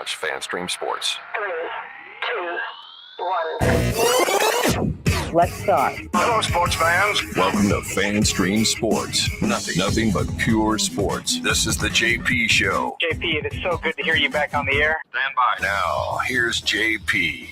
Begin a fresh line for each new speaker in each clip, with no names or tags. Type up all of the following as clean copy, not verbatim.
launch FanStream Sports.
3, 2, 1. Let's start.
Hello, sports fans.
Welcome to FanStream Sports. Nothing but pure sports. This is the JP Show.
JP, it's so good to hear you back on the air.
Stand by.
Now, here's JP.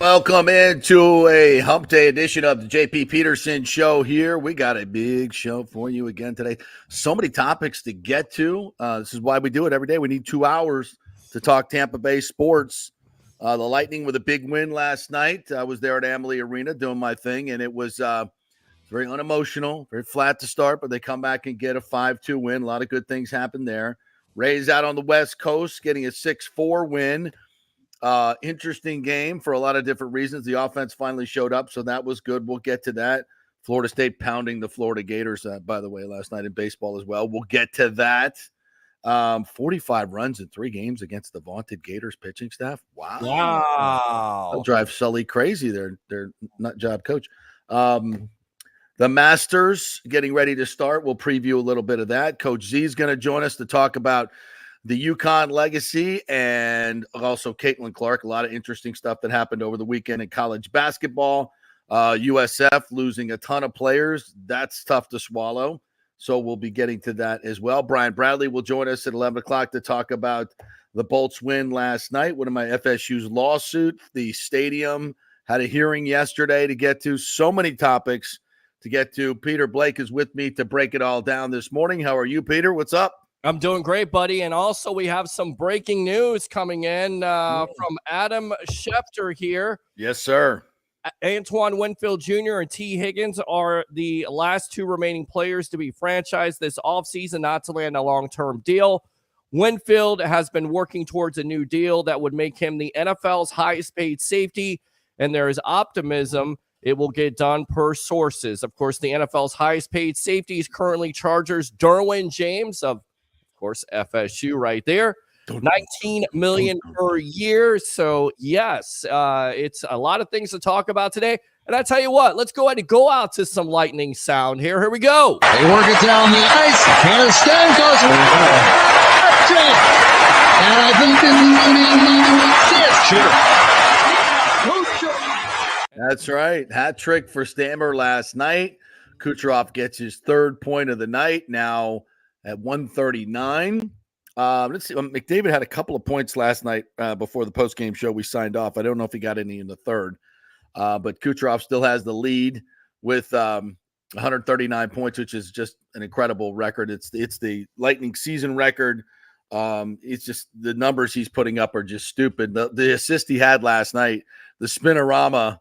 Welcome into a Hump Day edition of the JP Peterson Show here. We got a big show for you again today. So many topics to get to. This is why we do it every day. We need 2 hours to talk Tampa Bay sports. The Lightning with a big win last night. I was there at Amalie Arena doing my thing, and it was very unemotional, very flat to start, but they come back and get a 5-2 win. A lot of good things happened there. Rays out on the West Coast getting a 6-4 win. Interesting game for a lot of different reasons. The offense finally showed up, so that was good. We'll get to that. Florida State pounding the Florida Gators, by the way, last night in baseball as well. We'll get to that. 45 runs in 3 games against the vaunted Gators pitching staff. Wow. That'll drive Sully crazy, their nut job coach. The Masters getting ready to start. We'll preview a little bit of that. Coach Z is going to join us to talk about the UConn legacy and also Caitlin Clark. A lot of interesting stuff that happened over the weekend in college basketball. USF losing a ton of players. That's tough to swallow. So we'll be getting to that as well. Brian Bradley will join us at 11 o'clock to talk about the Bolts win last night. One of my FSU's lawsuit. The stadium had a hearing yesterday to get to. So many topics to get to. Peter Blake is with me to break it all down this morning. How are you, Peter? What's up?
I'm doing great, buddy. And also we have some breaking news coming in from Adam Schefter here.
Yes, sir.
Antoine Winfield Jr. and T. Higgins are the last 2 remaining players to be franchised this offseason, not to land a long-term deal. Winfield has been working towards a new deal that would make him the NFL's highest-paid safety, and there is optimism it will get done per sources. Of course, the NFL's highest-paid safety is currently Chargers' Derwin James of course, FSU right there. $19 million per year. So, yes, it's a lot of things to talk about today. And I tell you what, let's go ahead and go out to some lightning sound here. Here we go.
They work it down the ice. Here Stamkos. And I think
that's right. Hat trick for Stammer last night. Kucherov gets his 3rd point of the night now at 139. Let's see. McDavid had a couple of points last night before the postgame show we signed off. I don't know if he got any in the 3rd, but Kucherov still has the lead with 139 points, which is just an incredible record. It's the Lightning season record. It's just the numbers he's putting up are just stupid. The assist he had last night, the spinorama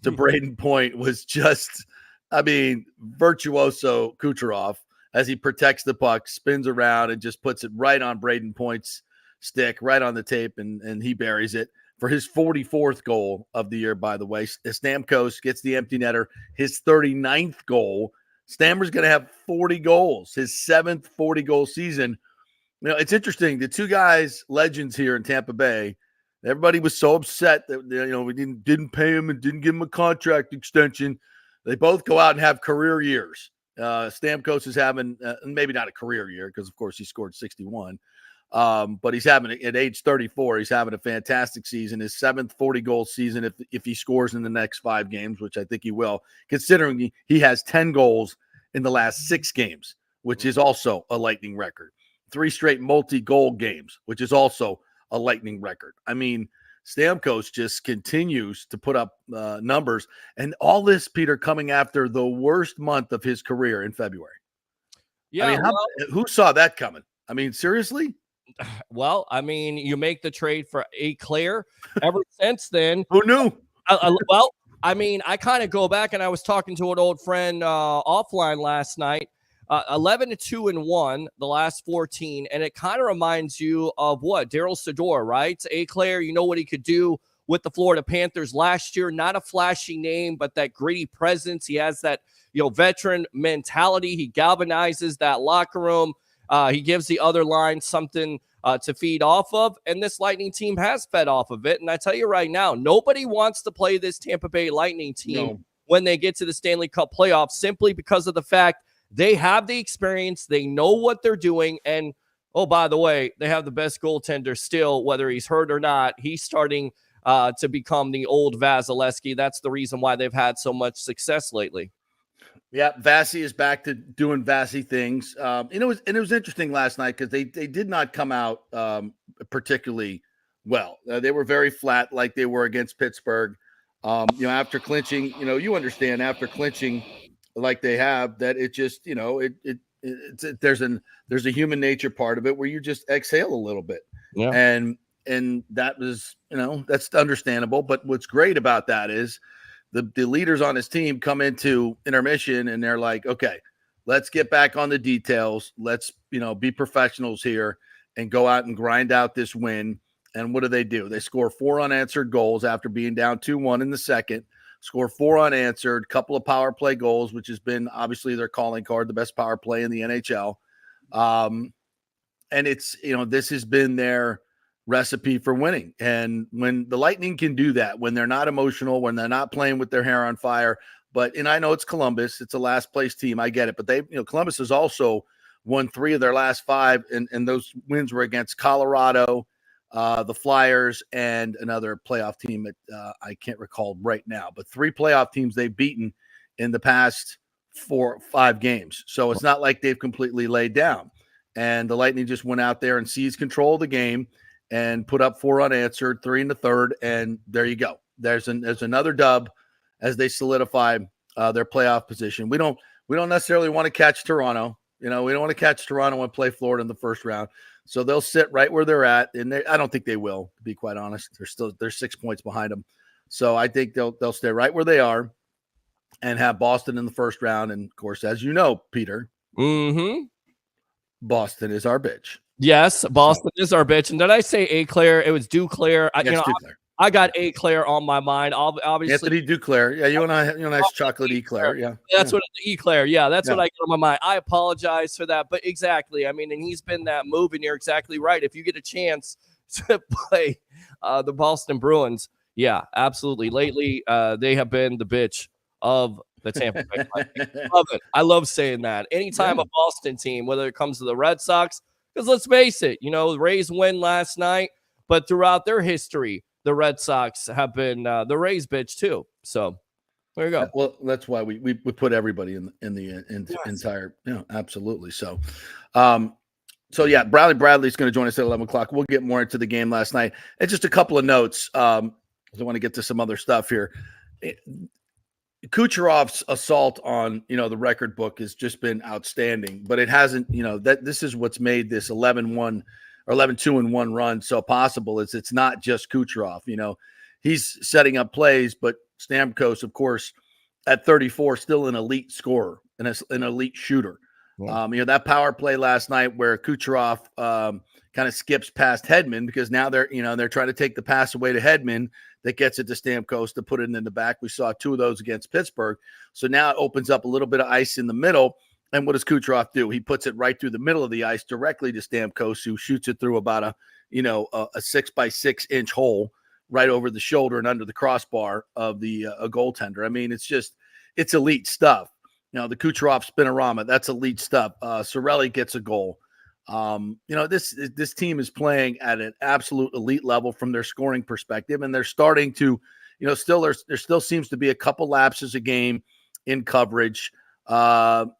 to Braden Point was just, virtuoso Kucherov. As he protects the puck, spins around, and just puts it right on Braden Point's stick, right on the tape, and he buries it for his 44th goal of the year, by the way. Stamkos gets the empty netter, his 39th goal. Stammer's going to have 40 goals, his 7th 40-goal season. You know, it's interesting. The 2 guys, legends here in Tampa Bay, everybody was so upset that we didn't pay him and didn't give him a contract extension. They both go out and have career years. Stamkos is having maybe not a career year because, of course, he scored 61. But he's having, at age 34, he's having a fantastic season. His 7th 40-goal season if he scores in the next 5 games, which I think he will, considering he has 10 goals in the last 6 games, which is also a Lightning record. 3 straight multi-goal games, which is also a Lightning record. Stamkos just continues to put up numbers. And all this, Peter, coming after the worst month of his career in February.
Yeah.
Who saw that coming? Seriously?
Well, you make the trade for Eclair. Ever since then.
Who knew?
I kind of go back, and I was talking to an old friend offline last night. 11-2-1 the last 14, and it kind of reminds you of what Daryl Sador, right? Eclair, you know what he could do with the Florida Panthers last year. Not a flashy name, but that gritty presence. He has that veteran mentality. He galvanizes that locker room. He gives the other line something to feed off of, and this Lightning team has fed off of it. And I tell you right now, nobody wants to play this Tampa Bay Lightning team when they get to the Stanley Cup playoffs, simply because of the fact they have the experience, they know what they're doing, and Oh, by the way, they have the best goaltender still, whether he's hurt or not. He's starting to become the old Vasilevsky. That's the reason why they've had so much success lately.
Yeah, Vasi is back to doing Vasi things. And it was interesting last night because they did not come out particularly well. They were very flat, like they were against Pittsburgh. After clinching, you understand after clinching like they have that it just, there's a human nature part of it where you just exhale a little bit.
Yeah.
And that was, that's understandable. But what's great about that is the leaders on his team come into intermission and they're like, okay, let's get back on the details. Let's, be professionals here and go out and grind out this win. And what do? They score 4 unanswered goals after being down 2-1 in the second, score 4 unanswered, couple of power play goals, which has been obviously their calling card, the best power play in the NHL. And it's, this has been their recipe for winning. And when the Lightning can do that, when they're not emotional, when they're not playing with their hair on fire, and I know it's Columbus, it's a last place team, I get it, but Columbus has also won 3 of their last 5, and those wins were against Colorado, the Flyers, and another playoff team that I can't recall right now, but 3 playoff teams they've beaten in the past 4 or 5 games. So it's not like they've completely laid down. And the Lightning just went out there and seized control of the game and put up 4 unanswered, 3 in the third, and there you go. There's another dub as they solidify their playoff position. We don't necessarily want to catch Toronto. We don't want to catch Toronto and play Florida in the first round. So they'll sit right where they're at, and I don't think they will, to be quite honest. They're 6 points behind them. So I think they'll stay right where they are and have Boston in the first round. And of course, as you know, Peter, Boston is our bitch.
Yes, Boston is our bitch. And did I say Eclair? It was Duclair.
Duclair.
I got Eclair on my mind. Obviously,
Anthony Duclair. Yeah, you and I, nice chocolate Eclair. Yeah,
that's what Eclair. Yeah, that's what I got on my mind. I apologize for that, but exactly. I mean, and he's been that move, and you're exactly right. If you get a chance to play the Boston Bruins, yeah, absolutely. Lately, they have been the bitch of the Tampa Bay Lightning. Love it. I love saying that. Anytime a Boston team, whether it comes to the Red Sox, because let's face it, the Rays win last night, but throughout their history, the Red Sox have been the Rays bitch too. So there you go.
Well, that's why we put everybody in the entire, absolutely. So, yeah, Bradley's going to join us at 11 o'clock. We'll get more into the game last night. And just a couple of notes. I want to get to some other stuff here. Kucherov's assault on, the record book has just been outstanding, but it hasn't, this is what's made this 11-1 or 11-2-1 run so possible. It's not just Kucherov, he's setting up plays, but Stamkos, of course, at 34, still an elite scorer and an elite shooter. Yeah. That power play last night where Kucherov kind of skips past Hedman because now they're trying to take the pass away to Hedman that gets it to Stamkos to put it in the back. We saw 2 of those against Pittsburgh. So now it opens up a little bit of ice in the middle. And what does Kucherov do? He puts it right through the middle of the ice directly to Stamkos, who shoots it through about a 6x6 inch hole right over the shoulder and under the crossbar of the a goaltender. I mean, it's elite stuff. The Kucherov spinorama, that's elite stuff. Cirelli gets a goal. This team is playing at an absolute elite level from their scoring perspective, and they're starting to, still there still seems to be a couple lapses a game in coverage. Last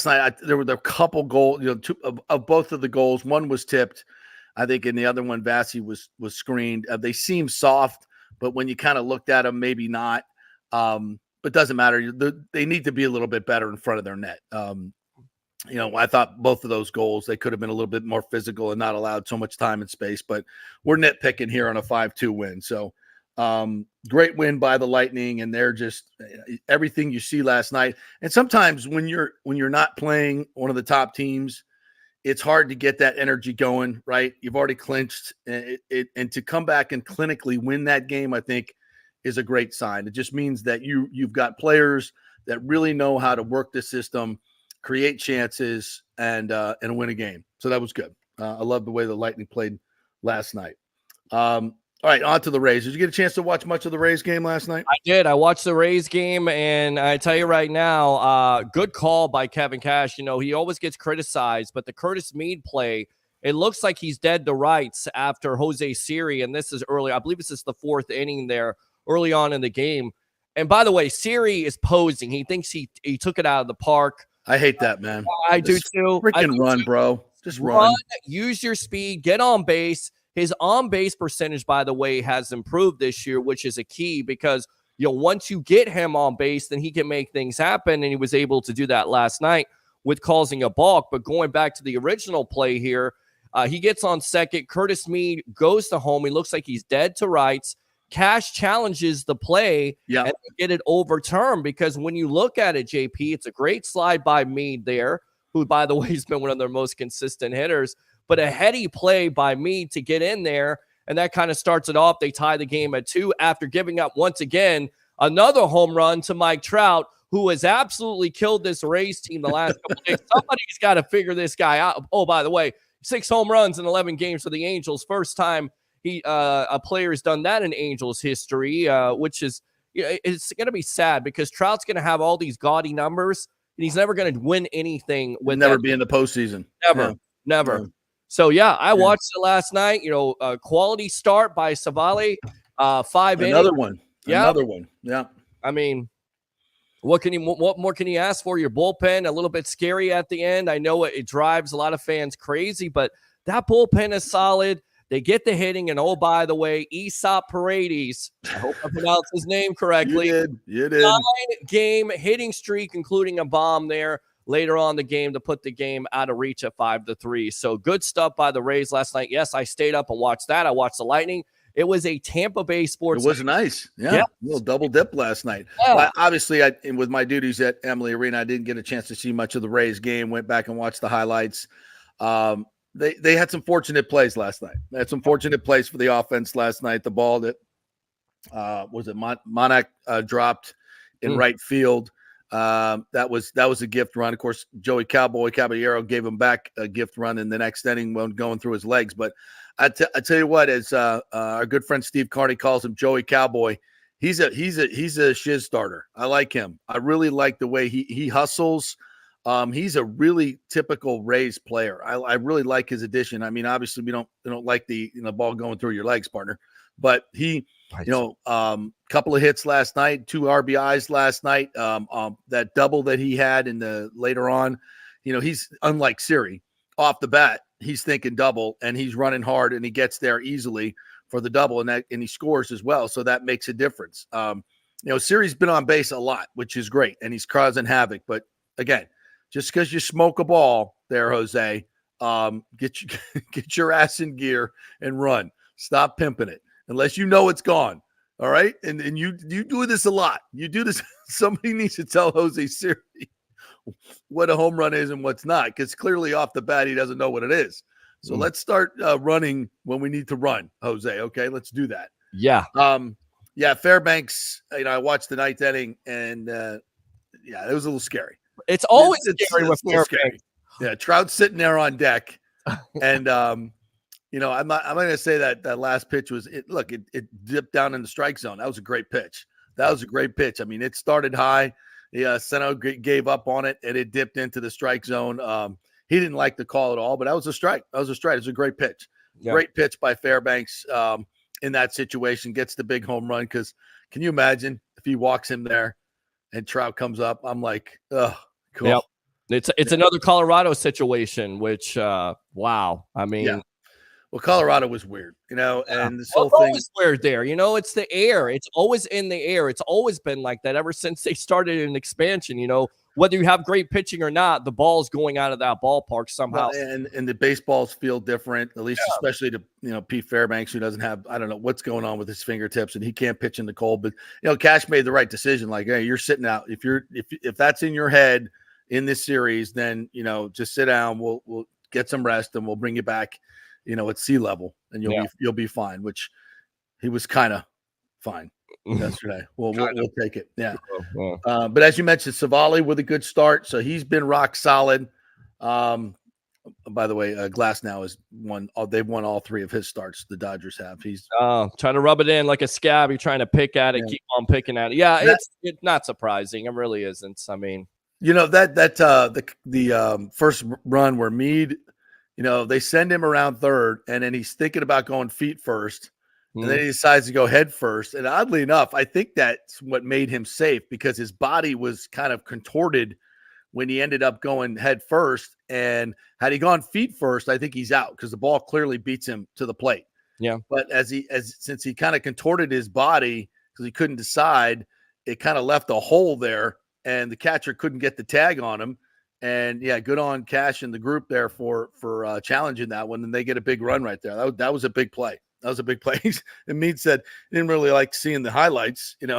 night there were a couple goals, 2 of both of the goals. One was tipped, I think, and the other one Vasi was screened. They seem soft, but when you kind of looked at them, maybe not. But doesn't matter. They need to be a little bit better in front of their net. I thought both of those goals, they could have been a little bit more physical and not allowed so much time and space, but we're nitpicking here on a 5-2 win. So great win by the Lightning, and they're just everything you see last night. And sometimes when you're not playing one of the top teams, it's hard to get that energy going, right? You've already clinched and to come back and clinically win that game, I think, is a great sign. It just means that you've got players that really know how to work the system, create chances, and win a game. So that was good. I love the way the Lightning played last night. All right, on to the Rays. Did you get a chance to watch much of the Rays game last night?
I did. I watched the Rays game, and I tell you right now, good call by Kevin Cash. You know, he always gets criticized, but the Curtis Mead play, it looks like he's dead to rights after Jose Siri, and this is early. I believe this is the 4th inning there, early on in the game. And by the way, Siri is posing. He thinks he took it out of the park.
I hate that, man.
I do too.
Freaking run, bro. Just run.
Use your speed. Get on base. His on-base percentage, by the way, has improved this year, which is a key because, you know, once you get him on base, then he can make things happen, and he was able to do that last night with causing a balk. But going back to the original play here, he gets on second. Curtis Mead goes to home. He looks like he's dead to rights. Cash challenges the play and get it overturned because when you look at it, JP, it's a great slide by Mead there, who, by the way, has been one of their most consistent hitters. But a heady play by Mead to get in there, and that kind of starts it off. They tie the game at 2 after giving up once again another home run to Mike Trout, who has absolutely killed this Rays team the last couple of days. Somebody's got to figure this guy out. Oh, by the way, 6 home runs in 11 games for the Angels. First time a player has done that in Angels history, which is it's going to be sad because Trout's going to have all these gaudy numbers, and he's never going to win anything.
With never be in the postseason.
Never.
Yeah.
So, I watched it last night. You know, a quality start by Savali. 5 innings.
Another one. Another one. Yeah.
I mean, what more can you ask for? Your bullpen, a little bit scary at the end. I know it drives a lot of fans crazy, but that bullpen is solid. They get the hitting, and oh, by the way, Aesop Paredes, I hope I pronounced his name correctly.
You did.
9-game hitting streak, including a bomb there later on the game to put the game out of reach at 5-3. So good stuff by the Rays last night. Yes, I stayed up and watched that. I watched the Lightning. It was a Tampa Bay sports.
It was nice. Yeah. A little double dip last night.
Yeah.
Well, obviously, with my duties at Emily Arena, I didn't get a chance to see much of the Rays game. Went back and watched the highlights. They had some fortunate plays last night. They had some fortunate plays for the offense last night. The ball that Monarch dropped in right field. That was a gift run. Of course, Joey Caballero gave him back a gift run in the next inning when going through his legs. But I tell you what, as our good friend Steve Carney calls him, Joey Cowboy, he's a shiz starter. I like him. I really like the way he hustles. He's a really typical Rays player. I really like his addition. I mean, obviously we don't like the ball going through your legs, partner, but he, couple of hits last night, 2 RBIs last night. That double that he had in the later on, he's unlike Siri off the bat. He's thinking double and he's running hard and he gets there easily for the double and he scores as well. So that makes a difference. Siri's been on base a lot, which is great. And he's causing havoc, but again, just because you smoke a ball there, Jose, get your ass in gear and run. Stop pimping it unless you know it's gone. All right. And you do this a lot. You do this. Somebody needs to tell Jose Siri what a home run is and what's not, because clearly off the bat, he doesn't know what it is. So let's start running when we need to run, Jose. Okay. Let's do that.
Yeah.
Fairbanks, I watched the 9th inning and it was a little scary.
It's always scary with Fairbanks.
Yeah. Trout's sitting there on deck and, I'm not going to say that last pitch was it. Look, it dipped down in the strike zone. That was a great pitch. I mean, it started high. Seno gave up on it, and it dipped into the strike zone. He didn't like the call at all, but that was a strike. It was a great pitch. Yeah. Great pitch by Fairbanks in that situation. Gets the big home run because can you imagine if he walks him there and Trout comes up? I'm like, oh, cool.
Yep. It's another Colorado situation, which, wow. I mean.
Yeah. Well, Colorado was weird, and this whole thing
is weird there. It's the air. It's always in the air. It's always been like that ever since they started an expansion. Whether you have great pitching or not, the ball's going out of that ballpark somehow.
Well, and the baseballs feel different, at least especially to Pete Fairbanks, who doesn't have, I don't know what's going on with his fingertips, and he can't pitch in the cold. But Cash made the right decision. Like, hey, you're sitting out. If that's in your head in this series, then just sit down. We'll get some rest, and we'll bring you back. At sea level, and you'll be fine. Which he was kind of fine yesterday. We'll take it. Yeah. But as you mentioned, Savali with a good start, so he's been rock solid. by the way, Glass now has won. They've won all 3 of his starts. The Dodgers have. He's
trying to rub it in like a scab. You're trying to pick at it,
Yeah.
keep on picking at it. Yeah, it's not surprising. It really isn't. I mean,
the first run where Mead, they send him around third, and then he's thinking about going feet first, and then he decides to go head first. And oddly enough, I think that's what made him safe, because his body was kind of contorted when he ended up going head first. And had he gone feet first, I think he's out, because the ball clearly beats him to the plate.
Yeah.
But since he kind of contorted his body because he couldn't decide, it kind of left a hole there, and the catcher couldn't get the tag on him. And yeah, good on Cash and the group there for challenging that one, and they get a big run right there. That was a big play. That was a big play. And Meade said he didn't really like seeing the highlights. It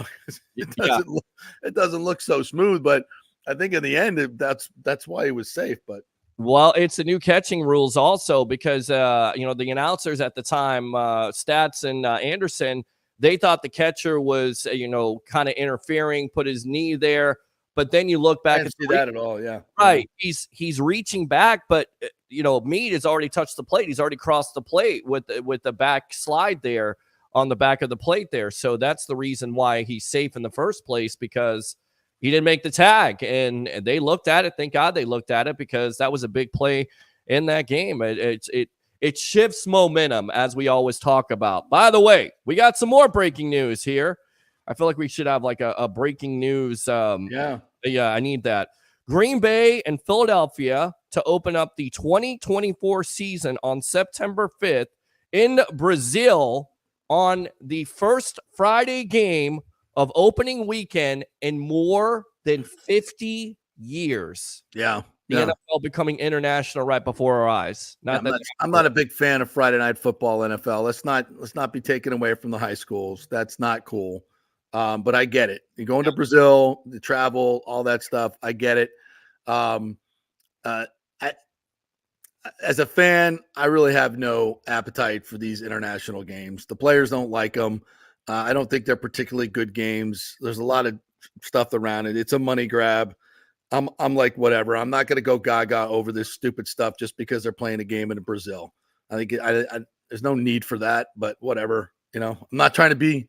doesn't look so smooth, but I think in the end that's why he was safe. But
well, it's the new catching rules also, because the announcers at the time, Stats and Anderson, they thought the catcher was kind of interfering, put his knee there. But then you look back
I didn't see that at all. Yeah.
Right. He's reaching back, but Meade has already touched the plate. He's already crossed the plate with the back slide there on the back of the plate there. So that's the reason why he's safe in the first place, because he didn't make the tag. And they looked at it. Thank God they looked at it, because that was a big play in that game. It shifts momentum, as we always talk about. By the way, we got some more breaking news here. I feel like we should have like a breaking news. Yeah, I need that. Green Bay and Philadelphia to open up the 2024 season on September 5th in Brazil on the first Friday game of opening weekend in more than 50 years.
Yeah.
The NFL becoming international right before our eyes.
I'm not a big fan of Friday Night Football, NFL. Let's not be taken away from the high schools. That's not cool. But I get it. You're going to Brazil, the travel, all that stuff. I get it. As a fan, I really have no appetite for these international games. The players don't like them. I don't think they're particularly good games. There's a lot of stuff around it. It's a money grab. I'm like, whatever. I'm not going to go gaga over this stupid stuff just because they're playing a game in Brazil. I think there's no need for that, but whatever. I'm not trying to be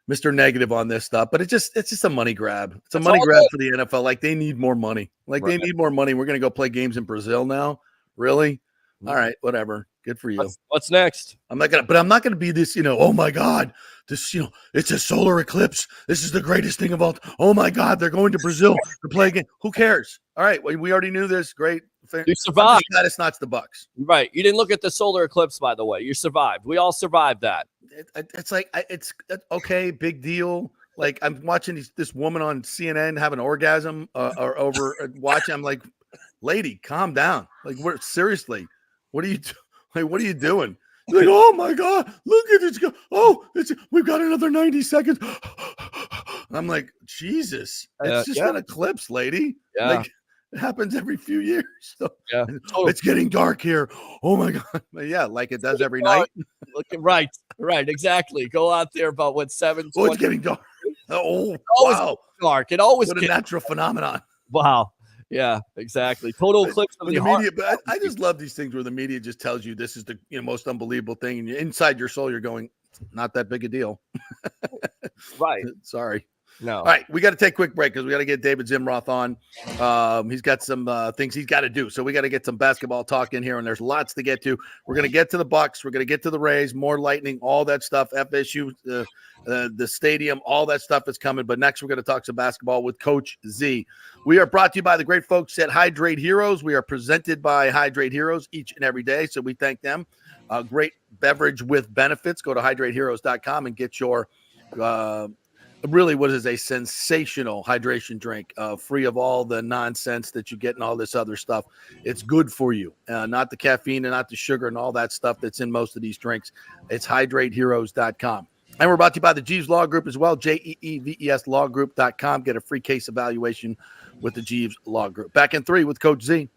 Mr. Negative on this stuff, but it's just a money grab. It's a money grab for the NFL. Like, they need more money. They need more money. We're going to go play games in Brazil now. Really? All right, whatever. Good for you.
What's next?
I'm not going to be this, oh my God, this, it's a solar eclipse. This is the greatest thing of all. Oh my God, they're going to Brazil to play again. Who cares? All right. We already knew this. Great.
You survived.
It's not the Bucks.
Right. You didn't look at the solar eclipse, by the way. You survived. We all survived that.
It's like, it's okay. Big deal. Like, I'm watching this woman on CNN have an orgasm or over watching. I'm like, lady, calm down. Like, seriously, what are you doing? Like, what are you doing? Like, oh my God, look at this. We've got another 90 seconds. I'm like, Jesus, it's just an eclipse, lady.
Yeah.
Like, it happens every few years. So,
yeah,
totally. It's getting dark here. Oh my God. Yeah, like it does every night.
Right, exactly. Go out there about 7:20.
Oh, it's getting dark. Oh, wow.
Dark. It always
gets a natural phenomenon.
Wow. Yeah, exactly. Total eclipse of the
media. But I just love these things where the media just tells you this is the most unbelievable thing, and inside your soul you're going, not that big a deal.
Right.
Sorry.
No.
All right, we got to take a quick break because we got to get David Zimroth on. He's got some things he's got to do, so we got to get some basketball talk in here, and there's lots to get to. We're going to get to the Bucks. We're going to get to the Rays, more Lightning, all that stuff, FSU, the stadium, all that stuff is coming. But next, we're going to talk some basketball with Coach Z. We are brought to you by the great folks at Hydrate Heroes. We are presented by Hydrate Heroes each and every day, so we thank them. Great beverage with benefits. Go to hydrateheroes.com and get your really what is a sensational hydration drink, free of all the nonsense that you get and all this other stuff. It's good for you, not the caffeine and not the sugar and all that stuff that's in most of these drinks. It's hydrateheroes.com. And we're brought to you by the Jeeves Law Group as well, JEEVES lawgroup.com. Get a free case evaluation with the Jeeves Law Group. Back in 3 with Coach Z.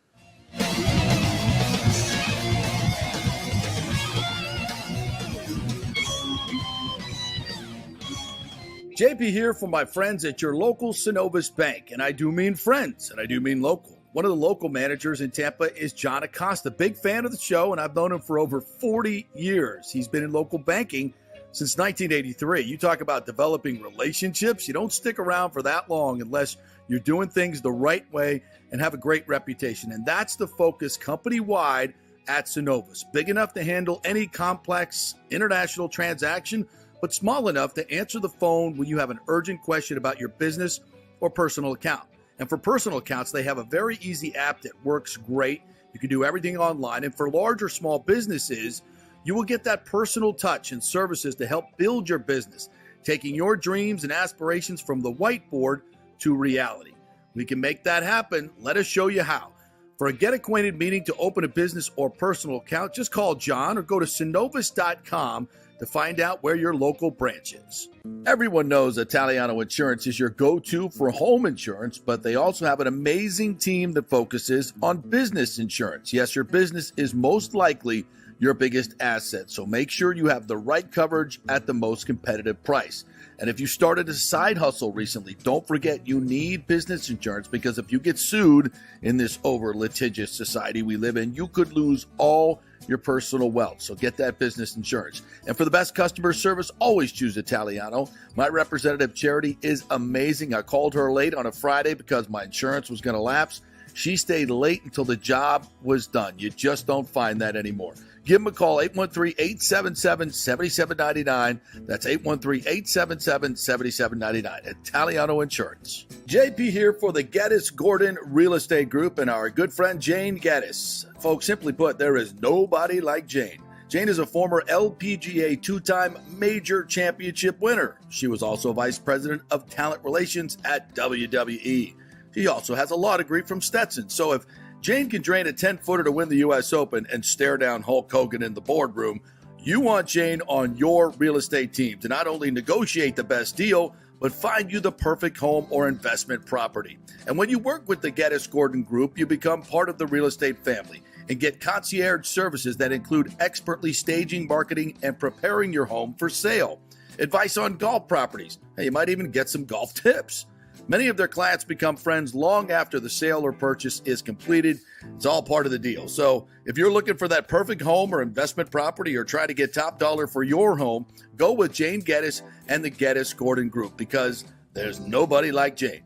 JP here from my friends at your local Synovus Bank, and I do mean friends, and I do mean local. One of the local managers in Tampa is John Acosta, big fan of the show, and I've known him for over 40 years. He's been in local banking since 1983. You talk about developing relationships. You don't stick around for that long unless you're doing things the right way and have a great reputation. And that's the focus company-wide at Synovus. Big enough to handle any complex international transaction, but small enough to answer the phone when you have an urgent question about your business or personal account. And for personal accounts, they have a very easy app that works great. You can do everything online. And for large or small businesses, you will get that personal touch and services to help build your business, taking your dreams and aspirations from the whiteboard to reality. We can make that happen. Let us show you how. For a get acquainted meeting to open a business or personal account, just call John or go to Synovus.com to find out where your local branch is. Everyone knows Italiano Insurance is your go-to for home insurance, but they also have an amazing team that focuses on business insurance. Yes, your business is most likely your biggest asset, so make sure you have the right coverage at the most competitive price. And if you started a side hustle recently, don't forget you need business insurance, because if you get sued in this over litigious society we live in, you could lose all your personal wealth. So get that business insurance. And for the best customer service, always choose Italiano. My representative, Charity, is amazing. I called her late on a Friday because my insurance was going to lapse. She stayed late until the job was done. You just don't find that anymore. Give them a call, 813-877-7799. That's 813-877-7799. Italiano Insurance. JP here for the Geddes Gordon Real Estate Group and our good friend Jane Geddes. Folks, simply put, there is nobody like Jane. Jane is a former LPGA two-time major championship winner. She was also vice president of talent relations at WWE. She also has a law degree from Stetson. So if Jane can drain a 10-footer to win the U.S. Open and stare down Hulk Hogan in the boardroom, you want Jane on your real estate team to not only negotiate the best deal, but find you the perfect home or investment property. And when you work with the Geddes Gordon Group, you become part of the real estate family and get concierge services that include expertly staging, marketing, and preparing your home for sale. Advice on golf properties. Hey, you might even get some golf tips. Many of their clients become friends long after the sale or purchase is completed. It's all part of the deal. So if you're looking for that perfect home or investment property or try to get top dollar for your home, go with Jane Geddes and the Geddes Gordon Group, because there's nobody like Jane.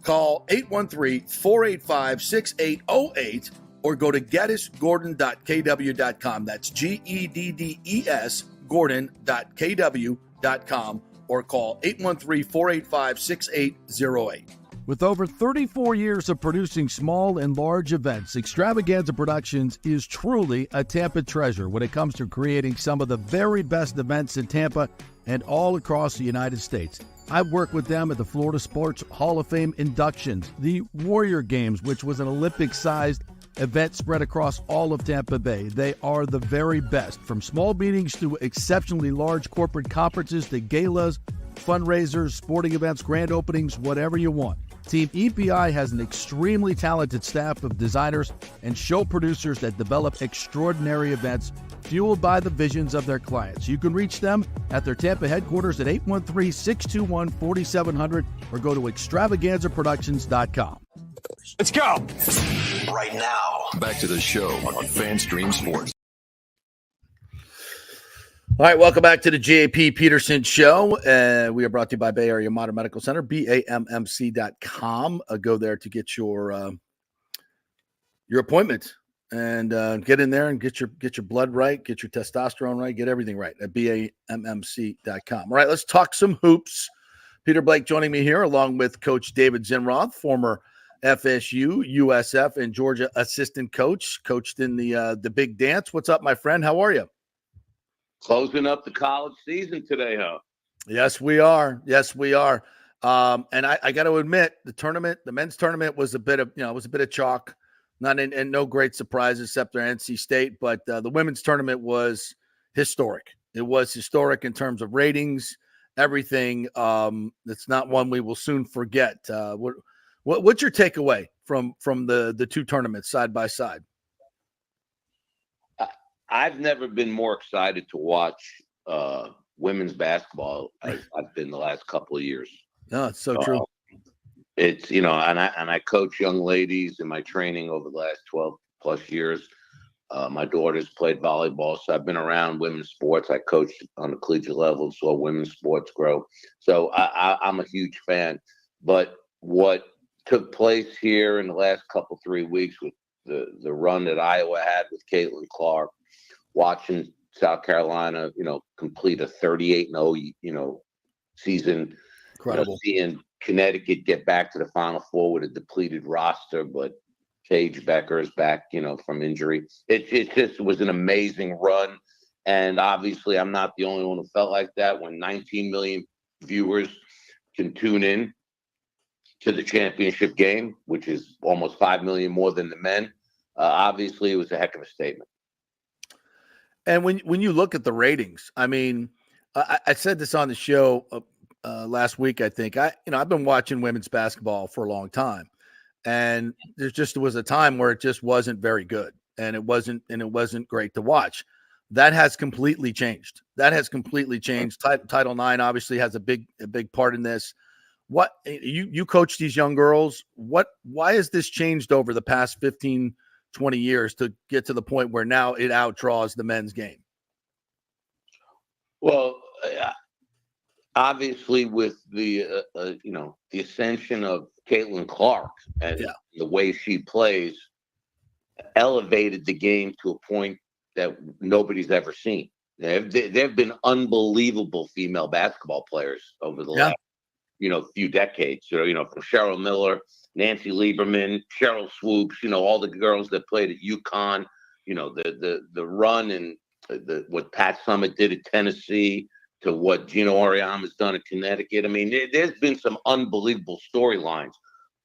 Call 813-485-6808 or go to GeddesGordon.kw.com. That's GEDDES Gordon.kw.com. or call 813-485-6808.
With over 34 years of producing small and large events, Extravaganza Productions is truly a Tampa treasure when it comes to creating some of the very best events in Tampa and all across the United States. I've worked with them at the Florida Sports Hall of Fame inductions, the Warrior Games, which was an Olympic-sized event spread across all of Tampa Bay. They are the very best, from small meetings to exceptionally large corporate conferences to galas, fundraisers, sporting events, grand openings, whatever you want. Team EPI has an extremely talented staff of designers and show producers that develop extraordinary events fueled by the visions of their clients. You can reach them at their Tampa headquarters at 813-621-4700 or go to extravaganzaproductions.com.
Let's go.
Right now, back to the show on FanStream Sports.
All right, welcome back to the J.P. Peterson Show. We are brought to you by Bay Area Modern Medical Center, BAMMC.com. Go there to get your appointment and get in there and get your blood right, get your testosterone right, get everything right at BAMMC.com. All right, let's talk some hoops. Peter Blake joining me here, along with Coach David Zinroth, former FSU, USF, and Georgia assistant coach, coached in the big dance. What's up, my friend? How are you?
Closing up the college season today, huh?
Yes, we are. Yes, we are. And I got to admit, the men's tournament was a bit of chalk. Not in no great surprises except for NC State, but the women's tournament was historic. It was historic in terms of ratings, everything. It's not one we will soon forget. What's your takeaway from the two tournaments side by side?
I've never been more excited to watch women's basketball as I've been the last couple of years.
No, it's so true.
it's, and I coach young ladies in my training over the last 12 plus years. My daughter's played volleyball, so I've been around women's sports. I coached on the collegiate level, saw women's sports grow. So I'm a huge fan. But what took place here in the last couple, 3 weeks with the run that Iowa had with Caitlin Clark, watching South Carolina, complete a 38-0, season.
Incredible.
Seeing Connecticut get back to the Final Four with a depleted roster, but Paige Becker is back, from injury. It just was an amazing run. And obviously, I'm not the only one who felt like that. When 19 million viewers can tune in to the championship game, which is almost 5 million more than the men, obviously, it was a heck of a statement.
And when you look at the ratings, I mean, I said this on the show last week. I think I've been watching women's basketball for a long time, and there just was a time where it just wasn't very good, and it wasn't great to watch. That has completely changed. Title IX obviously has a big part in this. What you coach these young girls? Why has this changed over the past 15, 20 years to get to the point where now it outdraws the men's game?
Well, obviously with the the ascension of Caitlin Clark and the way she plays elevated the game to a point that nobody's ever seen. There have been unbelievable female basketball players over the last few decades. From Cheryl Miller, Nancy Lieberman, Cheryl Swoops, all the girls that played at UConn, the run and what Pat Summitt did at Tennessee to what Gino Auriemma has done at Connecticut. I mean, there's been some unbelievable storylines.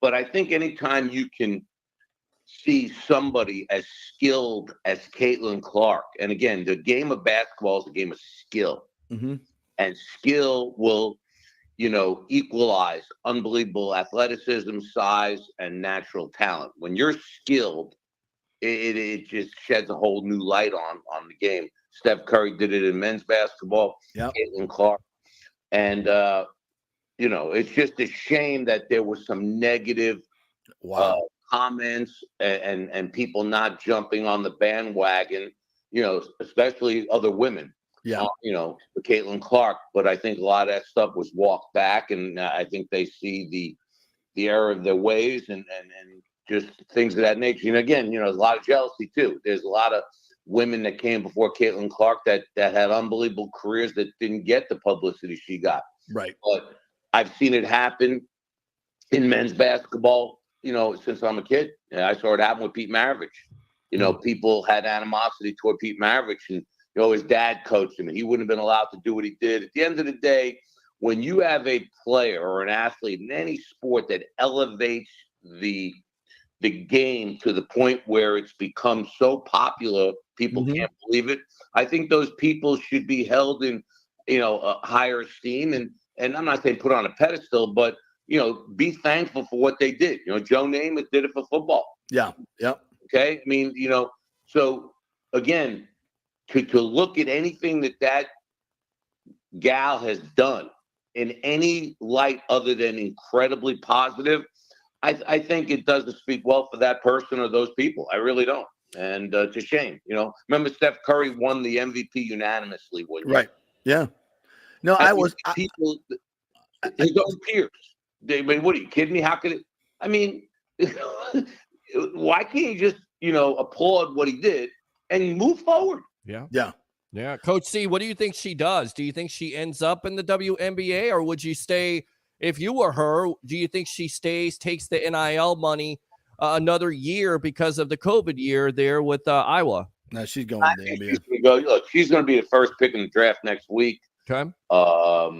But I think anytime you can see somebody as skilled as Caitlin Clark, and again, the game of basketball is a game of skill. Mm-hmm. And skill will, equalize unbelievable athleticism, size, and natural talent. When you're skilled, it just sheds a whole new light on the game. Steph Curry did it in men's basketball. Yep. Caitlin Clark. And, it's just a shame that there was some negative comments and people not jumping on the bandwagon, especially other women. Yeah, for Caitlin Clark, but I think a lot of that stuff was walked back, and I think they see the error of their ways and just things of that nature. And again, there's a lot of jealousy too. There's a lot of women that came before Caitlin Clark that had unbelievable careers that didn't get the publicity she got.
Right.
But I've seen it happen in men's basketball, since I'm a kid. I saw it happen with Pete Maravich. People had animosity toward Pete Maravich, and his dad coached him, and he wouldn't have been allowed to do what he did. At the end of the day, when you have a player or an athlete in any sport that elevates the game to the point where it's become so popular, people can't believe it. I think those people should be held in, a higher esteem. And I'm not saying put on a pedestal, but, be thankful for what they did. Joe Namath did it for football.
Yeah. Yeah.
Okay. I mean, so again, to look at anything that gal has done in any light other than incredibly positive, I think it doesn't speak well for that person or those people. I really don't. And it's a shame. Remember Steph Curry won the MVP unanimously.
Right. Yeah. No,
people, his own peers. What are you kidding me? How could it? I mean, why can't you just, applaud what he did and move forward?
Yeah.
Yeah.
Yeah. Coach C, what do you think she does? Do you think she ends up in the WNBA, or would you stay, if you were her, do you think she stays, takes the NIL money another year because of the COVID year there with Iowa?
No, she's going to the NBA.
Look, she's going to be the first pick in the draft next week.
Okay.
All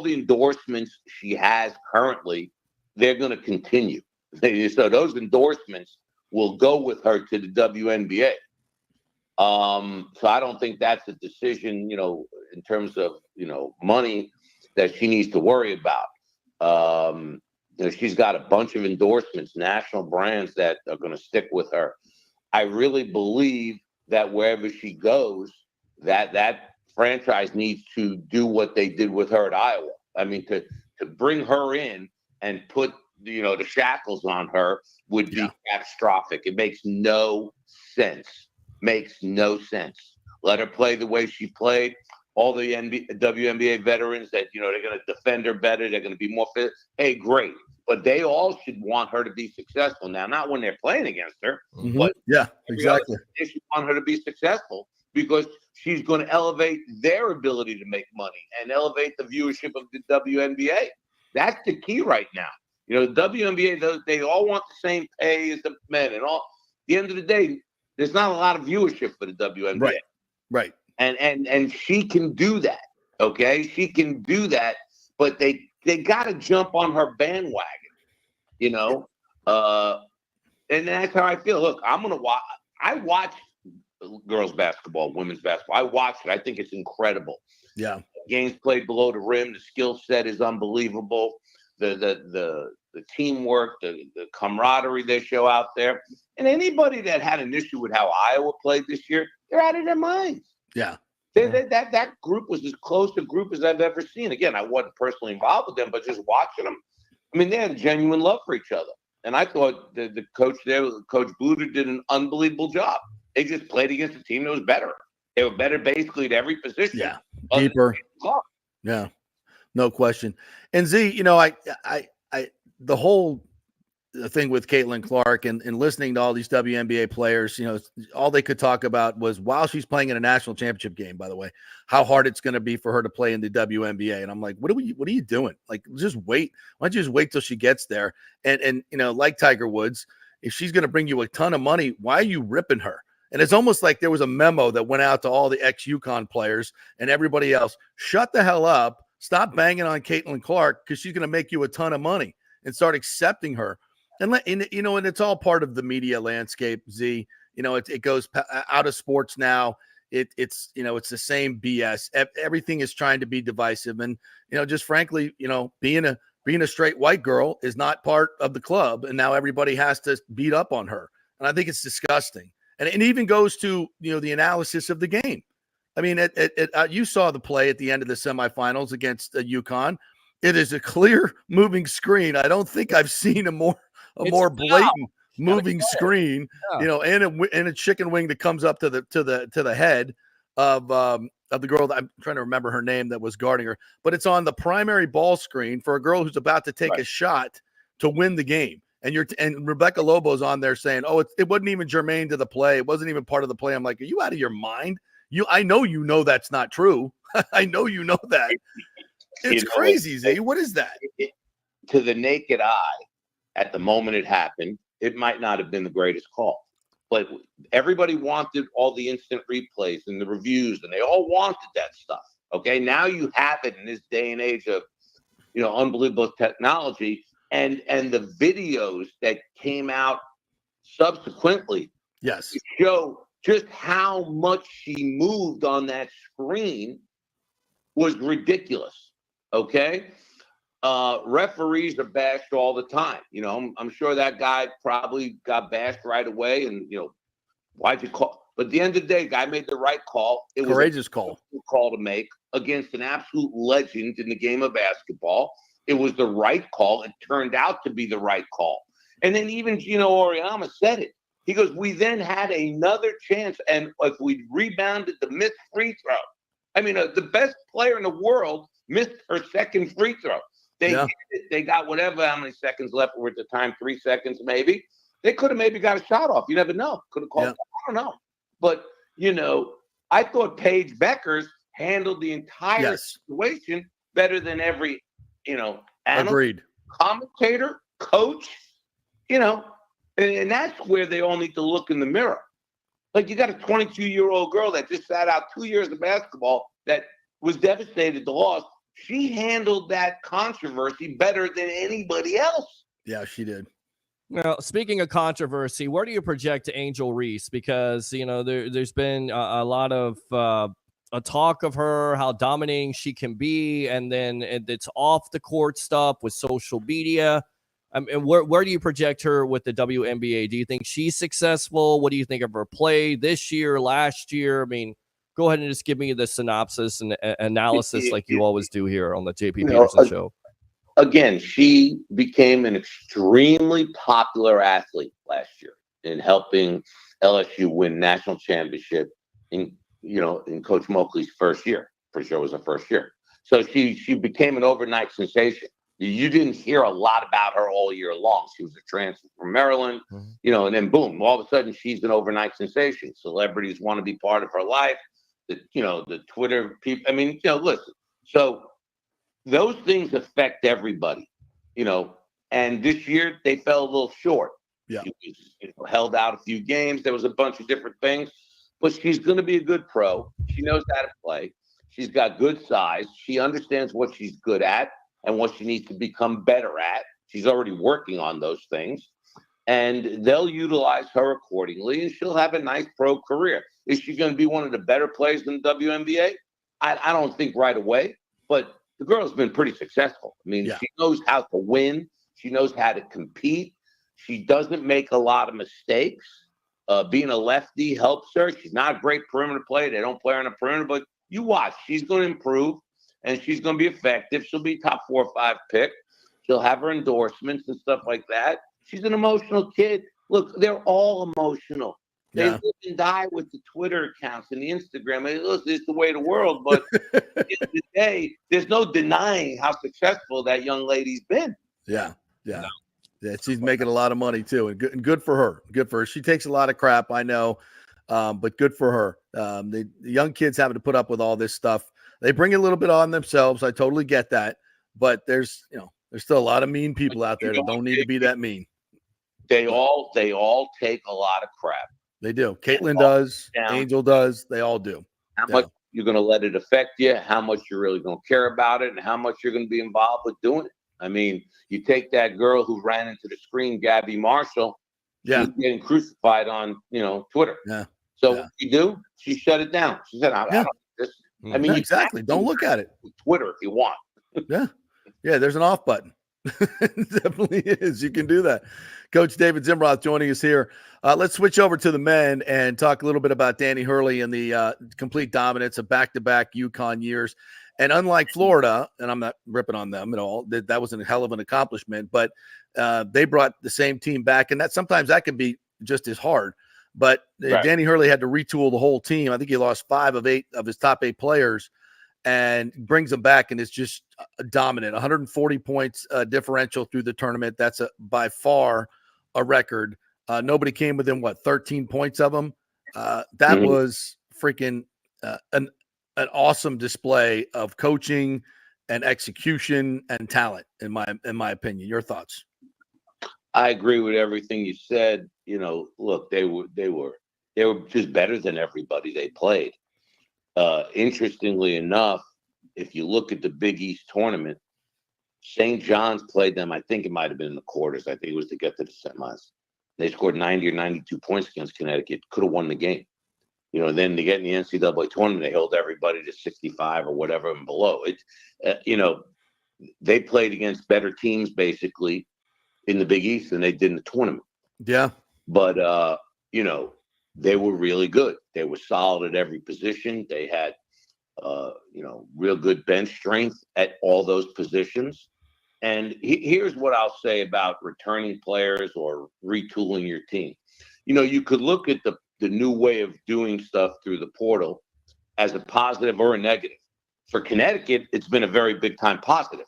the endorsements she has currently, they're going to continue. So those endorsements will go with her to the WNBA. So I don't think that's a decision, in terms of, money that she needs to worry about. She's got a bunch of endorsements, national brands that are going to stick with her. I really believe that wherever she goes, that franchise needs to do what they did with her at Iowa. I mean, to bring her in and put the shackles on her would be catastrophic. It makes no sense. Makes no sense. Let her play the way she played. All the WNBA veterans that they're going to defend her better. They're going to be more fit. Hey, great. But they all should want her to be successful. Now, not when they're playing against her, but
exactly.
They should want her to be successful because she's going to elevate their ability to make money and elevate the viewership of the WNBA. That's the key right now. The WNBA, they all want the same pay as the men, and all. At the end of the day, there's not a lot of viewership for the WNBA.
Right.
And she can do that. Okay, she can do that, but they got to jump on her bandwagon. And that's how I feel. Look, I'm gonna watch. I watch girls basketball, women's basketball. I watch it. I think it's incredible.
Yeah,
games played below the rim. The skill set is unbelievable. The teamwork, the camaraderie they show out there. And anybody that had an issue with how Iowa played this year, they're out of their minds.
Yeah.
That group was as close a group as I've ever seen. Again, I wasn't personally involved with them, but just watching them, I mean, they had a genuine love for each other. And I thought the coach there, Coach Bluder, did an unbelievable job. They just played against a team that was better. They were better basically at every position.
Yeah, deeper. Yeah, no question. And Z, the whole thing with Caitlin Clark and listening to all these WNBA players, all they could talk about was while she's playing in a national championship game, by the way, how hard it's going to be for her to play in the WNBA. And I'm like, what are you doing? Like, just wait. Why don't you just wait till she gets there? And like Tiger Woods, if she's going to bring you a ton of money, why are you ripping her? And it's almost like there was a memo that went out to all the ex-UConn players and everybody else. Shut the hell up. Stop banging on Caitlin Clark because she's going to make you a ton of money, and start accepting her. And it's all part of the media landscape, Z. It goes out of sports now. It's the same BS. Everything is trying to be divisive. And, just frankly, being a straight white girl is not part of the club. And now everybody has to beat up on her. And I think it's disgusting. And it even goes to, the analysis of the game. I mean, you saw the play at the end of the semifinals against UConn. It is a clear moving screen. I don't think I've seen a more blatant moving screen, and a chicken wing that comes up to the head of the girl that I'm trying to remember her name that was guarding her. But it's on the primary ball screen for a girl who's about to take a shot to win the game. And Rebecca Lobo's on there saying, "Oh, it wasn't even germane to the play. It wasn't even part of the play." I'm like, "Are you out of your mind? I know that's not true. I know you know that." It's crazy, Z. What is that?
To the naked eye, at the moment it happened, it might not have been the greatest call. But everybody wanted all the instant replays and the reviews, and they all wanted that stuff. Okay, now you have it in this day and age of, unbelievable technology, and the videos that came out subsequently,
yes,
show just how much she moved on that screen was ridiculous. Okay, referees are bashed all the time. I'm sure that guy probably got bashed right away. And why'd you call? But at the end of the day, guy made the right call. It was
courageous call
to make against an absolute legend in the game of basketball. It was the right call. It turned out to be the right call. And then even Gino Auriemma said it. He goes, "We then had another chance, and if we rebounded the missed free throw." I mean, the best player in the world missed her second free throw. They got whatever, how many seconds left were at the time, 3 seconds maybe. They could have maybe got a shot off. You never know. Could have called. I don't know. But, I thought Paige Beckers handled the entire situation better than every, analyst,
agreed,
commentator, coach, and that's where they all need to look in the mirror. Like, you got a 22-year-old girl that just sat out 2 years of basketball that was devastated to loss. She handled that controversy better than anybody else.
Yeah, she did.
Now, speaking of controversy, where do you project Angel Reese? Because, there's been a lot of a talk of her, how dominating she can be, and then it's off the court stuff with social media. And where do you project her with the WNBA? Do you think she's successful? What do you think of her play this year, last year? I mean, go ahead and just give me the synopsis and analysis like you always do here on the JP Peterson Show.
again, she became an extremely popular athlete last year in helping LSU win national championship in Coach Moakley's first year. For sure, it was her first year. So she became an overnight sensation. You didn't hear a lot about her all year long. She was a transfer from Maryland, and then boom, all of a sudden she's an overnight sensation. Celebrities want to be part of her life. The Twitter people. I mean, listen. So those things affect everybody, and this year they fell a little short.
Yeah.
She was, held out a few games. There was a bunch of different things, but she's going to be a good pro. She knows how to play. She's got good size. She understands what she's good at and what she needs to become better at. She's already working on those things, and they'll utilize her accordingly, and she'll have a nice pro career. Is she going to be one of the better players in the WNBA? I don't think right away, but the girl's been pretty successful. I mean, She knows how to win. She knows how to compete. She doesn't make a lot of mistakes. Being a lefty helps her. She's not a great perimeter player. They don't play her on the perimeter, but you watch. She's going to improve, and she's going to be effective. She'll be top 4 or 5 pick. She'll have her endorsements and stuff like that. She's an emotional kid. Look, they're all emotional. They live and die with the Twitter accounts and the Instagram. I mean, look, it's the way of the world. But at the end of the day, there's no denying how successful that young lady's been.
Yeah. She's making a lot of money too, and good for her. Good for her. She takes a lot of crap, I know, but good for her. The young kids having to put up with all this stuff. They bring a little bit on themselves. I totally get that, but there's still a lot of mean people out there that don't need to be that mean.
They all take a lot of crap.
They do. Caitlin does. Angel does. They all do.
How much you're going to let it affect you, how much you're really going to care about it, and how much you're going to be involved with doing it. I mean, you take that girl who ran into the screen, Gabby Marshall, she was getting crucified on, Twitter.
Yeah.
So what you do? She shut it down. She said, I don't this. I mean,
exactly. Don't look at it.
Twitter if you want.
Yeah, there's an off button. It definitely is. You can do that. Coach David Zimroth joining us here. Let's switch over to the men and talk a little bit about Danny Hurley and the complete dominance of back-to-back UConn years. And unlike Florida, and I'm not ripping on them at all, that was a hell of an accomplishment, but they brought the same team back, and sometimes that can be just as hard. But Danny Hurley had to retool the whole team. I think he lost 5 of 8 of his top 8 players and brings them back, and it's just dominant. 140 points differential through the tournament. That's by far a record. Nobody came within 13 points of them. That was freaking an awesome display of coaching and execution and talent, in my opinion. Your thoughts?
I agree with everything you said. Look, they were just better than everybody they played. Interestingly enough, if you look at the Big East tournament, St. John's played them. I think it might have been in the quarters. I think it was to get to the semis. They scored 90 or 92 points against Connecticut. Could have won the game. Then to get in the NCAA tournament, they held everybody to 65 or whatever and below. They played against better teams basically in the Big East than they did in the tournament.
Yeah.
But, they were really good. They were solid at every position. They had, real good bench strength at all those positions. And here's what I'll say about returning players or retooling your team. You could look at the new way of doing stuff through the portal as a positive or a negative. For Connecticut, it's been a very big time positive.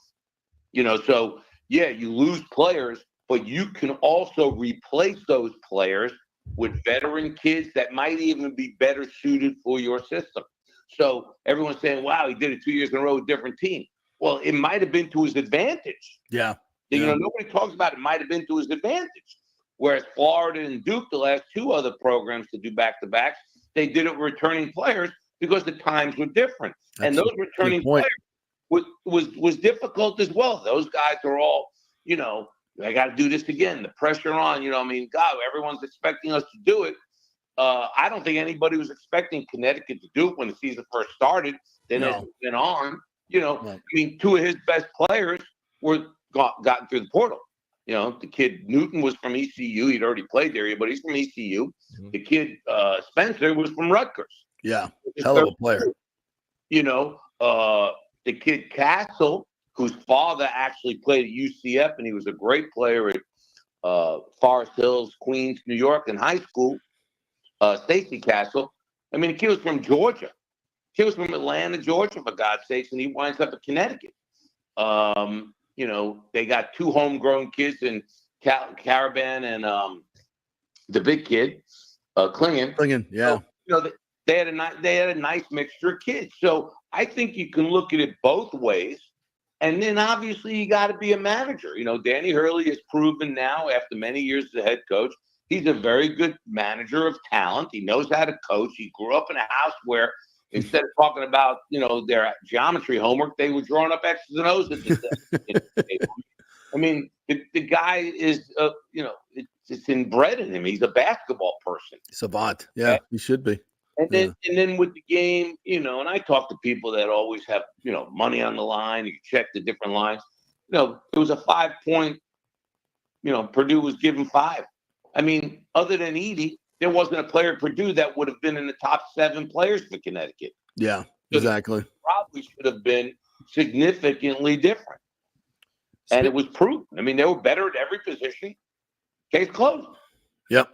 So you lose players, but you can also replace those players with veteran kids that might even be better suited for your system. So everyone's saying, wow, he did it 2 years in a row with a different team. Well, it might have been to his advantage.
Yeah.
Nobody talks about it. Might have been to his advantage. Whereas Florida and Duke, the last 2 other programs to do back-to-backs, they did it with returning players because the times were different. And those returning players was difficult as well. Those guys are all, I got to do this again. The pressure on, God, everyone's expecting us to do it. I don't think anybody was expecting Connecticut to do it when the season first started. Then it went on. I mean, 2 of his best players were gotten through the portal. The kid Newton was from ECU. He'd already played there, but he's from ECU. Mm-hmm. The kid Spencer was from Rutgers.
Yeah, hell of a player.
The kid Castle whose father actually played at UCF, and he was a great player at Forest Hills, Queens, New York in high school, Stacy Castle. I mean, the kid was from Georgia. He was from Atlanta, Georgia, for God's sakes, and he winds up in Connecticut. You know, they got 2 homegrown kids in Caravan and the big kid, Klingon.
Klingon, yeah.
So, you know, they had a nice mixture of kids. So I think you can look at it both ways. And then obviously you got to be a manager. You know, Danny Hurley has proven now after many years as a head coach, he's a very good manager of talent. He knows how to coach. He grew up in a house where instead of talking about, you know, their geometry homework, they were drawing up X's and O's at the table. I mean, the guy is, you know, it's inbred in him. He's a basketball person.
Savant. Yeah, he should be.
And then with the game, you know, and I talk to people that always have, you know, money on the line. You check the different lines. You know, it was a 5-point, you know, Purdue was given 5. I mean, other than Edey, there wasn't a player at Purdue that would have been in the top 7 players for Connecticut.
Yeah, exactly.
Probably should have been significantly different. And it was proven. I mean, they were better at every position. Case closed.
Yep.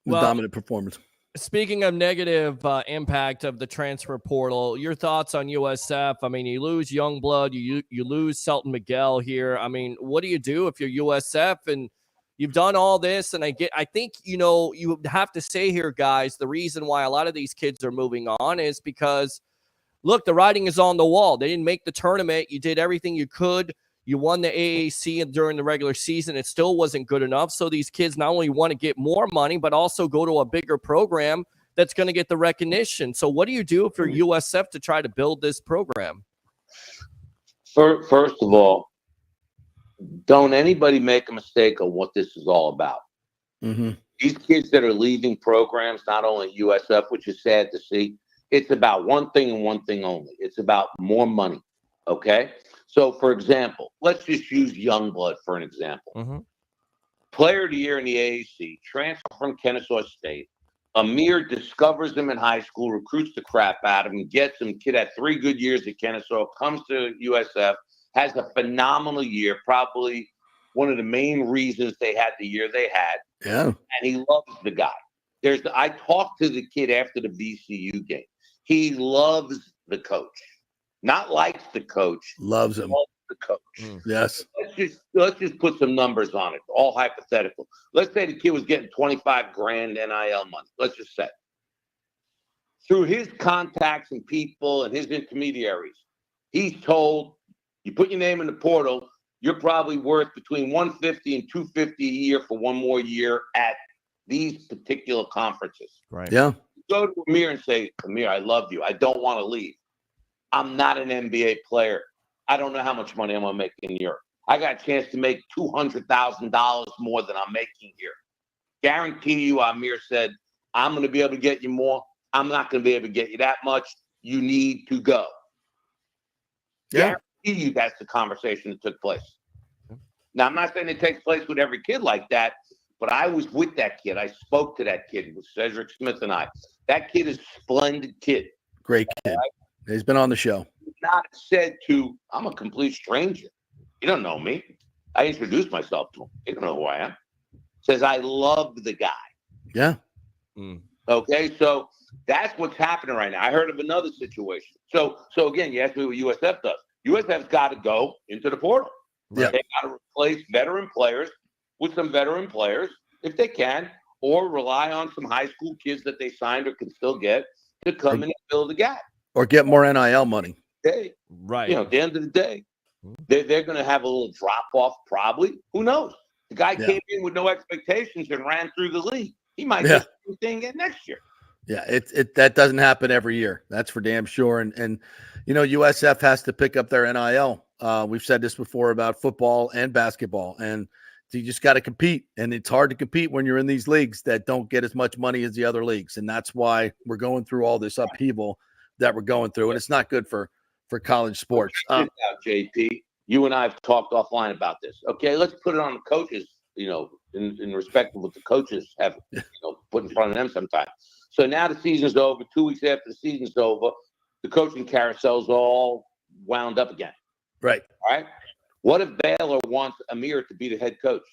Well,
Dominant performance.
Speaking of negative impact of the transfer portal, your thoughts on USF? I mean, you lose Youngblood, you lose Selton Miguel here. I mean, what do you do if you're USF and you've done all this? And I think, you know, you have to say here, guys, the reason why a lot of these kids are moving on is because, look, the writing is on the wall. They didn't make the tournament. You did everything you could. You won the AAC during the regular season. It still wasn't good enough. So these kids not only want to get more money, but also go to a bigger program that's going to get the recognition. So what do you do if you're USF to try to build this program?
First of all, don't anybody make a mistake on what this is all about.
Mm-hmm.
These kids that are leaving programs, not only USF, which is sad to see, it's about one thing and one thing only. It's about more money, okay? So, for example, let's just use Youngblood for an example.
Mm-hmm.
Player of the year in the AAC, transfer from Kennesaw State. Amir discovers him in high school, recruits the crap out of him, gets him. Kid had 3 good years at Kennesaw, comes to USF, has a phenomenal year, probably one of the main reasons they had the year they had.
Yeah.
And he loves the guy. I talked to the kid after the VCU game. He loves the coach. Not likes the coach.
Loves him.
Loves the coach.
Yes.
Let's just put some numbers on it. All hypothetical. Let's say the kid was getting 25 grand NIL money. Let's just say. Through his contacts and people and his intermediaries, he's told, you put your name in the portal, you're probably worth between 150 and 250 a year for one more year at these particular conferences.
Right.
Yeah.
Go to Amir and say, Amir, I love you. I don't want to leave. I'm not an NBA player. I don't know how much money I'm going to make in Europe. I got a chance to make $200,000 more than I'm making here. Guarantee you, Amir said, I'm going to be able to get you more. I'm not going to be able to get you that much. You need to go.
Yeah.
Guarantee you that's the conversation that took place. Now, I'm not saying it takes place with every kid like that, but I was with that kid. I spoke to that kid with Cedric Smith and I. That kid is a splendid kid.
Great kid. He's been on the show.
Not said to, I'm a complete stranger. You don't know me. I introduced myself to him. You don't know who I am. Says, I love the guy.
Yeah.
Okay, so that's what's happening right now. I heard of another situation. So again, you asked me what USF does. USF's got to go into the portal.
Yeah.
They got to replace veteran players with some veteran players if they can, or rely on some high school kids that they signed or can still get to come in and fill the gap.
Or get more NIL money.
Right.
You know, at the end of the day, they're going to have a little drop off probably. Who knows? The guy came in with no expectations and ran through the league. He might get the same thing again next year.
Yeah, that doesn't happen every year. That's for damn sure. And you know, USF has to pick up their NIL. We've said this before about football and basketball, and you just got to compete. And it's hard to compete when you're in these leagues that don't get as much money as the other leagues. And that's why we're going through all this upheaval that we're going through. And it's not good for college sports.
Now, JP, you and I have talked offline about this. Okay, let's put it on the coaches, you know, in respect of what the coaches have, you know, put in front of them sometimes. So now the season's over. 2 weeks after the season's over, the coaching carousel's all wound up again.
Right.
All right. What if Baylor wants Amir to be the head coach?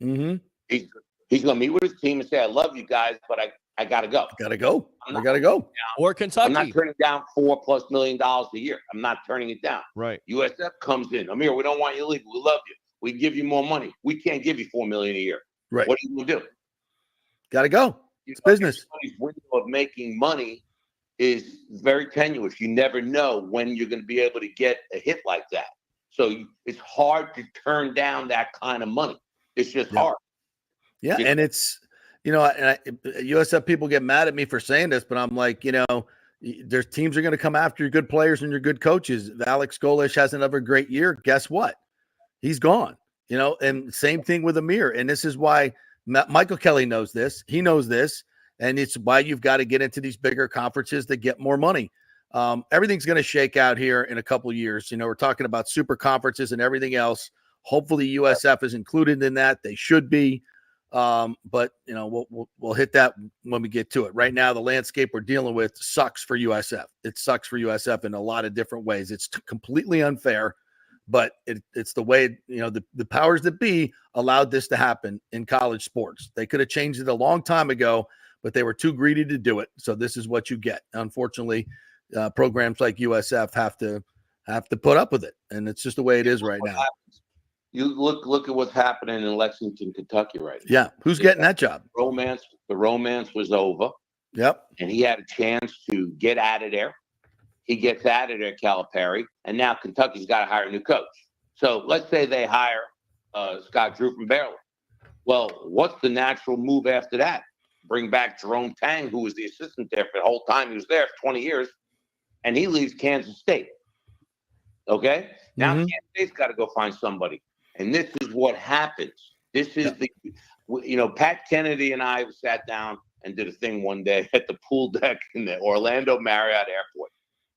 Mm-hmm.
He's going to meet with his team and say, I love you guys, but I got to go.
Gotta go. I gotta go.
Or
I'm
Kentucky.
not turning down $4+ million a year. I'm not turning it down.
Right.
USF comes in. Amir, we don't want you to leave. We love you. We give you more money. We can't give you $4 million a year.
Right.
What are you going to do?
Gotta go. It's business.
Everybody's window of making money is very tenuous. You never know when you're going to be able to get a hit like that. So it's hard to turn down that kind of money. It's just hard.
Yeah, and it's, USF people get mad at me for saying this, but I'm like, there's teams are going to come after your good players and your good coaches. If Alex Golish has another great year, guess what? He's gone. And same thing with Amir. And this is why Michael Kelly knows this. He knows this. And it's why you've got to get into these bigger conferences to get more money. Everything's going to shake out here in a couple of years. We're talking about super conferences and everything else. Hopefully USF is included in that. They should be. But we'll hit that when we get to it. Right now, the landscape we're dealing with sucks for USF. It sucks for USF in a lot of different ways. It's completely unfair, but it's the way, the powers that be allowed this to happen in college sports. They could have changed it a long time ago, but they were too greedy to do it. So this is what you get. Unfortunately, programs like USF have to put up with it. And it's just the way it is right now.
You look at what's happening in Lexington, Kentucky right now.
Yeah. Who's getting that job?
The romance was over.
Yep.
And he had a chance to get out of there. He gets out of there, Calipari, and now Kentucky's got to hire a new coach. So let's say they hire Scott Drew from Baylor. Well, what's the natural move after that? Bring back Jerome Tang, who was the assistant there for the whole time. He was there for 20 years, and he leaves Kansas State. Okay? Now Kansas State's got to go find somebody. And this is what happens. This is Pat Kennedy and I sat down and did a thing one day at the pool deck in the Orlando Marriott Airport.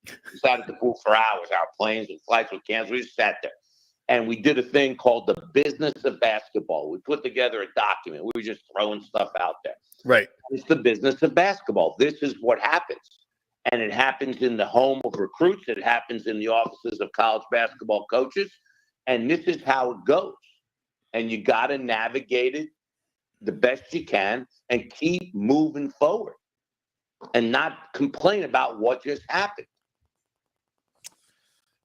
We sat at the pool for hours, our planes and flights were canceled. We just sat there. And we did a thing called the business of basketball. We put together a document. We were just throwing stuff out there.
Right.
It's the business of basketball. This is what happens. And it happens in the home of recruits. It happens in the offices of college basketball coaches. And this is how it goes. And you got to navigate it the best you can and keep moving forward and not complain about what just happened.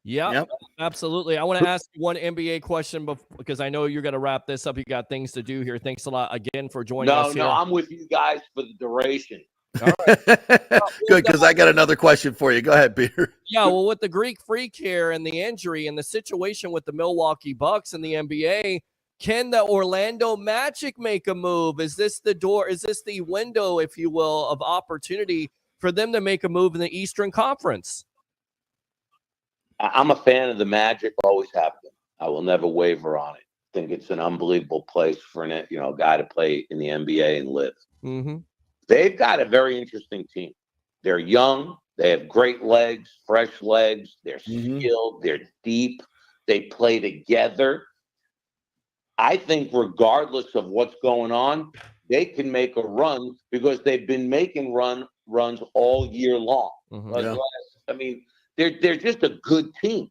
Yeah,
Yep.
absolutely. I want to ask you one NBA question because I know you're going to wrap this up. You got things to do here. Thanks a lot again for joining us here.
No, I'm with you guys for the duration.
All right.
Good, because I got another question for you. Go ahead, Peter.
Yeah, well, with the Greek Freak here and the injury and the situation with the Milwaukee Bucks and the NBA, can the Orlando Magic make a move? Is this the door? Is this the window, if you will, of opportunity for them to make a move in the Eastern Conference?
I'm a fan of the Magic, always have been. I will never waver on it. I think it's an unbelievable place for a guy to play in the NBA and live.
Mm-hmm.
They've got a very interesting team. They're young. They have great legs, fresh legs. They're skilled. They're deep. They play together. I think regardless of what's going on, they can make a run because they've been making runs all year long.
Mm-hmm.
They're just a good team.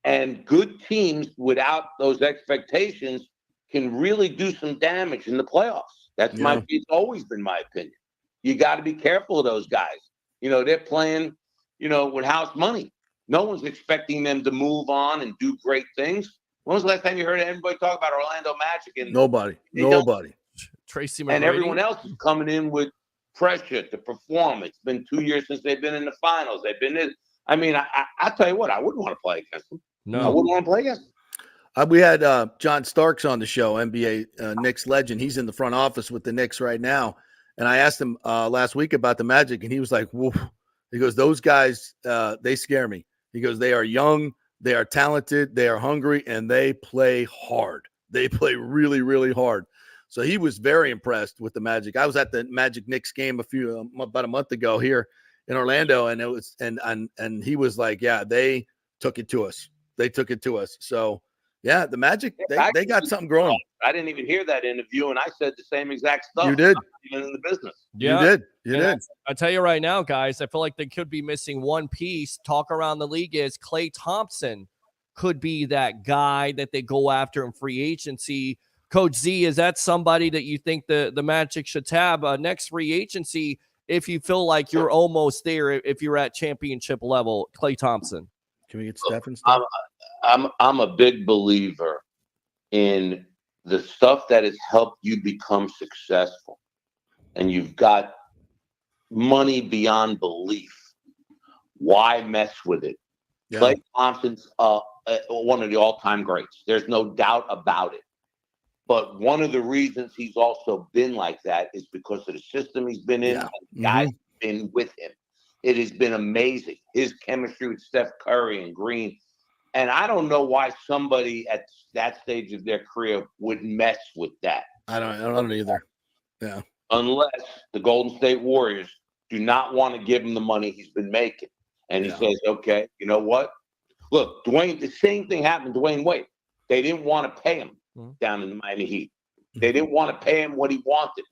And good teams without those expectations can really do some damage in the playoffs. It's always been my opinion. You got to be careful of those guys. They're playing, with house money. No one's expecting them to move on and do great things. When was the last time you heard anybody talk about Orlando Magic? And
Nobody.
Tracy McGrady.
And everyone else is coming in with pressure to perform. It's been 2 years since they've been in the finals. They've been in. I'll tell you what, I wouldn't want to play against them.
No.
I wouldn't want to play against them.
We had John Starks on the show, NBA Knicks legend. He's in the front office with the Knicks right now. And I asked him last week about the Magic, and he was like, whoa. He goes, those guys, they scare me. He goes, they are young, they are talented, they are hungry, and they play hard. They play really, really hard. So he was very impressed with the Magic. I was at the Magic Knicks game about a month ago here in Orlando, and it was and he was like, yeah, they took it to us. They took it to us. So yeah, the Magic, they got something growing.
I didn't even hear that interview, and I said the same exact stuff.
You did.
I'm not even in the business.
Yeah.
You did.
I tell you right now, guys, I feel like they could be missing one piece. Talk around the league is Klay Thompson could be that guy that they go after in free agency. Coach Z, is that somebody that you think the Magic should tab next free agency if you feel like you're almost there, if you're at championship level? Klay Thompson.
Can we get Stephen?
I'm a big believer in the stuff that has helped you become successful, and you've got money beyond belief. Why mess with it?
Yeah.
Klay Thompson's one of the all-time greats. There's no doubt about it. But one of the reasons he's also been like that is because of the system he's been in.
Yeah.
And guys have been with him. It has been amazing. His chemistry with Steph Curry and Green. And I don't know why somebody at that stage of their career would mess with that.
I don't either. Yeah.
Unless the Golden State Warriors do not want to give him the money he's been making. And he says, okay, you know what? Look, Dwayne, the same thing happened to Dwayne Wade. They didn't want to pay him down in the Miami Heat. They didn't want to pay him what he wanted.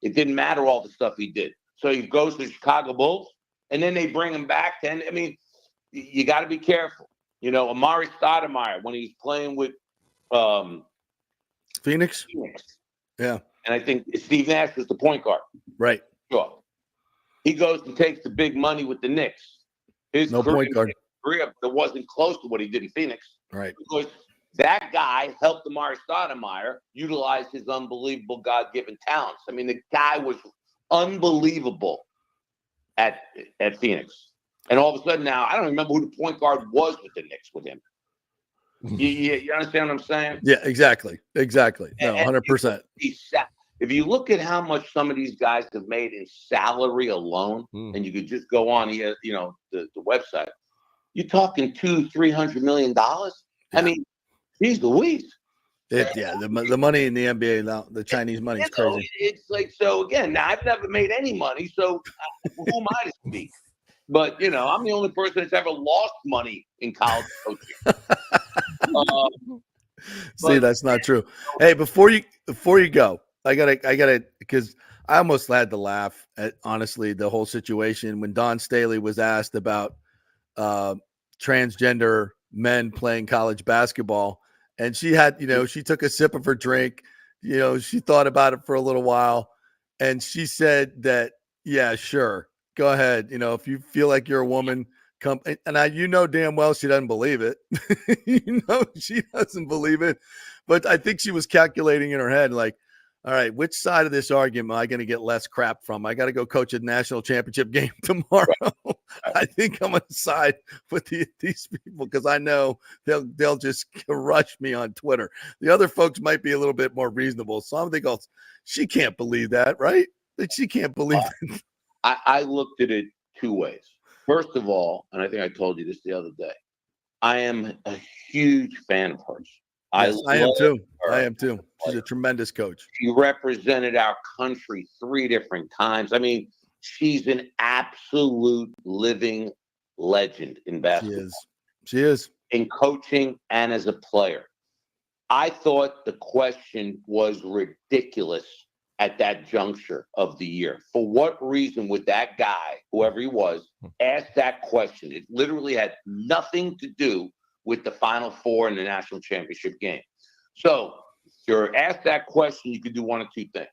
It didn't matter all the stuff he did. So he goes to the Chicago Bulls, and then they bring him back. And I mean, you got to be careful. You know, Amari Stoudemire, when he's playing with
Phoenix. Yeah.
And I think Steve Nash was the point guard.
Right.
Sure. He goes and takes the big money with the Knicks. His
No point guard.
career that wasn't close to what he did in Phoenix.
Right.
Because that guy helped Amari Stoudemire utilize his unbelievable God-given talents. I mean, the guy was unbelievable at Phoenix. And all of a sudden now, I don't remember who the point guard was with the Knicks with him. You understand what I'm saying?
Yeah, exactly. No, 100%.
If you look at how much some of these guys have made in salary alone, and you could just go on here, you know, the website, you're talking $200-300 million. I mean, geez Louise.
The money in the NBA now, the Chinese money is crazy.
It's like, so again, now I've never made any money, so who am I to speak? But, you know, I'm the only person that's ever lost money in college coaching.
See, that's not true. Hey, before you go, I gotta, because I almost had to laugh at, honestly, the whole situation when Dawn Staley was asked about transgender men playing college basketball, and she had, you know, she took a sip of her drink, you know, she thought about it for a little while, and she said that, yeah, sure, go ahead, you know, if you feel like you're a woman, come. And you know damn well she doesn't believe it. You know she doesn't believe it, but I think she was calculating in her head, like, all right, which side of this argument am I going to get less crap from? I got to go coach a national championship game tomorrow. I think I'm going to side with these people because I know they'll just rush me on Twitter. The other folks might be a little bit more reasonable. So I'm thinking, she can't believe that, right? Like, she can't believe it.
I looked at it two ways. First of all, and I think I told you this the other day, I am a huge fan of hers.
Yes, I am too. I am too. She's a tremendous coach.
She represented our country 3 different times. I mean, she's an absolute living legend in basketball.
She is.
In coaching and as a player. I thought the question was ridiculous at that juncture of the year. For what reason would that guy, whoever he was, ask that question? It literally had nothing to do with the Final Four in the national championship game. So if you're asked that question, you could do one of two things.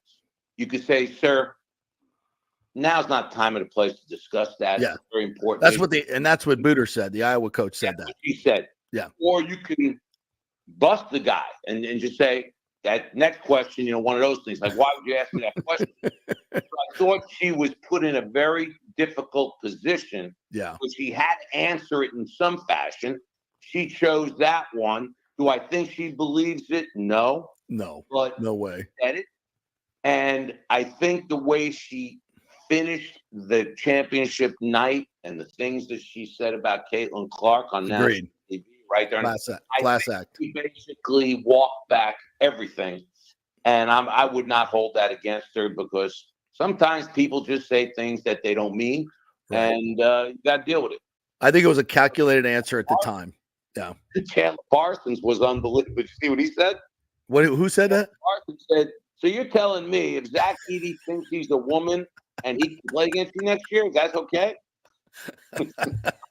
You could say, sir, now's not time or the place to discuss that.
Yeah.
It's very important.
That's what Booter said. The Iowa coach said that.
He said.
Yeah.
Or you can bust the guy and just say, that next question, you know, one of those things, like, why would you ask me that question? So I thought she was put in a very difficult position.
Yeah.
Because she had to answer it in some fashion. She chose that one. Do I think she believes it? No.
No.
But
no way.
Said it. And I think the way she finished the championship night and the things that she said about Caitlin Clark on national TV right there.
Class act.
She basically walked back everything. And I would not hold that against her because sometimes people just say things that they don't mean. Right. And you got to deal with it.
I think it was a calculated answer at the time. Yeah.
Chandler Parsons was unbelievable. Did you see what he said?
Who said that?
Parsons said, so you're telling me if Zach Edey thinks he's a woman and he can play against you next year, that's okay?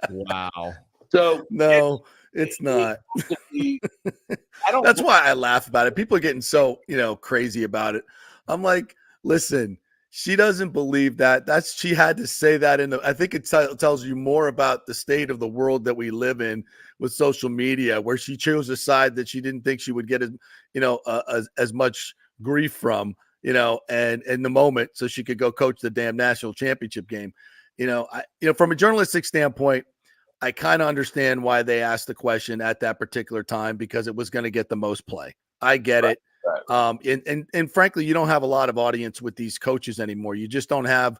Wow.
So
no, It's not.
I don't.
That's why I laugh about it. People are getting so, crazy about it. I'm like, listen, she doesn't believe that. She had to say that I think it tells you more about the state of the world that we live in with social media, where she chose a side that she didn't think she would get as much grief from, and in the moment, so she could go coach the damn national championship game. From a journalistic standpoint, I kind of understand why they asked the question at that particular time, because it was going to get the most play. I get it. Right. And frankly, you don't have a lot of audience with these coaches anymore. You just don't have,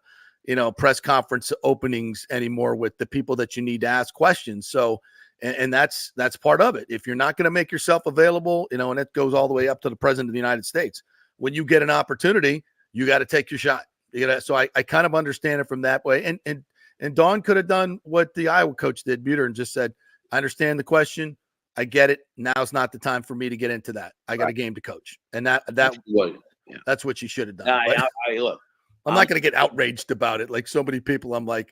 press conference openings anymore with the people that you need to ask questions. So, and that's part of it. If you're not going to make yourself available, and it goes all the way up to the president of the United States, when you get an opportunity, you got to take your shot. So I kind of understand it from that way. And Dawn could have done what the Iowa coach did, Buter, and just said, I understand the question. I get it. Now's not the time for me to get into that. I got a game to coach. And that's what she should have done.
Look,
I'm not going to get outraged about it. Like so many people, I'm like,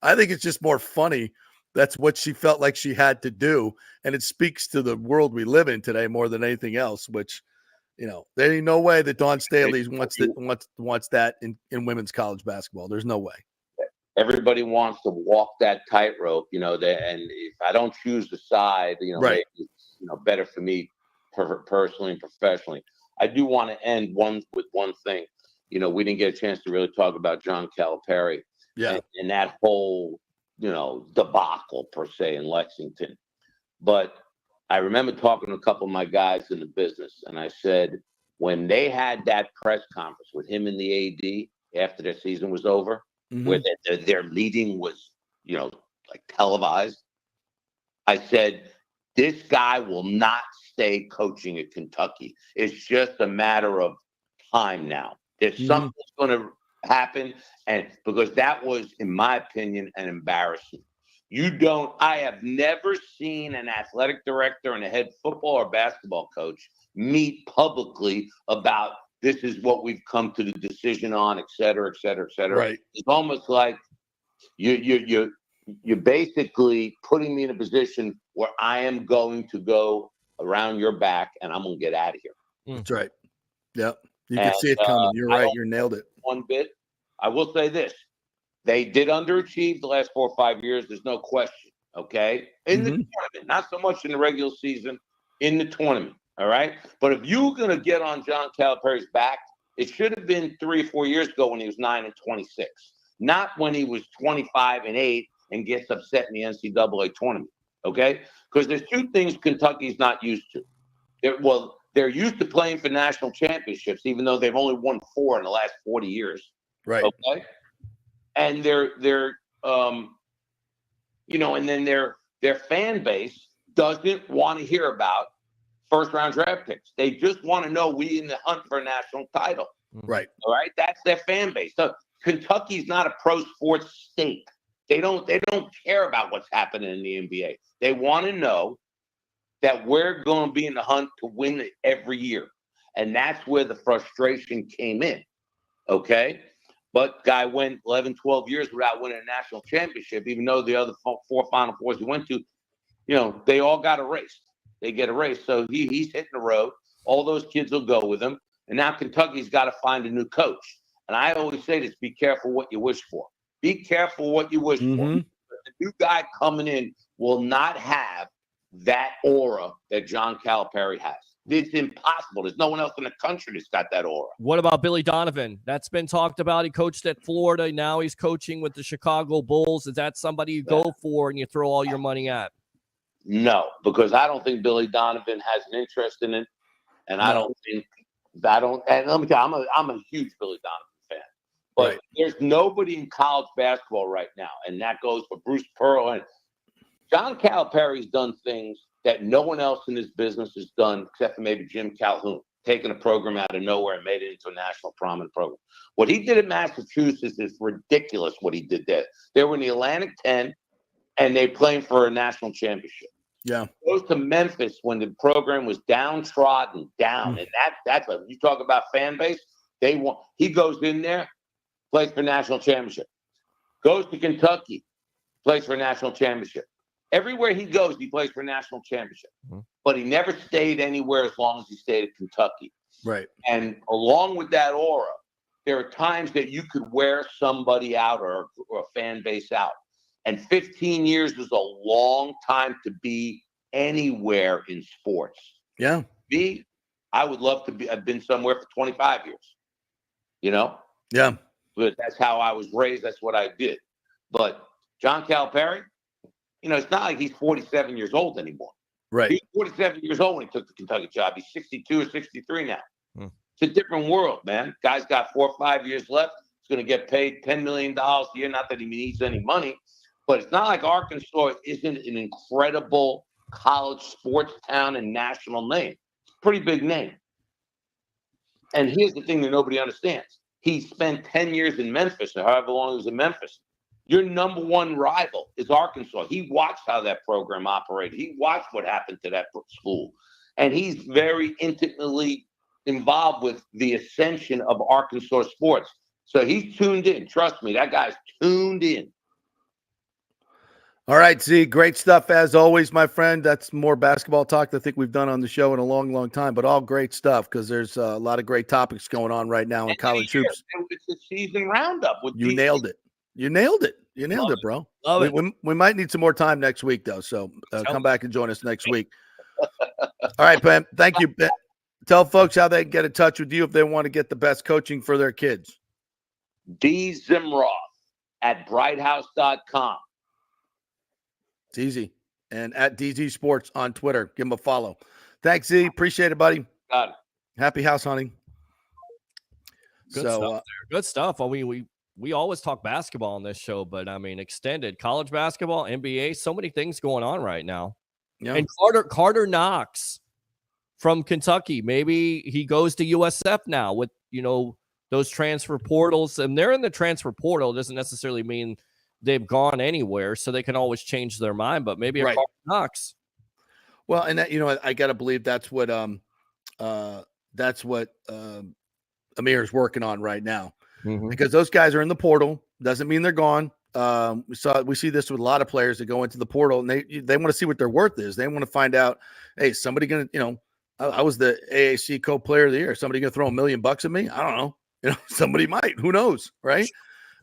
I think it's just more funny. That's what she felt like she had to do. And it speaks to the world we live in today more than anything else, which, there ain't no way that Dawn Staley wants that in women's college basketball. There's no way.
Everybody wants to walk that tightrope, and if I don't choose the side,
right.
maybe it's, better for me personally and professionally. I do want to end with one thing. We didn't get a chance to really talk about John Calipari and that whole, debacle per se in Lexington. But I remember talking to a couple of my guys in the business, and I said, when they had that press conference with him and the AD after their season was over, where their meeting was, like televised, I said, this guy will not stay coaching at Kentucky. It's just a matter of time now. There's something that's going to happen, and because that was, in my opinion, an embarrassment. I have never seen an athletic director and a head football or basketball coach meet publicly about this is what we've come to the decision on, et cetera, et cetera, et cetera.
Right.
It's almost like you're basically putting me in a position where I am going to go around your back and I'm going to get out of here.
That's right. Yep. You can see it coming. You're right. You nailed it.
One bit. I will say this. They did underachieve the last 4 or 5 years. There's no question. Okay. In the tournament, not so much in the regular season, in the tournament. All right. But if you're going to get on John Calipari's back, it should have been 3 or 4 years ago when he was 9-26, not when he was 25-8 and gets upset in the NCAA tournament. Okay. Because there's two things Kentucky's not used to. They're used to playing for national championships, even though they've only won 4 in the last 40 years.
Right.
Okay. And and then their fan base doesn't want to hear about first-round draft picks. They just want to know we in the hunt for a national title.
Right.
All right. That's their fan base. So Kentucky's not a pro sports state. They don't care about what's happening in the NBA. They want to know that we're going to be in the hunt to win it every year. And that's where the frustration came in. Okay. But guy went 11, 12 years without winning a national championship, even though the other 4 Final Fours he went to, they all got erased. They get erased. So he's hitting the road. All those kids will go with him. And now Kentucky's got to find a new coach. And I always say this, be careful what you wish for. Be careful what you wish for. The new guy coming in will not have that aura that John Calipari has. It's impossible. There's no one else in the country that's got that aura.
What about Billy Donovan? That's been talked about. He coached at Florida. Now he's coaching with the Chicago Bulls. Is that somebody you go for and you throw all your money at?
No, because I don't think Billy Donovan has an interest in it. And and let me tell you, I'm a huge Billy Donovan fan. But there's nobody in college basketball right now. And that goes for Bruce Pearl. And John Calipari's done things that no one else in this business has done, except for maybe Jim Calhoun, taking a program out of nowhere and made it into a national prominent program. What he did at Massachusetts is ridiculous, what he did there. They were in the Atlantic 10, and they playing for a national championship.
Yeah.
Goes to Memphis when the program was downtrodden, down. And that's what you talk about fan base. He goes in there, plays for national championship. Goes to Kentucky, plays for a national championship. Everywhere he goes, he plays for a national championship.
Mhm.
But he never stayed anywhere as long as he stayed at Kentucky.
Right.
And along with that aura, there are times that you could wear somebody out or a fan base out. And 15 years is a long time to be anywhere in sports.
Yeah.
Me, I would love to have been somewhere for 25 years, you know?
Yeah.
But that's how I was raised. That's what I did. But John Calipari, you know, it's not like he's 47 years old anymore.
Right.
He was 47 years old when he took the Kentucky job. He's 62 or 63 now.
Hmm.
It's a different world, man. Guy's got 4 or 5 years left. He's going to get paid $10 million a year. Not that he needs any money, but it's not like Arkansas isn't an incredible college sports town and national name. It's a pretty big name. And here's the thing that nobody understands. He spent 10 years in Memphis, or however long he was in Memphis. Your number one rival is Arkansas. He watched how that program operated. He watched what happened to that school. And he's very intimately involved with the ascension of Arkansas sports. So he's tuned in. Trust me, that guy's tuned in.
All right, Z, great stuff as always, my friend. That's more basketball talk than I think we've done on the show in a long, long time, but all great stuff because there's a lot of great topics going on right now in college hoops.
It's a season roundup.
You nailed it. You nailed it. You nailed it, bro.
Love it.
We might need some more time next week, though, so come back and join us next week. All right, Ben. Thank you, Ben. Tell folks how they can get in touch with you if they want to get the best coaching for their kids.
D. Zimroff at brighthouse.com.
It's easy. And at DZ Sports on Twitter. Give them a follow. Thanks, Z. Appreciate it, buddy.
Got it.
Happy house hunting.
Good stuff there. Good stuff. Well, we always talk basketball on this show, but I mean, extended college basketball, NBA, so many things going on right now.
Yeah.
And Carter Knox from Kentucky, maybe he goes to USF now with, you know, those transfer portals, and they're in the transfer portal. It doesn't necessarily mean they've gone anywhere, so they can always change their mind, but maybe a Carter Knox.
Well, and that, you know, I got to believe that's what Amir's working on right now.
Mm-hmm.
Because those guys are in the portal. Doesn't mean they're gone. We see this with a lot of players that go into the portal and they want to see what their worth is. They want to find out, hey, somebody going to, you know, I was the AAC co-player of the year. Somebody going to throw $1 million at me? I don't know. You know, somebody might. Who knows, right?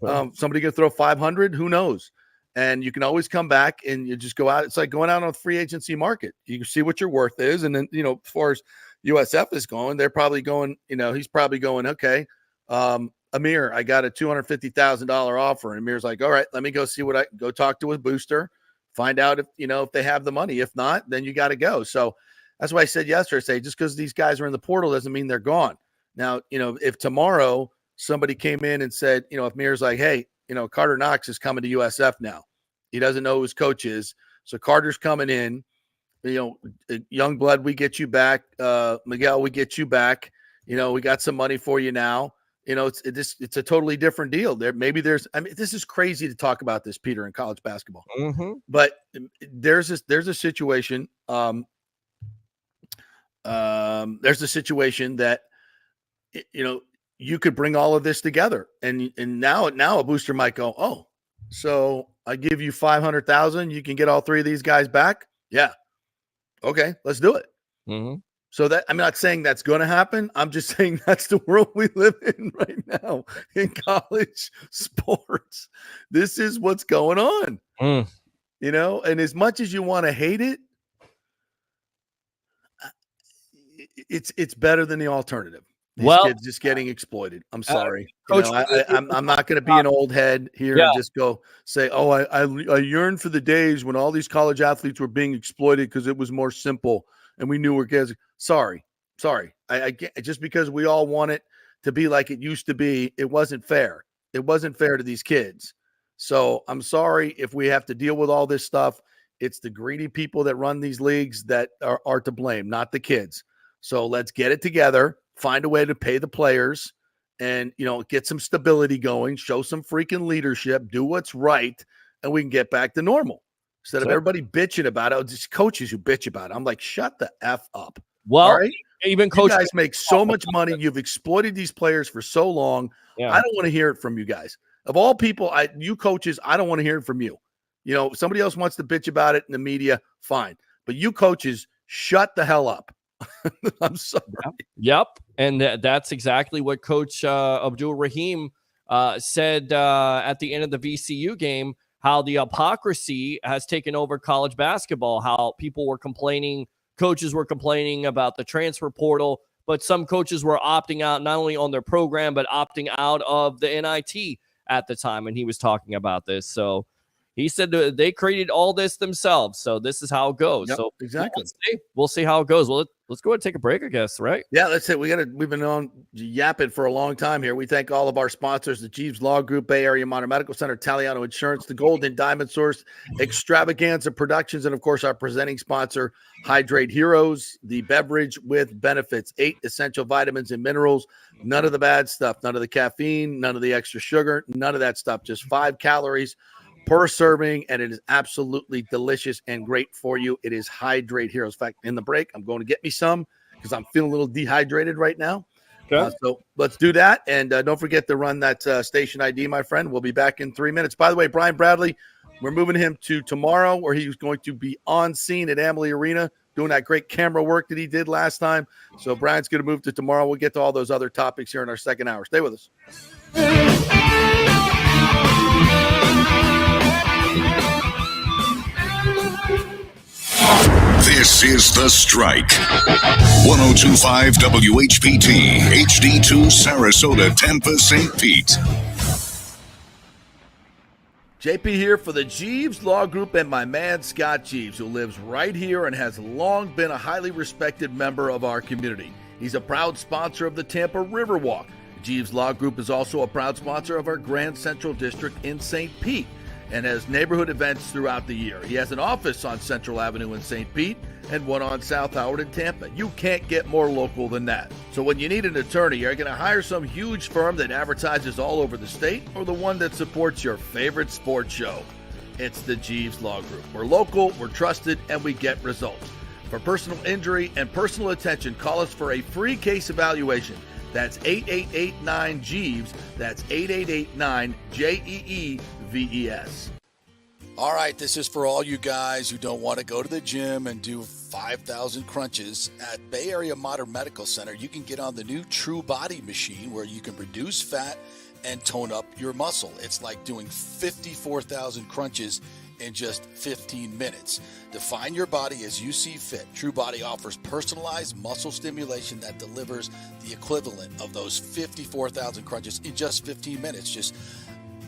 Somebody going to throw 500? Who knows? And you can always come back and you just go out. It's like going out on the free agency market. You can see what your worth is, and then, you know, as far as USF is going, they're probably going. You know, he's probably going, okay. Amir, I got a $250,000 offer. And Amir's like, all right, let me go see what I go talk to a booster, find out if, you know, if they have the money. If not, then you got to go. So that's why I said yesterday, just because these guys are in the portal doesn't mean they're gone. Now, you know, if tomorrow somebody came in and said, you know, if Amir's like, hey, you know, Carter Knox is coming to USF now. He doesn't know who his coach is. So Carter's coming in, you know, young blood, we get you back. Miguel, we get you back. You know, we got some money for you now. You know, it's a totally different deal. I mean, this is crazy to talk about this, Peter, in college basketball.
Mm-hmm.
But there's a situation. There's a situation that, you know, you could bring all of this together, and now a booster might go, oh, so I give you 500,000, you can get all three of these guys back. Yeah, okay, let's do it.
Mm-hmm.
So that, I'm not saying that's going to happen. I'm just saying that's the world we live in right now in college sports. This is what's going on, you know, and as much as you want to hate it, it's better than the alternative. These kids just getting exploited. I'm sorry.
Coach,
I'm not going to be an old head here and just go say, oh, I yearn for the days when all these college athletes were being exploited because it was more simple and we knew we're kids. Sorry. I just because we all want it to be like it used to be, it wasn't fair. It wasn't fair to these kids. So I'm sorry if we have to deal with all this stuff. It's the greedy people that run these leagues that are to blame, not the kids. So let's get it together, find a way to pay the players and, you know, get some stability going, show some freaking leadership, do what's right, and we can get back to normal. Instead of everybody bitching about it, it's coaches who bitch about it. I'm like, shut the F up.
Well,
all right?
Even
you guys make so much money. You've exploited these players for so long.
Yeah.
I don't want to hear it from you guys. Of all people, you coaches, I don't want to hear it from you. Somebody else wants to bitch about it in the media, fine. But you coaches, shut the hell up. I'm sorry.
Yep. And that's exactly what Coach Abdul Rahim said at the end of the VCU game, how the hypocrisy has taken over college basketball, how people were complaining, coaches were complaining about the transfer portal, but some coaches were opting out not only on their program, but opting out of the NIT at the time. And he was talking about this. So he said they created all this themselves. So this is how it goes.
Yep,
so
exactly.
We'll see how it goes. Well, let's go ahead and take a break, I guess, right?
Yeah, that's it. We've been on yapping for a long time here. We thank all of our sponsors, the Jeeves Law Group, Bay Area Modern Medical Center, Taliano Insurance, the Golden Diamond Source, Extravaganza Productions, and of course our presenting sponsor, Hydrate Heroes, the beverage with benefits, 8 essential vitamins and minerals, none of the bad stuff, none of the caffeine, none of the extra sugar, none of that stuff, just 5 calories per serving, and it is absolutely delicious and great for you. It is Hydrate Heroes. In fact, in the break, I'm going to get me some because I'm feeling a little dehydrated right now. Okay. So let's do that. And don't forget to run that station ID, my friend. We'll be back in 3 minutes. By the way, Brian Bradley, we're moving him to tomorrow, where he's going to be on scene at Amalie Arena doing that great camera work that he did last time. So Brian's going to move to tomorrow. We'll get to all those other topics here in our second hour. Stay with us.
This is The Strike. 102.5 WHPT, HD2 Sarasota, Tampa, St. Pete.
JP here for the Jeeves Law Group and my man Scott Jeeves, who lives right here and has long been a highly respected member of our community. He's a proud sponsor of the Tampa Riverwalk. Jeeves Law Group is also a proud sponsor of our Grand Central District in St. Pete and has neighborhood events throughout the year. He has an office on Central Avenue in St. Pete and one on South Howard in Tampa. You can't get more local than that. So when you need an attorney, you're going to hire some huge firm that advertises all over the state, or the one that supports your favorite sports show. It's the Jeeves Law Group. We're local, we're trusted, and we get results. For personal injury and personal attention, call us for a free case evaluation. That's 8889-JEEVES. That's 8889-JEEVES.
All right, this is for all you guys who don't want to go to the gym and do 5,000 crunches. At Bay Area Modern Medical Center, you can get on the new True Body machine where you can reduce fat and tone up your muscle. It's like doing 54,000 crunches in just 15 minutes. Define your body as you see fit. True Body offers personalized muscle stimulation that delivers the equivalent of those 54,000 crunches in just 15 minutes. Just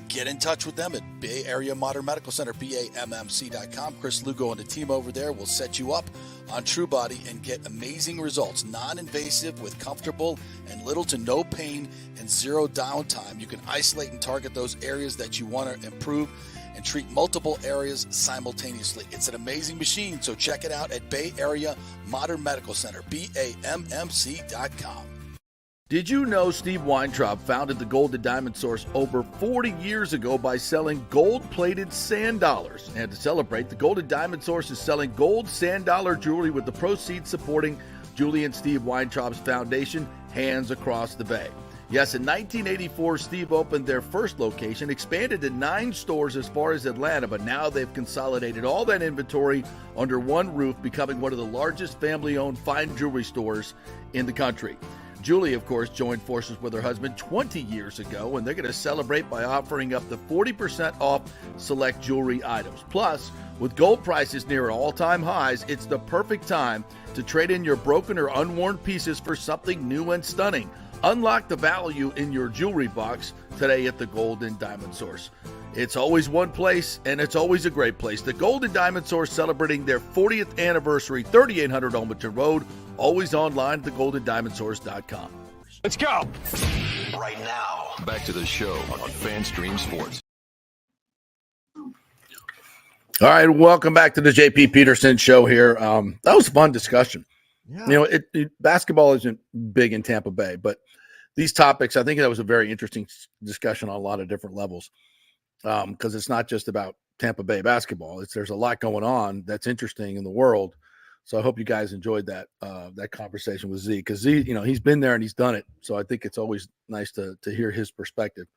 get in touch with them at Bay Area Modern Medical Center, BAMMC.com. Chris Lugo and the team over there will set you up on True Body and get amazing results. Non-invasive with comfortable and little to no pain and zero downtime. You can isolate and target those areas that you want to improve and treat multiple areas simultaneously. It's an amazing machine, so check it out at Bay Area Modern Medical Center, BAMMC.com.
Did you know Steve Weintraub founded the Golden Diamond Source over 40 years ago by selling gold-plated sand dollars? And to celebrate, the Golden Diamond Source is selling gold sand dollar jewelry with the proceeds supporting Julie and Steve Weintraub's foundation, Hands Across the Bay. Yes, in 1984, Steve opened their first location, expanded to 9 stores as far as Atlanta, but now they've consolidated all that inventory under one roof, becoming one of the largest family-owned fine jewelry stores in the country. Julie, of course, joined forces with her husband 20 years ago, and they're going to celebrate by offering up to 40% off select jewelry items. Plus, with gold prices near all-time highs, it's the perfect time to trade in your broken or unworn pieces for something new and stunning. Unlock the value in your jewelry box today at the Golden Diamond Source. It's always one place, and it's always a great place. The Golden Diamond Source celebrating their 40th anniversary, 3800 Olmsted Road, always online at theGoldenDiamondSource.com.
Let's go! Right now, back to the show on FanStream Sports.
All right, welcome back to the JP Peterson Show here. That was a fun discussion. Yeah. Basketball isn't big in Tampa Bay, but these topics, I think that was a very interesting discussion on a lot of different levels, because it's not just about Tampa Bay basketball. There's a lot going on that's interesting in the world. So I hope you guys enjoyed that conversation with Z, because Z, he's been there and he's done it. So I think it's always nice to hear his perspective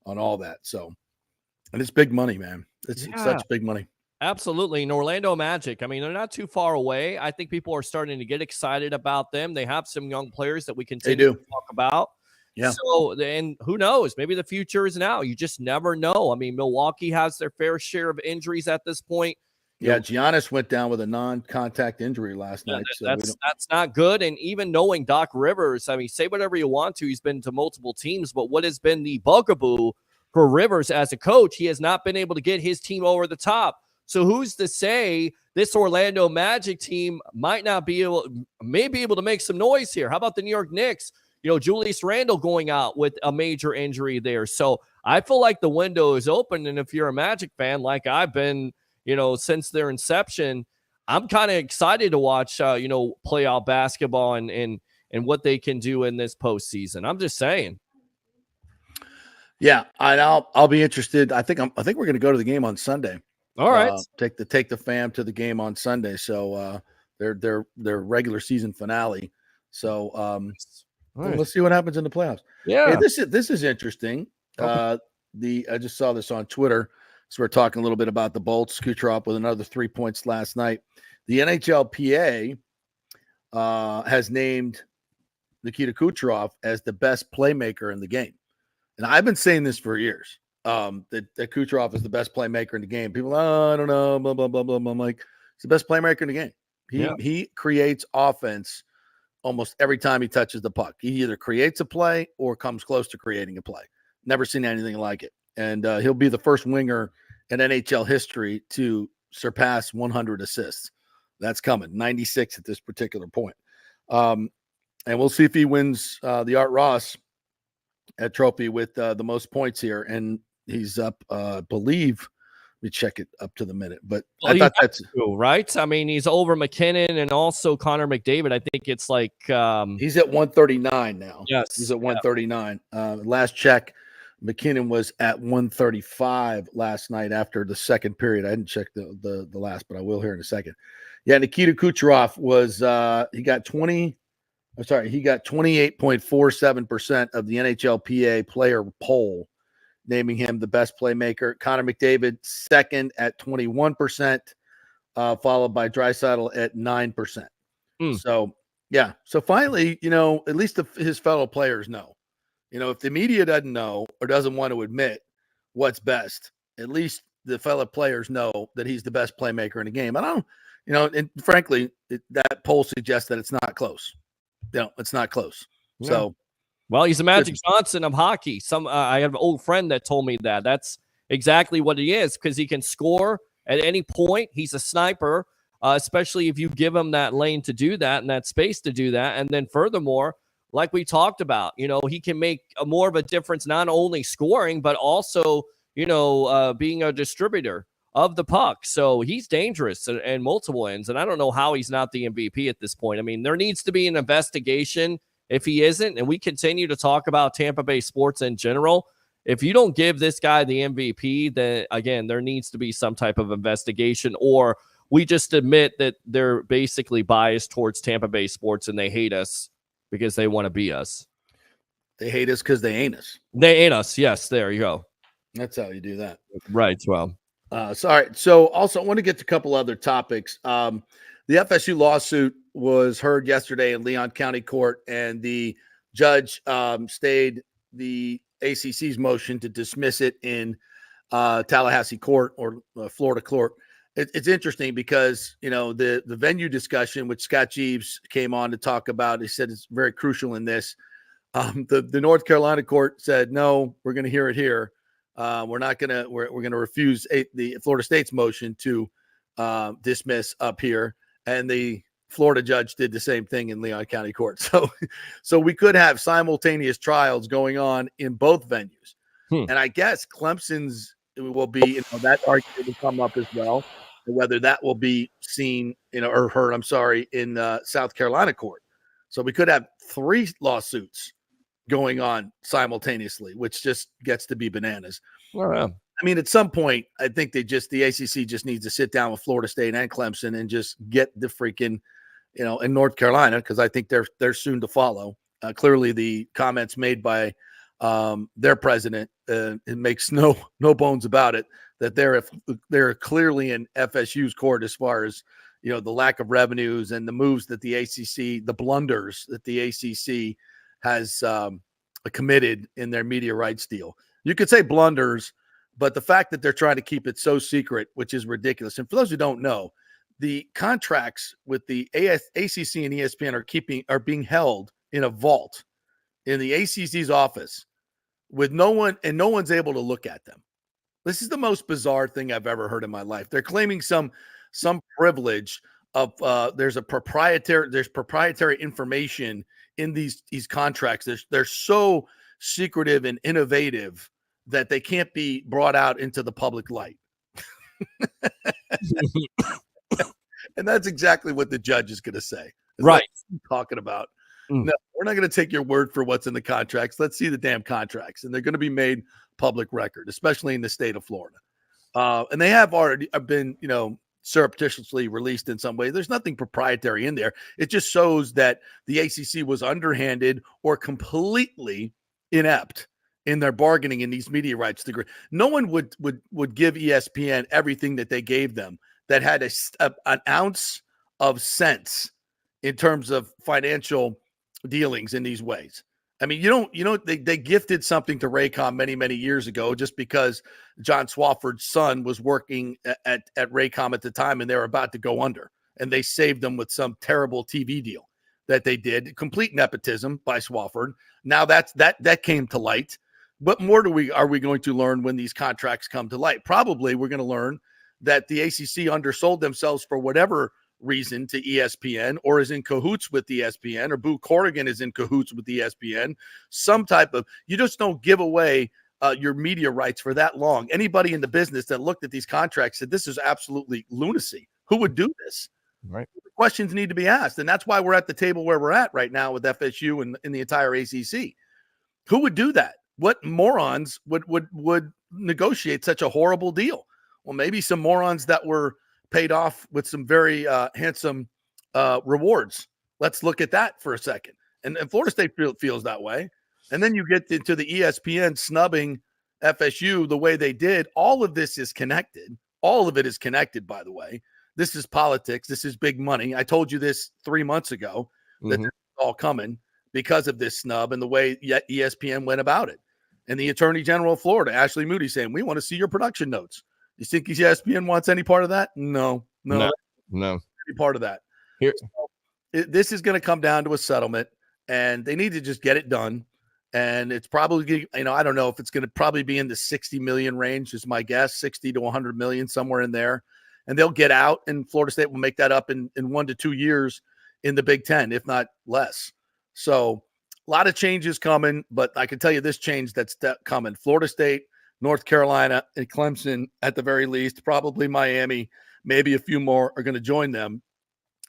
on all that. So And it's big money, man. It's
Yeah.
such big money.
Absolutely. And Orlando Magic, I mean, they're not too far away. I think people are starting to get excited about them. They have some young players that we continue to talk about.
Yeah.
So, and who knows? Maybe the future is now. You just never know. I mean, Milwaukee has their fair share of injuries at this point.
Yeah, Giannis went down with a non-contact injury last night. So
that's not good. And even knowing Doc Rivers, I mean, say whatever you want to. He's been to multiple teams, but what has been the bugaboo for Rivers as a coach? He has not been able to get his team over the top. So who's to say this Orlando Magic team may be able to make some noise here? How about the New York Knicks? Julius Randle going out with a major injury there. So I feel like the window is open. And if you're a Magic fan, like I've been, since their inception, I'm kind of excited to watch, playoff basketball and what they can do in this postseason. I'm just saying.
Yeah, I'll be interested. I think we're going to go to the game on Sunday.
All right,
take the fam to the game on Sunday. So their regular season finale. So let's see what happens in the playoffs.
Yeah,
hey, this is interesting. I just saw this on Twitter. So we're talking a little bit about the Bolts. Kucherov with another 3 points last night. The NHLPA has named Nikita Kucherov as the best playmaker in the game. And I've been saying this for years, that Kucherov is the best playmaker in the game. People, I don't know, blah, blah, blah, blah, blah. I'm like, he's the best playmaker in the game. He creates offense almost every time he touches the puck. He either creates a play or comes close to creating a play. Never seen anything like it. And he'll be the first winger in NHL history to surpass 100 assists. That's coming, 96 at this particular point. And we'll see if he wins the Art Ross trophy with the most points here. And he's up, I believe, let me check it up to the minute. But I thought that's
right. I mean, he's over McKinnon and also Connor McDavid. I think it's like
he's at 139 now.
Yes,
he's at 139. Last check, McKinnon was at 135 last night after the second period. I didn't check the last, but I will here in a second. Yeah, Nikita Kucherov was he got 28.47% of the NHLPA player poll, naming him the best playmaker. Connor McDavid second at 21%, followed by Draisaitl at 9%. So yeah, so finally, at least his fellow players know. If the media doesn't know or doesn't want to admit what's best, at least the fellow players know that he's the best playmaker in the game. I don't, and frankly, that poll suggests that it's not close. It's not close. Yeah. So,
well, he's a Magic Johnson of hockey. I have an old friend that told me that. That's exactly what he is, because he can score at any point. He's a sniper, especially if you give him that lane to do that and that space to do that. And then furthermore, like we talked about, he can make more of a difference, not only scoring, but also, being a distributor of the puck. So he's dangerous in multiple ends. And I don't know how he's not the MVP at this point. I mean, there needs to be an investigation if he isn't. And we continue to talk about Tampa Bay sports in general. If you don't give this guy the MVP, then again, there needs to be some type of investigation, or we just admit that they're basically biased towards Tampa Bay sports and they hate us because they want to be us.
They hate us because they ain't us.
They ain't us. Yes, there you go.
That's how you do that.
Right. Well,
sorry. So also I want to get to a couple other topics. The FSU lawsuit was heard yesterday in Leon County Court, and the judge stayed the ACC's motion to dismiss it in Tallahassee court or Florida court. It's interesting because, the venue discussion, which Scott Jeeves came on to talk about, he said it's very crucial in this. The North Carolina court said, no, we're going to hear it here. We're going to refuse the Florida State's motion to dismiss up here. And the Florida judge did the same thing in Leon County Court. So we could have simultaneous trials going on in both venues. And I guess Clemson's will be, that argument will come up as well, whether that will be seen, or heard, in South Carolina court. So we could have 3 lawsuits going on simultaneously, which just gets to be bananas.
Wow.
I mean, at some point, I think the ACC just needs to sit down with Florida State and Clemson and just get the freaking, in North Carolina, because I think they're soon to follow. Clearly, the comments made by their president, it makes no bones about it that they're clearly in FSU's court as far as the lack of revenues and the moves that the ACC, the blunders that the ACC has committed in their media rights deal. You could say blunders, but the fact that they're trying to keep it so secret, which is ridiculous. And for those who don't know, the contracts with the ACC and ESPN are being held in a vault in the ACC's office with no one, and no one's able to look at them. This is the most bizarre thing I've ever heard in my life. They're claiming some privilege of there's proprietary information in these contracts. They're so secretive and innovative that they can't be brought out into the public light. And that's exactly what the judge is going to say.
Right.
Talking about, no, we're not going to take your word for what's in the contracts. Let's see the damn contracts. And they're going to be made public record, especially in the state of Florida. And they have already been, surreptitiously released in some way. There's nothing proprietary in there. It just shows that the ACC was underhanded or completely inept in their bargaining in these media rights degree. No one would give ESPN everything that they gave them that had an ounce of sense in terms of financial dealings in these ways. I mean, they gifted something to Raycom many years ago just because John Swofford's son was working at Raycom at the time and they were about to go under, and they saved them with some terrible TV deal that they did. Complete nepotism by Swofford. Now that came to light. What more are we going to learn when these contracts come to light? Probably we're going to learn that the ACC undersold themselves for whatever reason to ESPN, or is in cahoots with ESPN, or Boo Corrigan is in cahoots with ESPN. Some type of, you just don't give away your media rights for that long. Anybody in the business that looked at these contracts said this is absolutely lunacy. Who would do this?
Right.
Questions need to be asked, and that's why we're at the table where we're at right now with FSU and in the entire ACC. Who would do that? What morons would negotiate such a horrible deal? Well, maybe some morons that were paid off with some very handsome rewards. Let's look at that for a second. And Florida State feels that way. And then you get into the ESPN snubbing FSU the way they did. All of this is connected. All of it is connected, by the way. This is politics. This is big money. I told you this 3 months ago that this is all coming because of this snub and the way ESPN went about it. And the Attorney General of Florida, Ashley Moody, saying, we want to see your production notes. You think ESPN wants any part of that? No. Any part of that.
Here,
this is going to come down to a settlement, and they need to just get it done. And it's probably, I don't know if it's going to probably be in the 60 million range is my guess, 60 to 100 million, somewhere in there. And they'll get out, and Florida State will make that up in 1 to 2 years in the Big Ten, if not less. So a lot of changes coming, but I can tell you this change that's coming. Florida State, North Carolina, and Clemson, at the very least, probably Miami, maybe a few more, are going to join them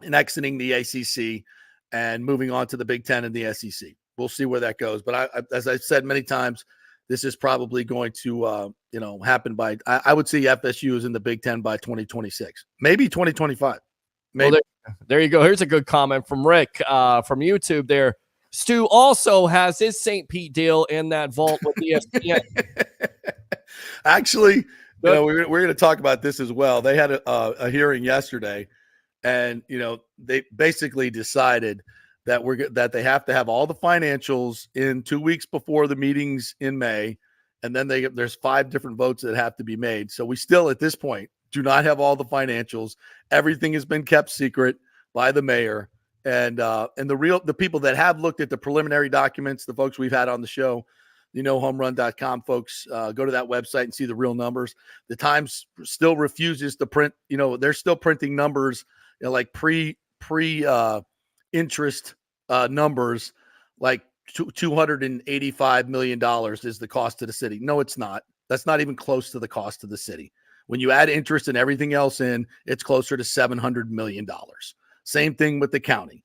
in exiting the ACC and moving on to the Big Ten and the SEC. We'll see where that goes. But as I've said many times, this is probably going to happen by, I would see FSU is in the Big Ten by 2026, maybe 2025. Maybe.
Well, there you go. Here's a good comment from Rick from YouTube there. Stu also has his St. Pete deal in that vault with ESPN.
Actually, we're going to talk about this as well. They had a hearing yesterday, and they basically decided that they have to have all the financials in 2 weeks before the meetings in May, and then there's 5 different votes that have to be made. So we still, at this point, do not have all the financials. Everything has been kept secret by the mayor. And the people that have looked at the preliminary documents, the folks we've had on the show, homerun.com folks, go to that website and see the real numbers. The Times still refuses to print, they're still printing numbers, like pre interest numbers, like $285 million is the cost to the city. No, it's not. That's not even close to the cost to the city. When you add interest and everything else in, it's closer to $700 million. Same thing with the county.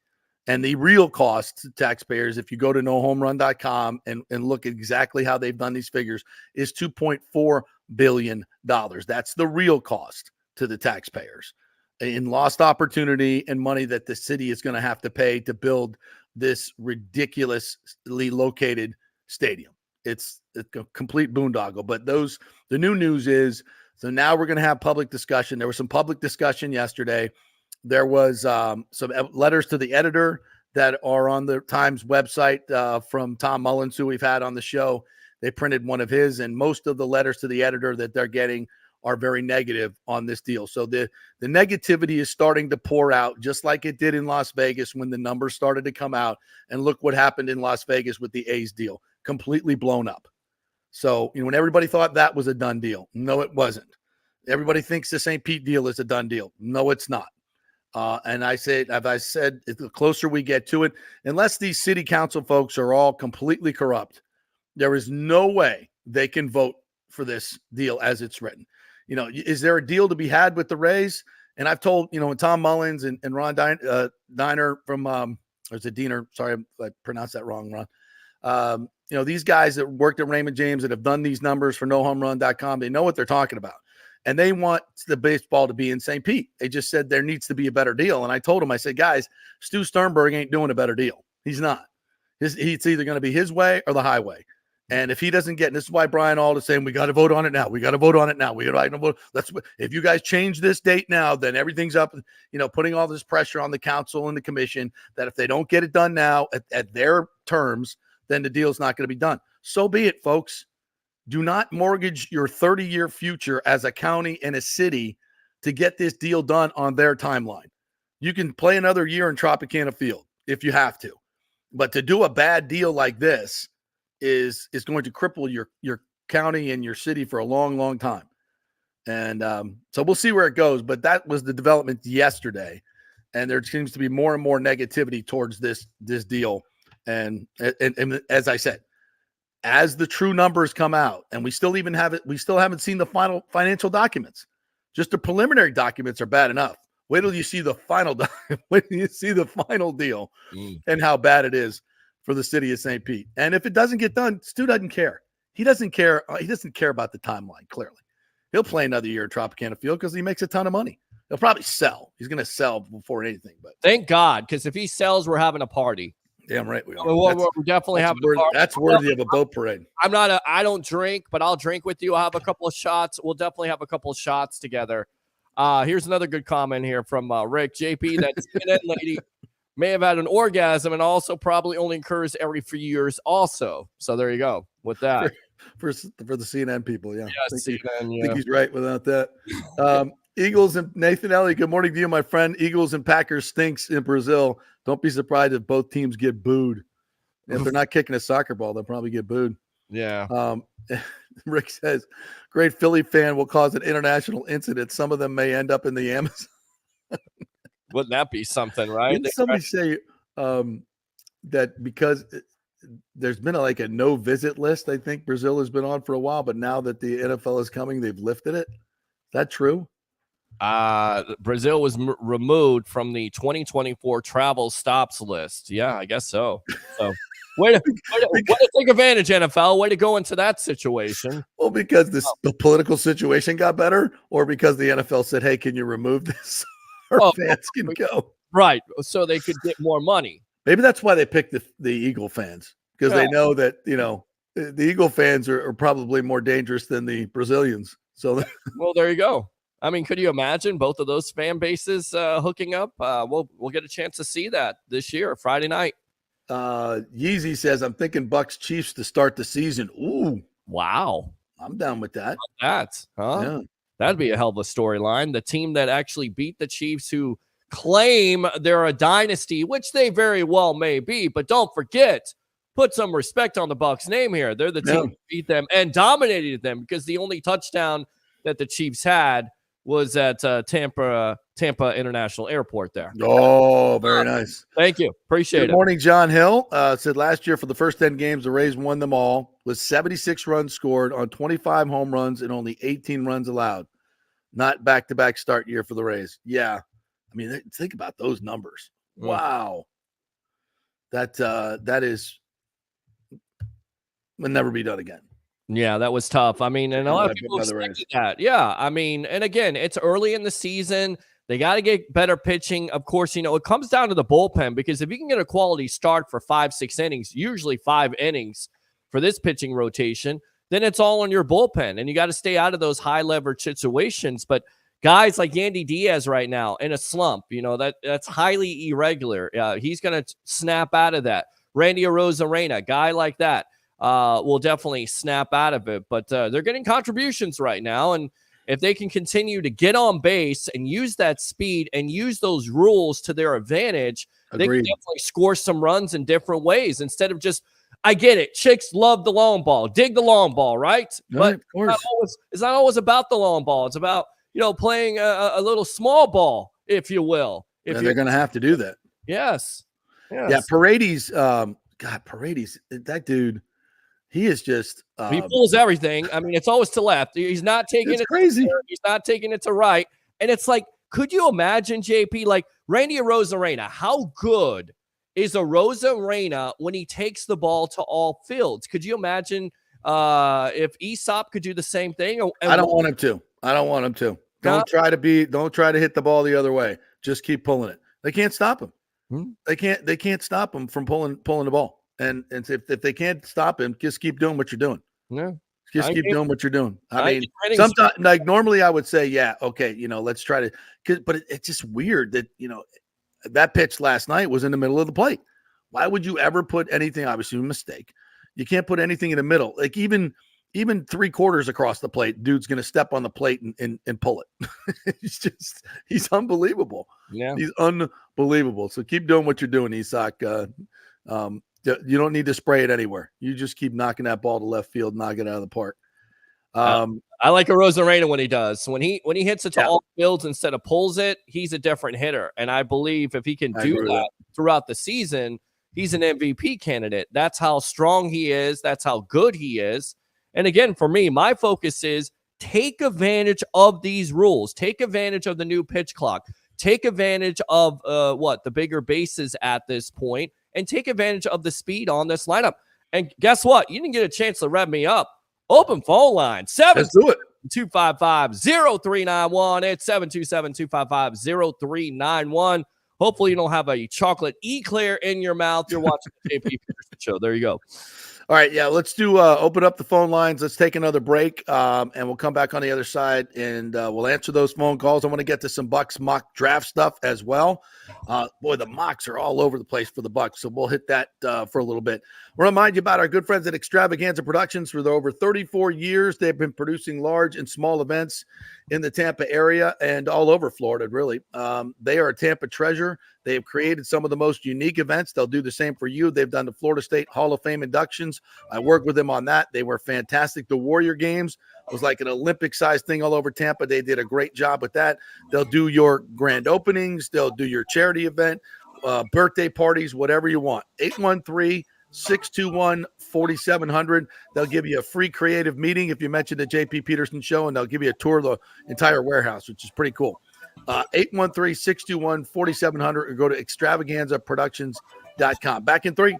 And the real cost to taxpayers, if you go to nohomerun.com and look at exactly how they've done these figures, is $2.4 billion. That's the real cost to the taxpayers in lost opportunity and money that the city is going to have to pay to build this ridiculously located stadium. it's a complete boondoggle. But the new news is, so now we're going to have public discussion. There was some public discussion yesterday. There was some letters to the editor that are on the Times website from Tom Mullins, who we've had on the show. They printed one of his, and most of the letters to the editor that they're getting are very negative on this deal. So the negativity is starting to pour out, just like it did in Las Vegas when the numbers started to come out. And look what happened in Las Vegas with the A's deal, completely blown up. So, when everybody thought that was a done deal, no, it wasn't. Everybody thinks the St. Pete deal is a done deal. No, it's not. And I said, the closer we get to it, unless these city council folks are all completely corrupt, there is no way they can vote for this deal as it's written. Is there a deal to be had with the Rays? And I've told, Tom Mullins and Ron Diner from, or is it Diener? Sorry, I pronounced that wrong, Ron. These guys that worked at Raymond James that have done these numbers for nohomerun.com, they know what they're talking about. And they want the baseball to be in St. Pete. They just said there needs to be a better deal. And I told them, I said, guys, Stu Sternberg ain't doing a better deal. He's not. It's either going to be his way or the highway. And if he doesn't get, and this is why Brian Auld is saying, we got to vote on it now. We got to vote on it now. We got to vote. If you guys change this date now, then everything's up, putting all this pressure on the council and the commission that if they don't get it done now at their terms, then the deal's not going to be done. So be it, folks. Do not mortgage your 30-year future as a county and a city to get this deal done on their timeline. You can play another year in Tropicana Field if you have to. But to do a bad deal like this is going to cripple your county and your city for a long, long time. And so we'll see where it goes. But that was the development yesterday. And there seems to be more and more negativity towards this deal. And as I said, as the true numbers come out, and we still haven't seen the final financial documents. Just the preliminary documents are bad enough. Wait till you see the final deal and how bad it is for the city of St. Pete. And if it doesn't get done, Stu doesn't care. He doesn't care. He doesn't care about the timeline, clearly. He'll play another year at Tropicana Field because he makes a ton of money. He'll probably sell. He's going to sell before anything. But
thank God, because if he sells, we're having a party.
Damn right we are.
We're definitely having a party.
That's worthy of a boat parade.
I don't drink, but I'll drink with you. I'll have a couple of shots. We'll definitely have a couple of shots together. Here's another good comment here from Rick. JP, that CNN lady may have had an orgasm and also probably only occurs every few years also. So there you go with that.
For the CNN people, yeah.
Yeah,
I think he's right without that. Eagles and Nathan Ellie, good morning to you, my friend. Eagles and Packers stinks in Brazil. Don't be surprised if both teams get booed. If they're not kicking a soccer ball, they'll probably get booed.
Yeah.
Rick says, great Philly fan will cause an international incident. Some of them may end up in the Amazon.
Wouldn't that be something, right?
Didn't somebody say that because there's been a no visit list, I think Brazil has been on for a while, but now that the NFL is coming, they've lifted it. Is that true?
Brazil was removed from the 2024 travel stops list. Yeah, I guess so. So way to take advantage, NFL. Way to go into that situation.
Well, because the political situation got better, or because the NFL said, hey, can you remove this? Our fans can go.
Right. So they could get more money.
Maybe that's why they picked the Eagle fans, because they know that, the Eagle fans are probably more dangerous than the Brazilians. So,
well, there you go. I mean, could you imagine both of those fan bases hooking up? We'll get a chance to see that this year, Friday night.
Yeezy says, I'm thinking Bucks Chiefs to start the season. Ooh.
Wow.
I'm down with that.
Yeah. That'd be a hell of a storyline. The team that actually beat the Chiefs, who claim they're a dynasty, which they very well may be, but don't forget, put some respect on the Bucks name here. They're the team that beat them and dominated them, because the only touchdown that the Chiefs had was at Tampa International Airport there.
Oh, very nice.
Thank you. Appreciate it.
Good morning, John Hill. Said last year for the first 10 games, the Rays won them all with 76 runs scored on 25 home runs and only 18 runs allowed. Not back-to-back start year for the Rays. Yeah. I mean, think about those numbers. Wow. That will never be done again.
Yeah, that was tough. I mean, and a lot of people expected that. Yeah, I mean, and again, it's early in the season. They got to get better pitching. Of course, it comes down to the bullpen, because if you can get a quality start for 5-6 innings, usually 5 innings for this pitching rotation, then it's all on your bullpen, and you got to stay out of those high leverage situations. But guys like Yandy Diaz right now in a slump, that's highly irregular. He's going to snap out of that. Randy Arozarena, a guy like that, will definitely snap out of it. But they're getting contributions right now, and if they can continue to get on base and use that speed and use those rules to their advantage, they can definitely score some runs in different ways instead of just, I get it, chicks love the long ball, dig the long ball, right? But it's not always about the long ball. It's about, playing a little small ball, if you will.
They're going to have to do that.
Yes.
Yeah, Paredes, Paredes, that dude, he is just
he pulls everything. I mean, it's always to left. He's not taking it
crazy.
He's not taking it to right. And it's like, could you imagine, JP, like Randy Arozarena, how good is Arozarena when he takes the ball to all fields? Could you imagine if Aesop could do the same thing?
I don't want him to. Don't try to hit the ball the other way. Just keep pulling it. They can't stop him. They can't stop him from pulling the ball. And if they can't stop him, just keep doing what you're doing.
Yeah.
Just keep doing what you're doing. I mean, sometimes, like normally I would say, yeah, okay, let's try to, but it's just weird that, that pitch last night was in the middle of the plate. Why would you ever put anything, obviously a mistake. You can't put anything in the middle. Like even 3/4 across the plate, dude's going to step on the plate and pull it. he's unbelievable.
Yeah.
He's unbelievable. So keep doing what you're doing, Isak. You don't need to spray it anywhere. You just keep knocking that ball to left field, knock it out of the park.
I like Arozarena when he does. When he hits it to all fields instead of pulls it, he's a different hitter. And I believe if he can do that throughout the season, he's an MVP candidate. That's how strong he is. That's how good he is. And again, for me, my focus is take advantage of these rules. Take advantage of the new pitch clock. Take advantage of the bigger bases at this point, and take advantage of the speed on this lineup. And guess what? You didn't get a chance to rev me up. Open phone line, 727-255-0391. It's 727-255-0391. Hopefully you don't have a chocolate eclair in your mouth. You're watching the JP Peterson Show. There you go.
All right, yeah, let's do open up the phone lines. Let's take another break, and we'll come back on the other side, and we'll answer those phone calls. I want to get to some Bucks mock draft stuff as well. Boy, the mocks are all over the place for the Bucks, so we'll hit that for a little bit. We'll remind you about our good friends at Extravaganza Productions. For over 34 years, they've been producing large and small events in the Tampa area and all over Florida, really. They are a Tampa treasure. They have created some of the most unique events. They'll do the same for you. They've done the Florida State Hall of Fame inductions. I worked with them on that. They were fantastic. The Warrior Games was like an Olympic-sized thing all over Tampa. They did a great job with that. They'll do your grand openings. They'll do your charity event, birthday parties, whatever you want. 813-621-4700. They'll give you a free creative meeting if you mention the JP Peterson Show, and they'll give you a tour of the entire warehouse, which is pretty cool. 813-621-4700, or go to extravaganzaproductions.com. Back in 3.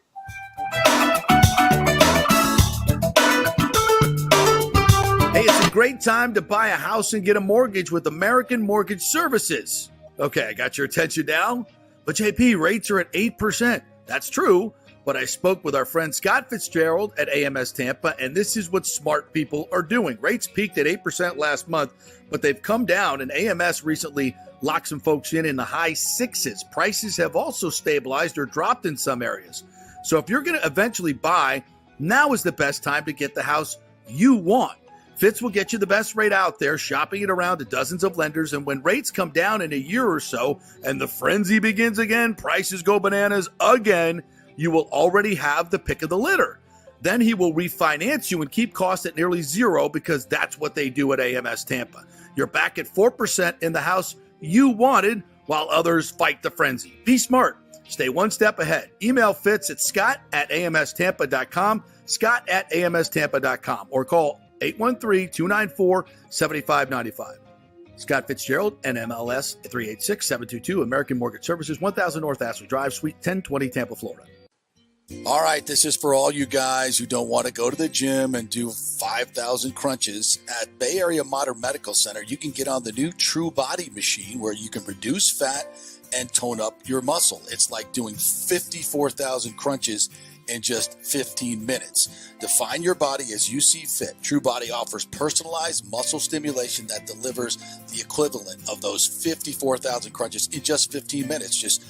Hey, it's a great time to buy a house and get a mortgage with American Mortgage Services. Okay, I got your attention now. But JP, rates are at 8%. That's true. But I spoke with our friend Scott Fitzgerald at AMS Tampa, and this is what smart people are doing. Rates peaked at 8% last month, but they've come down, and AMS recently locked some folks in the high 6s. Prices have also stabilized or dropped in some areas. So if you're going to eventually buy, now is the best time to get the house you want. Fitz will get you the best rate out there, shopping it around to dozens of lenders, and when rates come down in a year or so and the frenzy begins again, prices go bananas again, you will already have the pick of the litter. Then he will refinance you and keep costs at nearly zero, because that's what they do at AMS Tampa. You're back at 4% in the house you wanted while others fight the frenzy. Be smart. Stay one step ahead. Email Fitz at scott@amstampa.com, scott@amstampa.com, or call 813-294-7595. Scott Fitzgerald, NMLS 386722, American Mortgage Services, 1000 North Ashley Drive, Suite 1020, Tampa, Florida.
All right, this is for all you guys who don't want to go to the gym and do 5,000 crunches. At Bay Area Modern Medical Center, you can get on the new True Body machine, where you can reduce fat and tone up your muscle. It's like doing 54,000 crunches in just 15 minutes. Define your body as you see fit. TrueBody offers personalized muscle stimulation that delivers the equivalent of those 54,000 crunches in just 15 minutes. Just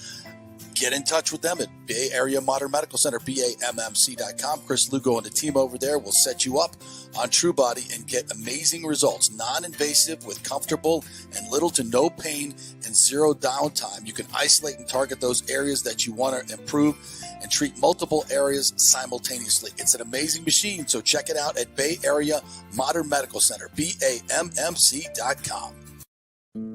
get in touch with them at Bay Area Modern Medical Center, BAMMC.com. Chris Lugo and the team over there will set you up on TrueBody and get amazing results. Non-invasive with comfortable and little to no pain and zero downtime. You can isolate and target those areas that you want to improve and treat multiple areas simultaneously. It's an amazing machine, so check it out at Bay Area Modern Medical Center, BAMMC.com.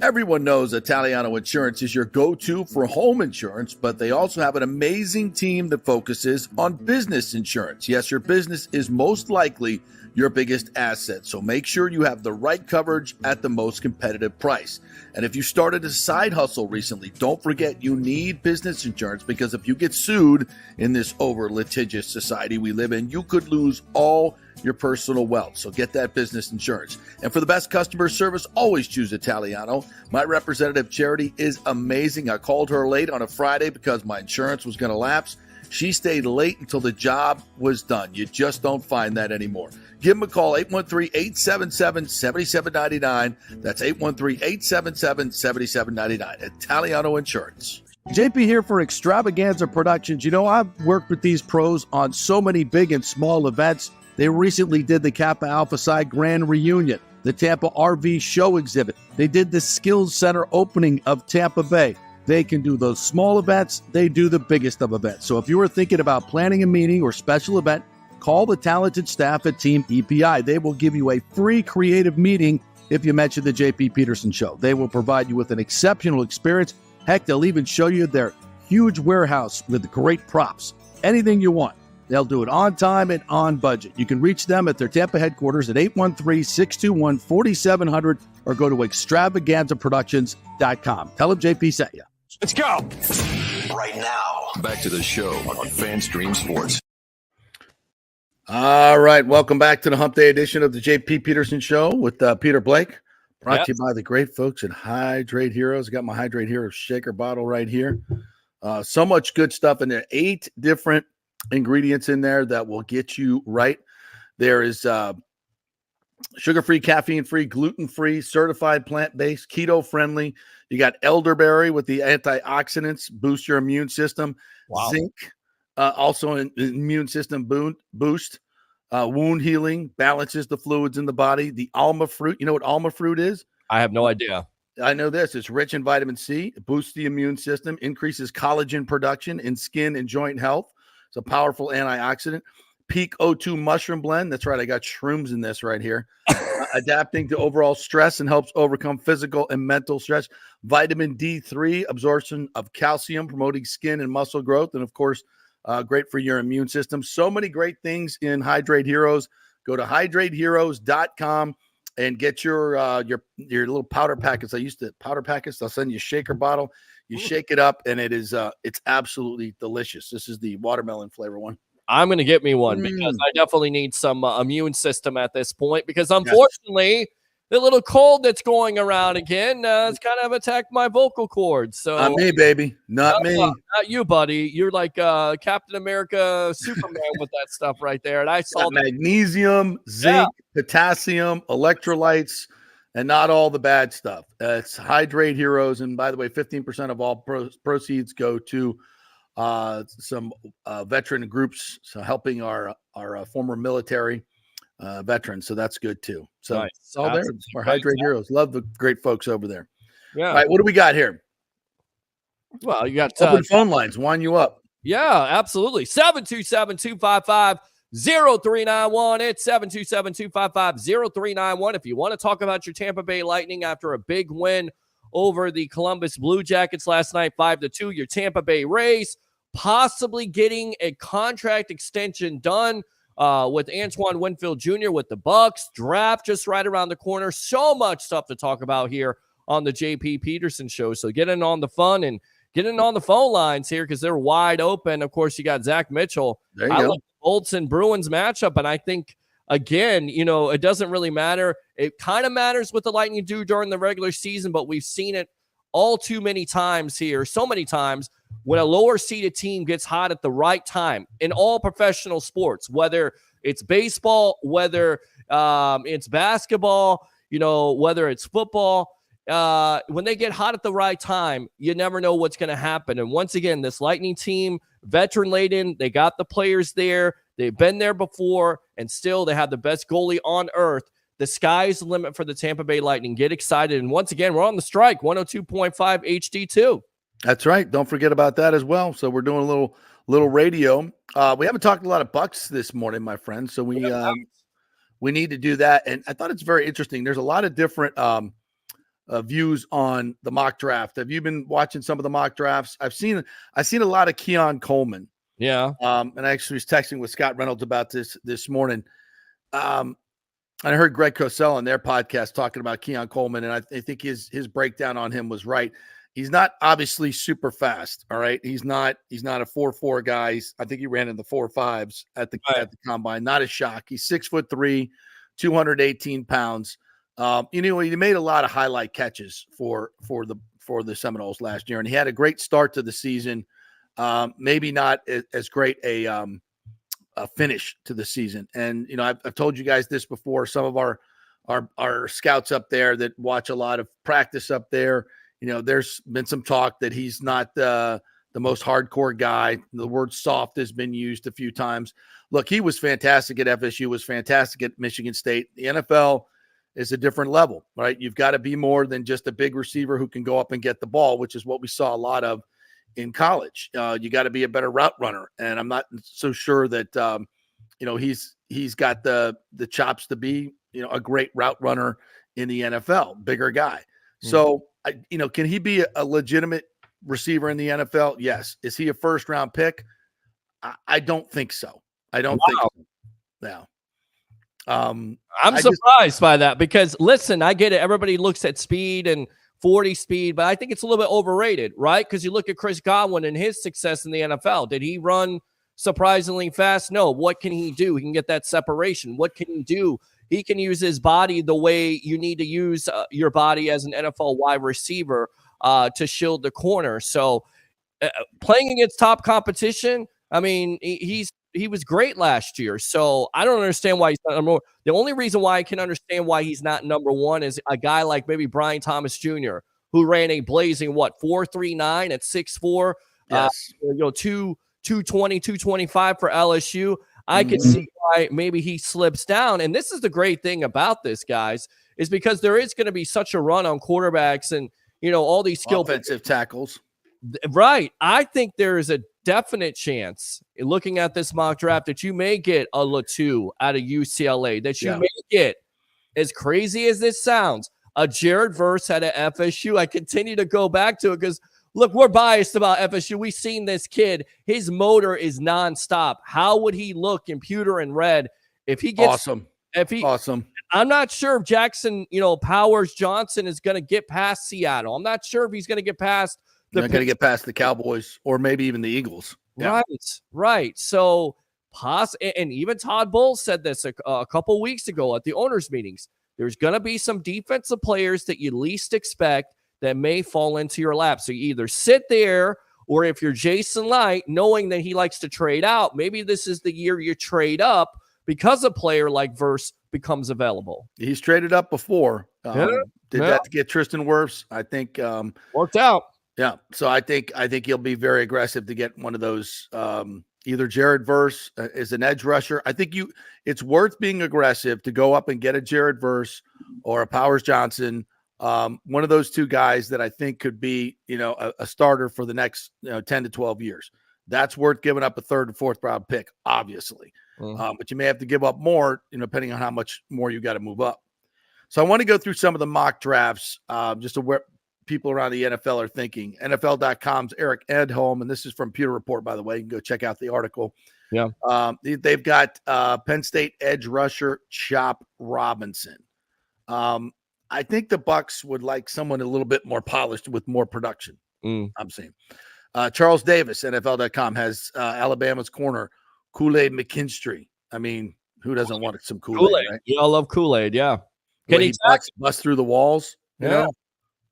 Everyone knows Italiano Insurance is your go-to for home insurance, but they also have an amazing team that focuses on business insurance. Yes, your business is most likely your biggest asset, so make sure you have the right coverage at the most competitive price. And if you started a side hustle recently, don't forget you need business insurance, because if you get sued in this over-litigious society we live in, you could lose all your personal wealth. So get that business insurance. And for the best customer service, always choose Italiano. My representative, Charity, is amazing. I called her late on a Friday because my insurance was going to lapse. She stayed late until the job was done. You just don't find that anymore. Give them a call, 813-877-7799. That's 813-877-7799. Italiano Insurance.
JP here for Extravaganza Productions. You know, I've worked with these pros on so many big and small events. They recently did the Kappa Alpha Psi Grand Reunion, the Tampa RV Show Exhibit. They did the Skills Center opening of Tampa Bay. They can do those small events. They do the biggest of events. So if you are thinking about planning a meeting or special event, call the talented staff at Team EPI. They will give you a free creative meeting if you mention the JP Peterson Show. They will provide you with an exceptional experience. Heck, they'll even show you their huge warehouse with great props. Anything you want. They'll do it on time and on budget. You can reach them at their Tampa headquarters at 813-621-4700 or go to extravaganzaproductions.com. Tell them JP sent you.
Let's go. Right now, back to the show on FanStream Sports.
All right, welcome back to the Hump Day edition of the JP Peterson Show with Peter Blake. Brought to you by the great folks at Hydrate Heroes. I got my Hydrate Heroes shaker bottle right here. So much good stuff in there. 8 different ingredients in there that will get you right. There is sugar-free, caffeine-free, gluten-free, certified plant-based, keto-friendly. You got elderberry with the antioxidants, boost your immune system. Wow. Zinc, also an immune system boost. Wound healing, balances the fluids in the body. The alma fruit, you know what alma fruit is?
I have no idea.
I know this. It's rich in vitamin C. It boosts the immune system, increases collagen production in skin and joint health. It's a powerful antioxidant. Peak O2 mushroom blend. That's right. I got shrooms in this right here. Adapting to overall stress and helps overcome physical and mental stress. Vitamin D3, absorption of calcium, promoting skin and muscle growth. And of course, great for your immune system. So many great things in Hydrate Heroes. Go to hydrateheroes.com and get your little powder packets. I used to powder packets. I'll send you a shaker bottle. You shake it up, and it's absolutely delicious. This is the watermelon flavor one.
I'm going to get me one because I definitely need some immune system at this point, because unfortunately, the little cold that's going around again has kind of attacked my vocal cords. So
not me, baby. Not me.
Not you, buddy. You're like Captain America, Superman with that stuff right there. And I saw
magnesium, zinc, potassium, electrolytes, and not all the bad stuff. It's Hydrate Heroes. And by the way, 15% of all proceeds go to some veteran groups, so helping our former military veterans. So that's good too. So
nice.
It's all there. Our Hydrate Heroes. Love the great folks over there.
Yeah.
All right, what do we got here?
Well, you got
open phone lines. Wind you up.
Yeah, absolutely. 727-255-0391. It's 727-255-0391. If you want to talk about your Tampa Bay Lightning after a big win over the Columbus Blue Jackets last night, 5-2, your Tampa Bay Rays possibly getting a contract extension done with Antoine Winfield Jr. with the Bucks. Draft just right around the corner. So much stuff to talk about here on the JP Peterson Show. So get in on the fun and get in on the phone lines here because they're wide open. Of course, you got Zach Mitchell.
There you
I
go.
like the Bolts and Bruins matchup, and I think, again, you know, it doesn't really matter. It kind of matters what the Lightning do during the regular season, but we've seen it all too many times here, so many times, when a lower seeded team gets hot at the right time in all professional sports, whether it's baseball, whether it's basketball, whether it's football, when they get hot at the right time, you never know what's going to happen. And once again, this Lightning team, veteran laden, they got the players there. They've been there before, and still they have the best goalie on earth. The sky's the limit for the Tampa Bay Lightning. Get excited. And once again, we're on the strike, 102.5 HD2.
That's right. Don't forget about that as well. So we're doing a little radio. We haven't talked a lot of Bucks this morning, my friend. So we need to do that. And I thought it's very interesting. There's a lot of different views on the mock draft. Have you been watching some of the mock drafts? I've seen a lot of Keon Coleman.
Yeah.
And I actually was texting with Scott Reynolds about this morning. And I heard Greg Cosell on their podcast talking about Keon Coleman, and I think his breakdown on him was right. He's not obviously super fast. All right. He's not a 4.4 guy. I think he ran in the 4.5s at the combine. Not a shock. He's 6'3", 218 pounds. He made a lot of highlight catches for the Seminoles last year, and he had a great start to the season. Maybe not as great a finish to the season. And I've told you guys this before. Some of our scouts up there that watch a lot of practice up there. There's been some talk that he's not the most hardcore guy. The word soft has been used a few times. Look, he was fantastic at FSU, was fantastic at Michigan State. The NFL is a different level, right? You've got to be more than just a big receiver who can go up and get the ball, which is what we saw a lot of in college. You got to be a better route runner. And I'm not so sure that, he's got the chops to be, a great route runner in the NFL, bigger guy. So, can he be a legitimate receiver in the NFL? Yes. Is he a first-round pick? I don't think so. I don't think so. No.
I'm surprised by that because, listen, I get it. Everybody looks at speed and 40 speed, but I think it's a little bit overrated, right? Because you look at Chris Godwin and his success in the NFL. Did he run surprisingly fast? No. What can he do? He can get that separation. What can he do? He can use his body the way you need to use your body as an NFL wide receiver to shield the corner. So playing against top competition, I mean, he was great last year. So I don't understand why he's not number one. The only reason why I can understand why he's not number one is a guy like maybe Brian Thomas Jr., who ran a blazing, 4.39 at 6'4",
yes.
220, 225 for LSU. I could see why maybe he slips down. And this is the great thing about this, guys, is because there is going to be such a run on quarterbacks and, all these
offensive tackles.
Right. I think there is a definite chance, looking at this mock draft, that you may get a Latu out of UCLA, that you may get, as crazy as this sounds, a Jared Verse out of FSU. I continue to go back to it because, look, we're biased about FSU. We've seen this kid. His motor is nonstop. How would he look in pewter and red if he gets
awesome? Awesome.
I'm not sure if Jackson, Powers Johnson is going to get past Seattle. I'm not sure if he's going to get past
They're going to get past the Cowboys or maybe even the Eagles.
Yeah. Right. So, and even Todd Bowles said this a couple weeks ago at the owners' meetings. There's going to be some defensive players that you least expect that may fall into your lap. So you either sit there, or if you're Jason Light, knowing that he likes to trade out, maybe this is the year you trade up because a player like Verse becomes available.
He's traded up before. Did that to get Tristan Wirfs. I think
worked out.
Yeah. So I think he'll be very aggressive to get one of those. Either Jared Verse is an edge rusher. I think it's worth being aggressive to go up and get a Jared Verse or a Powers Johnson. One of those two guys that I think could be, a starter for the next 10 to 12 years. That's worth giving up a third and fourth round pick, obviously. But you may have to give up more, depending on how much more you got to move up. So I want to go through some of the mock drafts, just to where people around the NFL are thinking. NFL.com's Eric Edholm, and this is from Pewter Report, by the way. You can go check out the article.
Yeah.
They've got Penn State edge rusher Chop Robinson. I think the Bucs would like someone a little bit more polished with more production. I'm saying. Charles Davis, NFL.com, has Alabama's corner Kool-Aid McKinstry. I mean, who doesn't want some Kool-Aid? Right?
You all love Kool-Aid, yeah.
Can he bust through the walls? You know?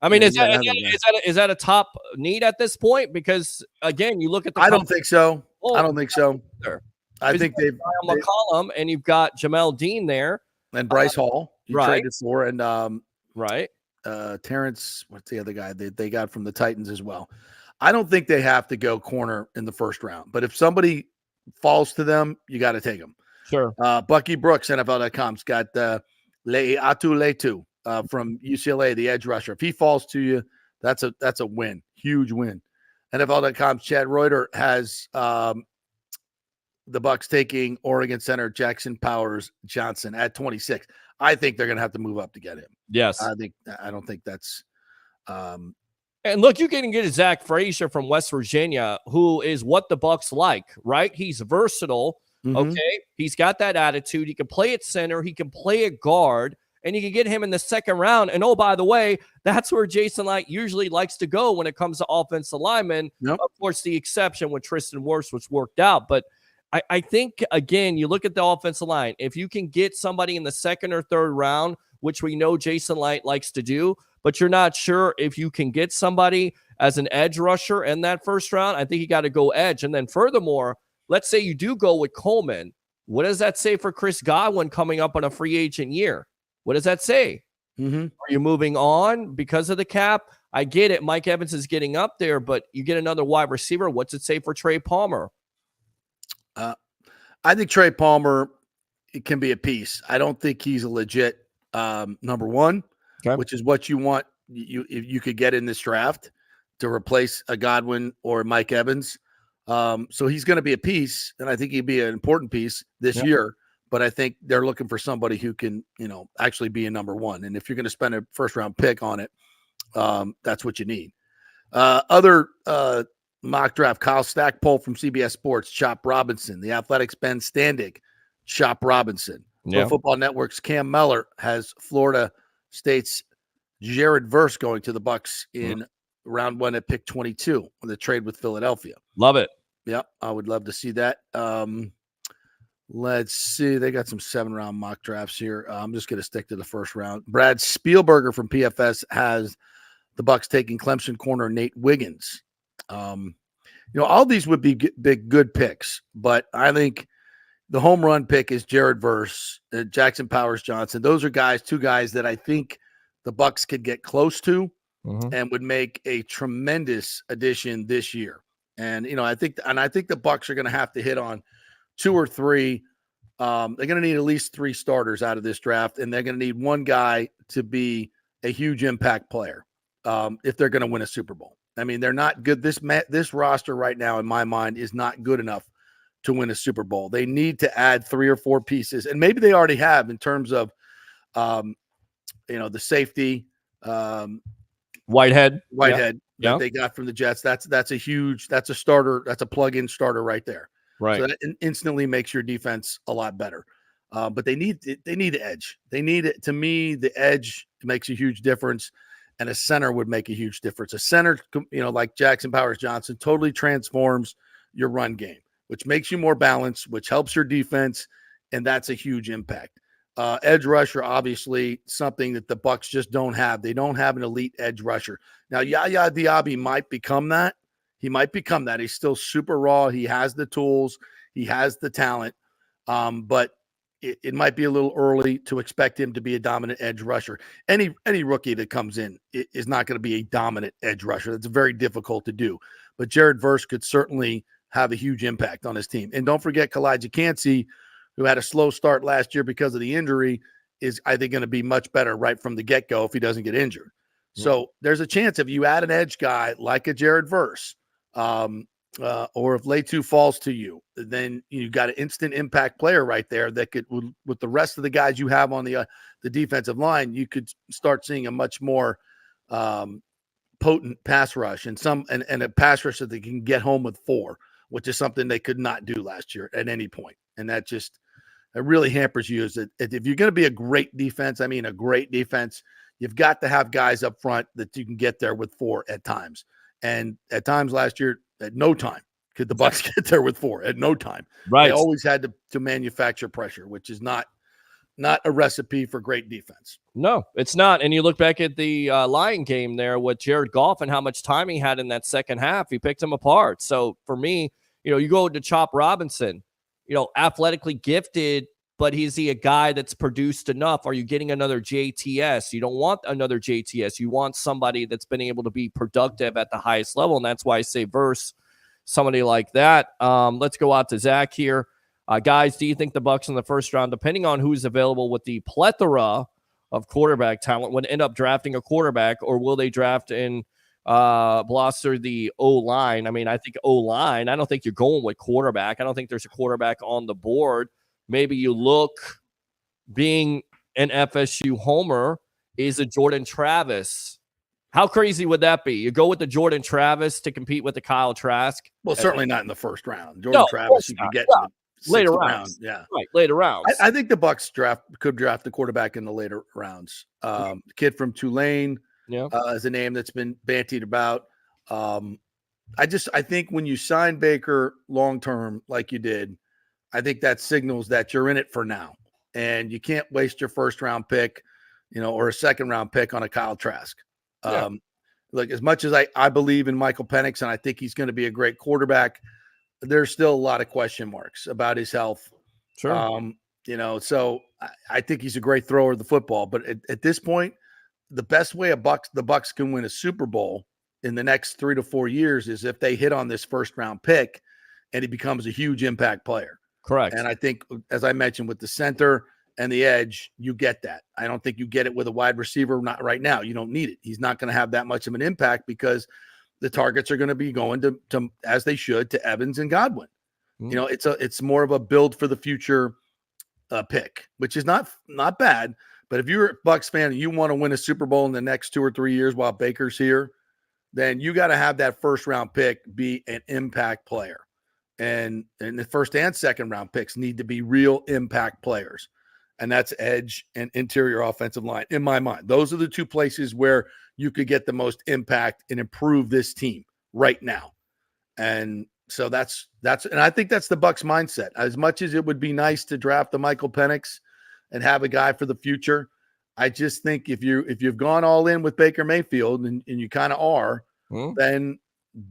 I mean,
Yeah,
is
you gotta
that,
have that guy.
is that a top need at this point? Because again, you look at the
I don't think so. I don't think so.
either.
I
'Cause
think
you got Kyle McCollum and you've got Jamel Dean there.
and Bryce Hall you
right.
traded for, and
Right.
Terrence, what's the other guy they got from the Titans as well. I don't think they have to go corner in the first round, but if somebody falls to them, you got to take them.
Sure.
Bucky Brooks, NFL.com's got Leatu Letu from UCLA, the edge rusher. If he falls to you, that's a win, huge win. NFL.com's Chad Reuter has the Bucks taking Oregon center Jackson Powers Johnson at 26. I think they're going to have to move up to get him.
Yes.
I don't think that's.
And look, you can get Zach Frazier from West Virginia, who is what the Bucks like, right? He's versatile. Okay. He's got that attitude. He can play at center. He can play at guard. And you can get him in the second round. And oh, by the way, that's where Jason Light usually likes to go when it comes to offensive linemen.
Yep.
Of course, the exception with Tristan Wirfs, which worked out. But I think, again, you look at the offensive line. If you can get somebody in the second or third round, which we know Jason Light likes to do, but you're not sure if you can get somebody as an edge rusher in that first round, I think you got to go edge. And then furthermore, let's say you do go with Coleman. What does that say for Chris Godwin coming up on a free agent year? What does that say? Are you moving on because of the cap? I get it. Mike Evans is getting up there, but you get another wide receiver. What's it say for Trey Palmer?
I think Trey Palmer it can be a piece. I don't think he's a legit number one, which is what you want. If you could get in this draft to replace a Godwin or Mike Evans. So he's going to be a piece, and I think he'd be an important piece this year. But I think they're looking for somebody who can, actually be a number one. And if you're going to spend a first round pick on it, that's what you need. Other mock draft, Kyle Stackpole from CBS Sports, Chop Robinson. The Athletics' Ben Standig, Chop Robinson. Pro Football Network's Cam Mellor has Florida State's Jared Verse going to the Bucks in round one at pick 22 on the trade with Philadelphia.
Love it.
Yep, I would love to see that. Let's see. They got some 7-round mock drafts here. I'm just going to stick to the first round. Brad Spielberger from PFS has the Bucks taking Clemson corner Nate Wiggins. All these would be big, good picks, but I think the home run pick is Jared Verse, Jackson Powers Johnson. Those are two guys that I think the Bucks could get close to and would make a tremendous addition this year. And I think the Bucks are going to have to hit on 2 or 3. They're going to need at least 3 starters out of this draft, and they're going to need one guy to be a huge impact player if they're going to win a Super Bowl. I mean, they're not good. This roster right now, in my mind, is not good enough to win a Super Bowl. They need to add 3 or 4 pieces, and maybe they already have in terms of, the safety.
Whitehead
that they got from the Jets. That's a starter. That's a plug-in starter right there.
Right.
So that instantly makes your defense a lot better. But they need edge. They need it. To me, the edge makes a huge difference, and a center would make a huge difference. A center, like Jackson Powers Johnson, totally transforms your run game, which makes you more balanced, which helps your defense, and that's a huge impact. Edge rusher, obviously, something that the Bucks just don't have. They don't have an elite edge rusher. Now, Yaya Diaby might become that. He might become that. He's still super raw. He has the tools. He has the talent. But it might be a little early to expect him to be a dominant edge rusher. Any rookie that comes in is not going to be a dominant edge rusher. That's very difficult to do. But Jared Verse could certainly have a huge impact on his team. And don't forget Kalijah Cansey, who had a slow start last year because of the injury, is, I think, going to be much better right from the get-go if he doesn't get injured. So there's a chance if you add an edge guy like a Jared Verse, or if Letu falls to you, then you got an instant impact player right there that could, with the rest of the guys you have on the defensive line, you could start seeing a much more potent pass rush and a pass rush that they can get home with 4, which is something they could not do last year at any point. And that really hampers you. Is that if you're going to be a great defense, you've got to have guys up front that you can get there with 4 at times. And at times last year, at no time could the Bucks get there with 4. At no time.
Right.
They always had to manufacture pressure, which is not not a recipe for great defense.
No, it's not. And you look back at the Lion game there with Jared Goff and how much time he had in that second half. He picked him apart. So for me, you go to Chop Robinson, athletically gifted, but is he a guy that's produced enough? Are you getting another JTS? You don't want another JTS. You want somebody that's been able to be productive at the highest level. And that's why I say verse somebody like that. Let's go out to Zach here. Guys, do you think the Bucs in the first round, depending on who's available with the plethora of quarterback talent, would end up drafting a quarterback, or will they draft in Blosser the O-line? I mean, I think O-line. I don't think you're going with quarterback. I don't think there's a quarterback on the board. Maybe you look, being an FSU homer, is a Jordan Travis. How crazy would that be? You go with the Jordan Travis to compete with the Kyle Trask?
Well, certainly not in the first round. Jordan Travis, you can get
later rounds.
Yeah,
right, later rounds.
I think the Bucs could draft the quarterback in the later rounds. The kid from Tulane is a name that's been bantied about. I think when you sign Baker long term, like you did, I think that signals that you're in it for now, and you can't waste your first round pick, or a second round pick on a Kyle Trask. Like, as much as I believe in Michael Penix, and I think he's going to be a great quarterback, there's still a lot of question marks about his health.
Sure.
So I think he's a great thrower of the football, but at this point, the best way the Bucs can win a Super Bowl in the next 3 to 4 years is if they hit on this first round pick and he becomes a huge impact player.
Correct.
And I think, as I mentioned, with the center and the edge, you get that. I don't think you get it with a wide receiver. Not right now. You don't need it. He's not going to have that much of an impact because the targets are going to be going to as they should, to Evans and Godwin. It's more of a build for the future pick, which is not bad. But if you're a Bucs fan and you want to win a Super Bowl in the next 2 or 3 years while Baker's here, then you got to have that first round pick be an impact player. And the first and second round picks need to be real impact players. And that's edge and interior offensive line, in my mind. Those are the two places where you could get the most impact and improve this team right now. And so that's and I think that's the Bucs mindset. As much as it would be nice to draft the Michael Penix and have a guy for the future, I just think if you've gone all in with Baker Mayfield, and you kind of are, then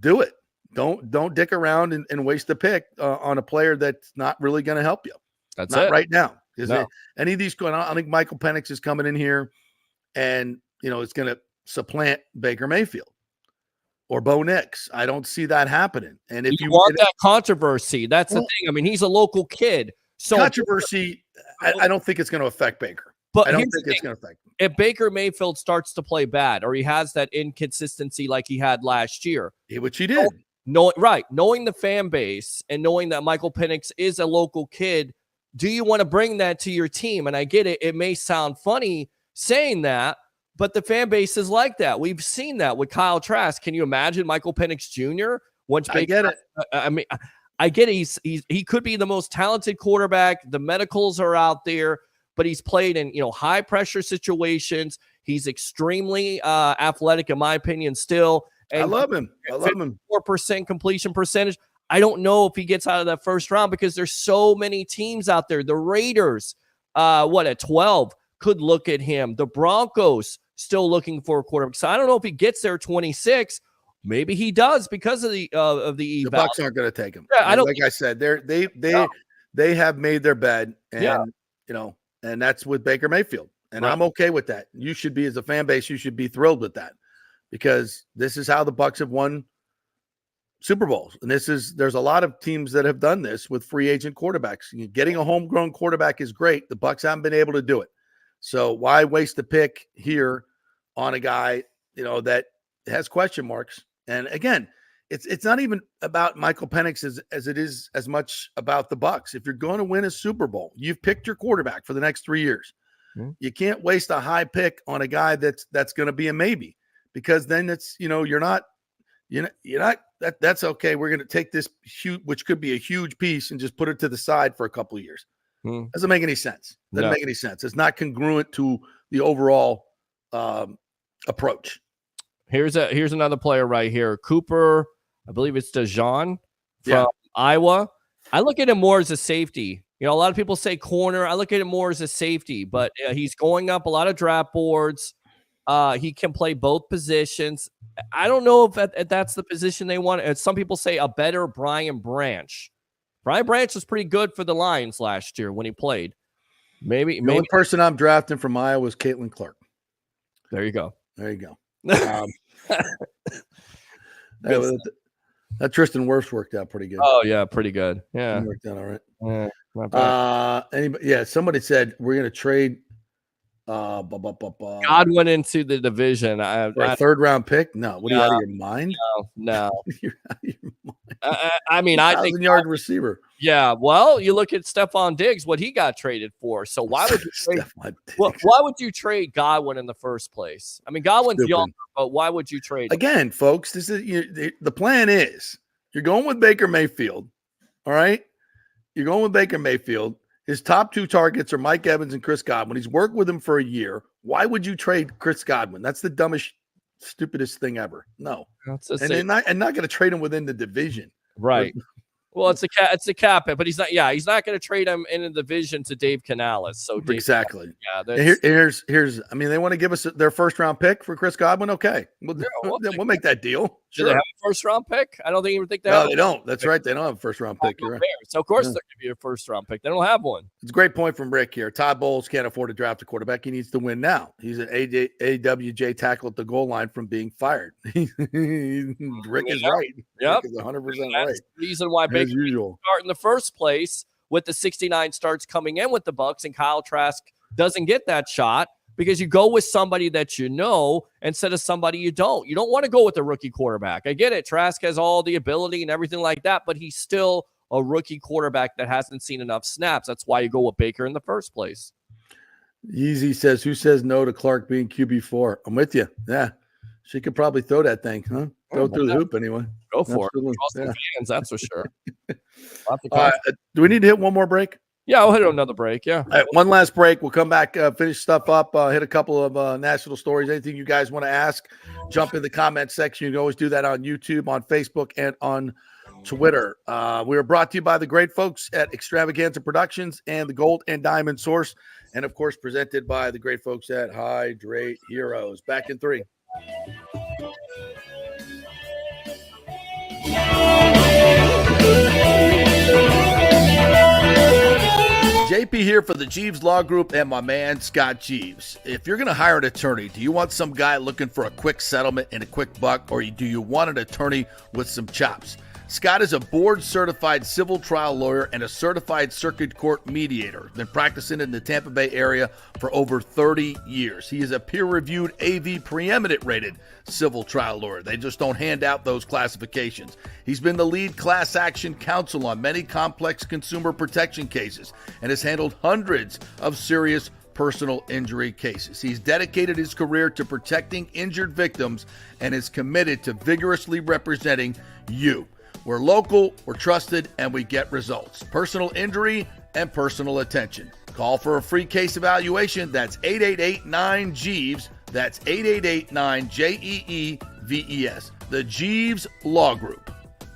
do it. Don't dick around and waste a pick on a player that's not really going to help you.
That's
not
it
right now.
No.
Any of these going on? I think Michael Penix is coming in here, and it's going to supplant Baker Mayfield or Bo Nix. I don't see that happening. And if you
want that controversy, that's the thing. I mean, he's a local kid. So
controversy, I don't think it's going to affect Baker.
But
I don't think it's going to affect him.
If Baker Mayfield starts to play bad, or he has that inconsistency like he had last year,
which he did.
Knowing the fan base and knowing that Michael Penix is a local kid, do you want to bring that to your team? And I get it. It may sound funny saying that, but the fan base is like that. We've seen that with Kyle Trask. Can you imagine Michael Penix Jr.?
I get it.
I mean, I get it. He could be the most talented quarterback. The medicals are out there, but he's played in high pressure situations. He's extremely athletic, in my opinion, still. And
I love him.
4% completion percentage. I don't know if he gets out of that first round because there's so many teams out there. The Raiders, at 12, could look at him. The Broncos still looking for a quarterback. So I don't know if he gets there 26. Maybe he does because of the eval.
The Bucs aren't going to take him.
Yeah,
I said, they have made their bed, and and that's with Baker Mayfield, and I'm okay with that. You should be, as a fan base, you should be thrilled with that, because this is how the Bucs have won Super Bowls. And there's a lot of teams that have done this with free agent quarterbacks. Getting a homegrown quarterback is great. The Bucs haven't been able to do it. So why waste a pick here on a guy, that has question marks? And again, it's not even about Michael Penix as it is as much about the Bucs. If you're going to win a Super Bowl, you've picked your quarterback for the next 3 years. You can't waste a high pick on a guy that's going to be a maybe, because then it's, you're not that's okay. We're going to take this huge, which could be a huge piece, and just put it to the side for a couple of years. Doesn't make any sense. Doesn't make any sense. It's not congruent to the overall approach.
Here's another player right here. Cooper, I believe it's DeJean from Iowa. I look at him more as a safety. You know, a lot of people say corner. I look at it more as a safety, but he's going up a lot of draft boards. He can play both positions. I don't know if that's the position they want. Some people say a better Brian Branch. Brian Branch was pretty good for the Lions last year when he played. Maybe
The only person I'm drafting from Iowa was Caitlin Clark.
There you go.
There you go. That Tristan Wirfs worked out pretty good.
Oh yeah, pretty good.
He
Yeah.
worked out all right.
Yeah, not bad.
Somebody said we're going to trade
Godwin into the division.
for a third round pick. No, what are you out of your mind?
No.
You're out of your mind.
I mean, I think
1,000-yard receiver.
Yeah, well, you look at Stephon Diggs, what he got traded for. So why would you trade? Why would you trade Godwin in the first place? I mean, Godwin's
Stupid.
young, but why would you trade him?
Again, folks, this is the plan is you're going with Baker Mayfield. All right, you're going with Baker Mayfield. His top two targets are Mike Evans and Chris Godwin. He's worked with him for a year. Why would you trade Chris Godwin? That's the dumbest, stupidest thing ever. No, and not going to trade him within the division.
Right. Well, it's a cap hit, but he's not going to trade him in the division to Dave Canales. So
exactly.
Yeah.
Here's. I mean, they want to give us their first round pick for Chris Godwin. Okay, we'll make that deal.
Do they have a first round pick? I don't think they
No,
have.
they don't. That's right. They don't have a first round pick. You're right.
So of course they're going to be a first round pick. They don't have one.
It's a great point from Rick here. Todd Bowles can't afford to draft a quarterback. He needs to win now. He's an AWJ tackle at the goal line from being fired. Rick is right.
Yep.
Rick is 100%
That's
right.
the reason why Baker
usual.
start in the first place with the 69 starts coming in with the Bucs, and Kyle Trask doesn't get that shot because you go with somebody that you know instead of somebody you don't. You don't want to go with a rookie quarterback. I get it. Trask has all the ability and everything like that, but he's still a rookie quarterback that hasn't seen enough snaps. That's why you go with Baker in the first place.
Yeezy says, who says no to Clark being QB4? I'm with you. Yeah. She could probably throw that thing, huh? Throw through the hoop anyway.
Go for
Absolutely.
it. Draw some fans, that's for sure.
Do we need to hit one more break?
Yeah, I'll hit another break. Yeah.
All right, one last break. We'll come back, finish stuff up, hit a couple of national stories. Anything you guys want to ask, jump in the comment section. You can always do that on YouTube, on Facebook, and on Twitter. We are brought to you by the great folks at Extravaganza Productions and the Gold and Diamond Source, and of course, presented by the great folks at Hydrate Heroes. Back in 3. JP here for the Jeeves Law Group and my man Scott Jeeves. If you're going to hire an attorney, do you want some guy looking for a quick settlement and a quick buck, or do you want an attorney with some chops? Scott is a board-certified civil trial lawyer and a certified circuit court mediator. Been practicing in the Tampa Bay area for over 30 years. He is a peer-reviewed AV preeminent rated civil trial lawyer. They just don't hand out those classifications. He's been the lead class action counsel on many complex consumer protection cases and has handled hundreds of serious personal injury cases. He's dedicated his career to protecting injured victims and is committed to vigorously representing you. We're local, we're trusted, and we get results. Personal injury and personal attention. Call for a free case evaluation. That's 888-9-JEEVES. That's 888-9-JEEVES. The Jeeves Law Group.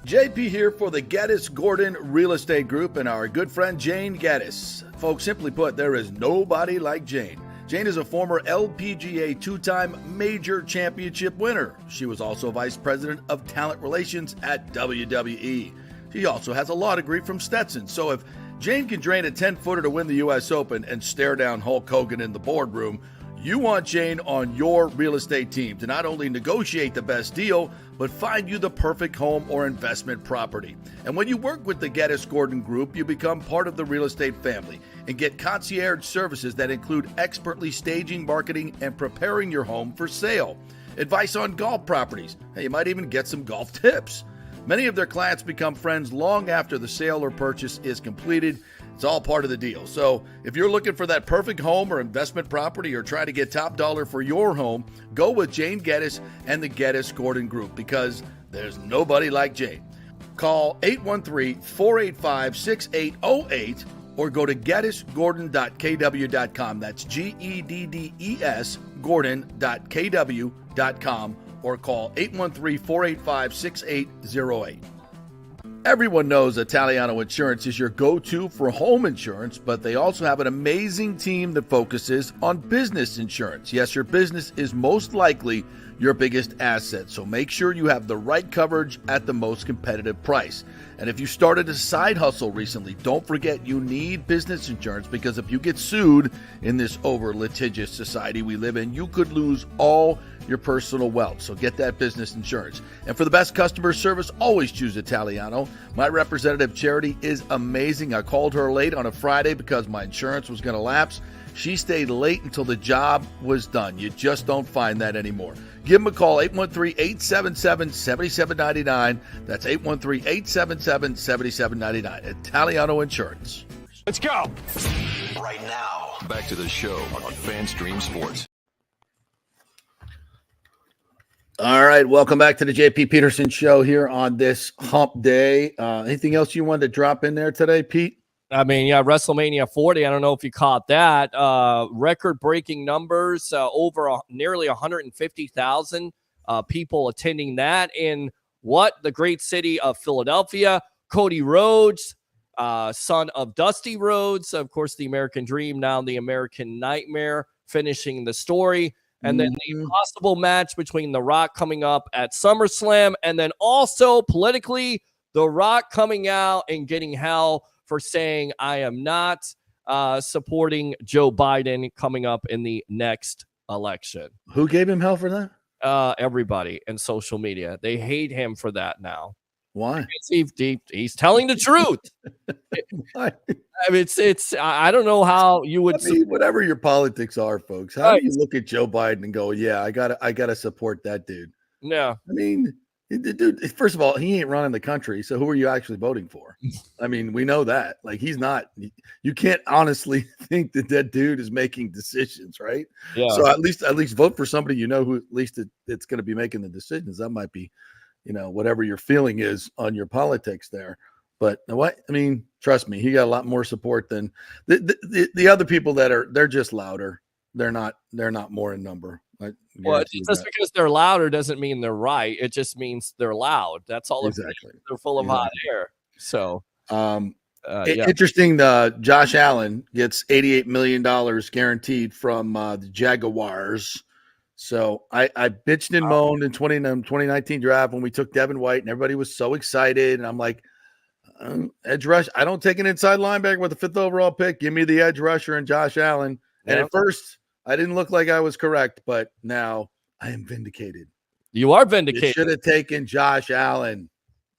JP here for the Geddes Gordon Real Estate Group and our good friend Jane Geddes. Folks, simply put, there is nobody like Jane. Jane is a former LPGA two-time major championship winner. She was also vice president of talent relations at WWE. She also has a law degree from Stetson. So if Jane can drain a 10-footer to win the U.S. Open and stare down Hulk Hogan in the boardroom, you want Jane on your real estate team to not only negotiate the best deal, but find you the perfect home or investment property. And when you work with the Geddes Gordon Group, you become part of the real estate family and get concierge services that include expertly staging, marketing, and preparing your home for sale. Advice on golf properties. Hey, you might even get some golf tips. Many of their clients become friends long after the sale or purchase is completed. It's all part of the deal. So if you're looking for that perfect home or investment property or trying to get top dollar for your home, go with Jane Geddes and the Geddes Gordon Group because there's nobody like Jane. Call 813-485-6808 or go to GeddesGordon.kw.com. That's GEDDES Gordon.kw.com or call 813-485-6808. Everyone knows Italiano Insurance is your go-to for home insurance, but they also have an amazing team that focuses on business insurance. Yes, your business is most likely your biggest asset, so make sure you have the right coverage at the most competitive price. And if you started a side hustle recently, don't forget you need business insurance, because if you get sued in this over-litigious society we live in, you could lose all your personal wealth. So get that business insurance. And for the best customer service, always choose Italiano. My representative, Charity, is amazing. I called her late on a Friday because my insurance was going to lapse. She stayed late until the job was done. You just don't find that anymore. Give them a call, 813-877-7799. That's 813-877-7799. Italiano Insurance.
Let's go. Right now, back to the show on FanStream Sports.
All right, welcome back to the JP Peterson Show here on this hump day. Anything else you wanted to drop in there today, Pete?
I mean, yeah, WrestleMania 40. I don't know if you caught that. Record-breaking numbers, nearly 150,000 people attending that in the great city of Philadelphia. Cody Rhodes, son of Dusty Rhodes, of course, the American Dream, now the American Nightmare, finishing the story. And then the possible match between The Rock coming up at SummerSlam, and then also politically, The Rock coming out and getting hell for saying, I am not supporting Joe Biden coming up in the next election.
Who gave him hell for that?
Everybody in social media. They hate him for that now.
Why?
He's telling the truth. I mean, I don't know how you would.
Whatever your politics are, folks. How do you look at Joe Biden and go, yeah, I gotta support that dude?
Yeah.
I mean, dude, first of all, he ain't running the country. So who are you actually voting for? I mean, we know that. Like, he's not. You can't honestly think that dude is making decisions, right?
Yeah.
So at least vote for somebody you know who at least it's going to be making the decisions. That might be, whatever your feeling is on your politics there. But what I mean, trust me, he got a lot more support than the other people they're just louder. They're not more in number.
Well, just because they're louder doesn't mean they're right. It just means they're loud. That's all.
Exactly.
They're full of hot air. So,
interesting. Josh Allen gets $88 million guaranteed from the Jaguars. So I bitched and moaned in 2019 draft when we took Devin White, and everybody was so excited. And I'm like, edge rush. I don't take an inside linebacker with the 5th overall pick. Give me the edge rusher and Josh Allen. And at first, I didn't look like I was correct, but now I am vindicated.
You are vindicated.
You should have taken Josh Allen,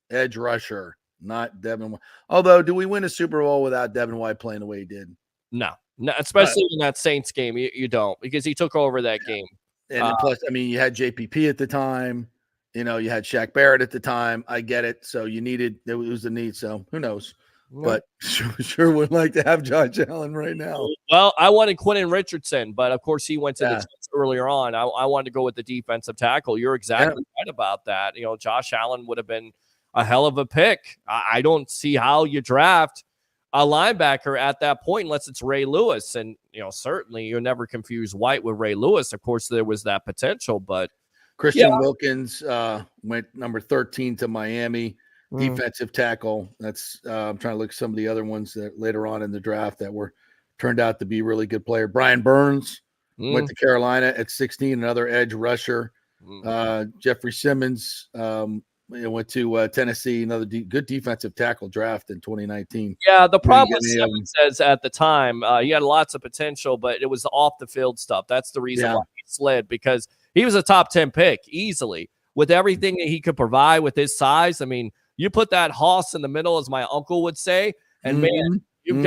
edge rusher, not Devin White. Although, do we win a Super Bowl without Devin White playing the way he did?
No, especially in that Saints game. You don't, because he took over that game.
And plus, I mean, you had JPP at the time. You had Shaq Barrett at the time. I get it. So it was a need. So who knows? But sure would like to have Josh Allen right now.
Well, I wanted Quentin Richardson, but of course he went to the Jets earlier on. I wanted to go with the defensive tackle. You're exactly right about that. Josh Allen would have been a hell of a pick. I don't see how you draft a linebacker at that point unless it's Ray Lewis. And, certainly you'll never confuse White with Ray Lewis. Of course, there was that potential, but
Christian Wilkins went number 13 to Miami. Defensive tackle. That's I'm trying to look at some of the other ones that later on in the draft that turned out to be really good player. Brian Burns went to Carolina at 16, another edge rusher. Jeffrey Simmons went to Tennessee, another good defensive tackle draft in 2019.
Yeah, the problem with Simmons is at the time he had lots of potential, but it was off the field stuff. That's the reason why he slid, because he was a top 10 pick easily with everything that he could provide with his size. I mean, you put that hoss in the middle, as my uncle would say, and man, you've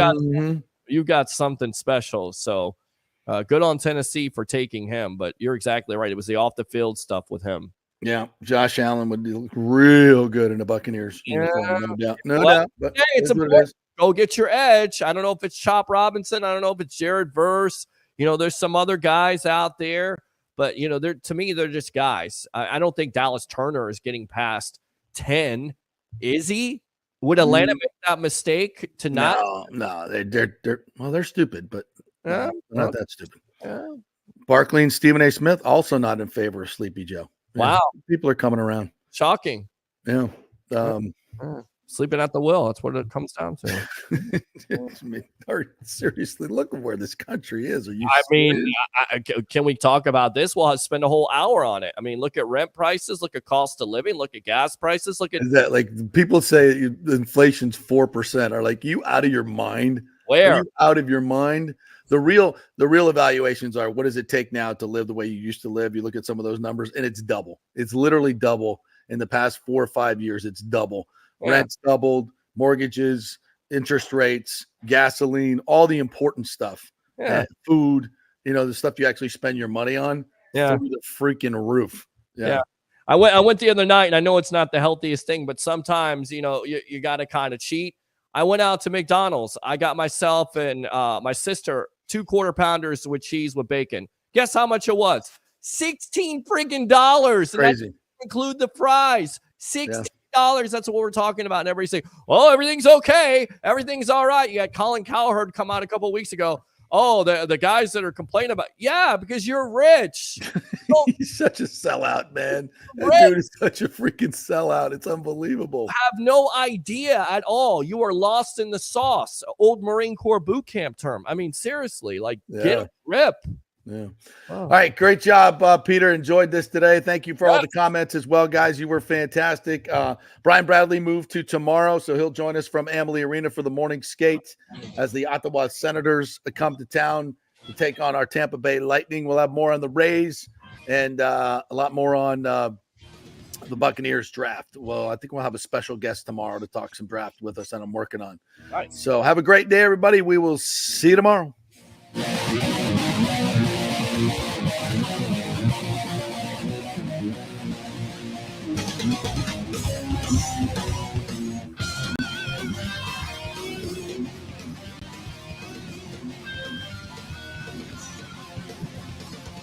got something special. So good on Tennessee for taking him, but you're exactly right. It was the off the field stuff with him.
Yeah, Josh Allen would look real good in the Buccaneers. No doubt. But
it's important. Go get your edge. I don't know if it's Chop Robinson. I don't know if it's Jared Verse. There's some other guys out there, but to me, they're just guys. I don't think Dallas Turner is getting past 10. Is he? Would Atlanta make that mistake to not?
No, they're stupid, but not that stupid. Barkley and Stephen A. Smith also not in favor of Sleepy Joe.
Wow,
people are coming around.
Shocking.
Yeah.
Sleeping at the wheel. That's what it comes down to.
I mean, seriously, look at where this country is. Are you?
I mean,
serious?
can we talk about this? We'll spend a whole hour on it. I mean, look at rent prices, look at cost of living, look at gas prices, look at
Is that like people say inflation's 4%? Are like you out of your mind?
where
Are you out of your mind? The real evaluations are, what does it take now to live the way you used to live? You look at some of those numbers, and it's double. It's literally double in the past 4 or 5 years. It's double.
Yeah.
Rent's doubled, mortgages, interest rates, gasoline, all the important stuff.
Yeah.
Food, the stuff you actually spend your money on.
Yeah.
Through the freaking roof.
Yeah. I went the other night, and I know it's not the healthiest thing, but sometimes, you got to kind of cheat. I went out to McDonald's. I got myself and my sister 2 quarter pounders with cheese with bacon. Guess how much it was? $16 friggin' dollars. And
Crazy.
that include the fries. $16. That's what we're talking about. And everybody's saying, oh, everything's okay. Everything's all right. You got Colin Cowherd come out a couple of weeks ago. Oh, the guys that are complaining about, because you're rich.
He's such a sellout, man. That dude is such a freaking sellout. It's unbelievable.
Have no idea at all. You are lost in the sauce. Old Marine Corps boot camp term. I mean, seriously, get a grip.
Yeah. All right. Great job, Peter. Enjoyed this today. Thank you for all the comments as well, guys. You were fantastic. Brian Bradley moved to tomorrow, so he'll join us from Amalie Arena for the morning skate as the Ottawa Senators come to town to take on our Tampa Bay Lightning. We'll have more on the Rays and a lot more on the Buccaneers draft. Well, I think we'll have a special guest tomorrow to talk some draft with us, and I'm working on.
Nice.
So have a great day, everybody. We will see you tomorrow.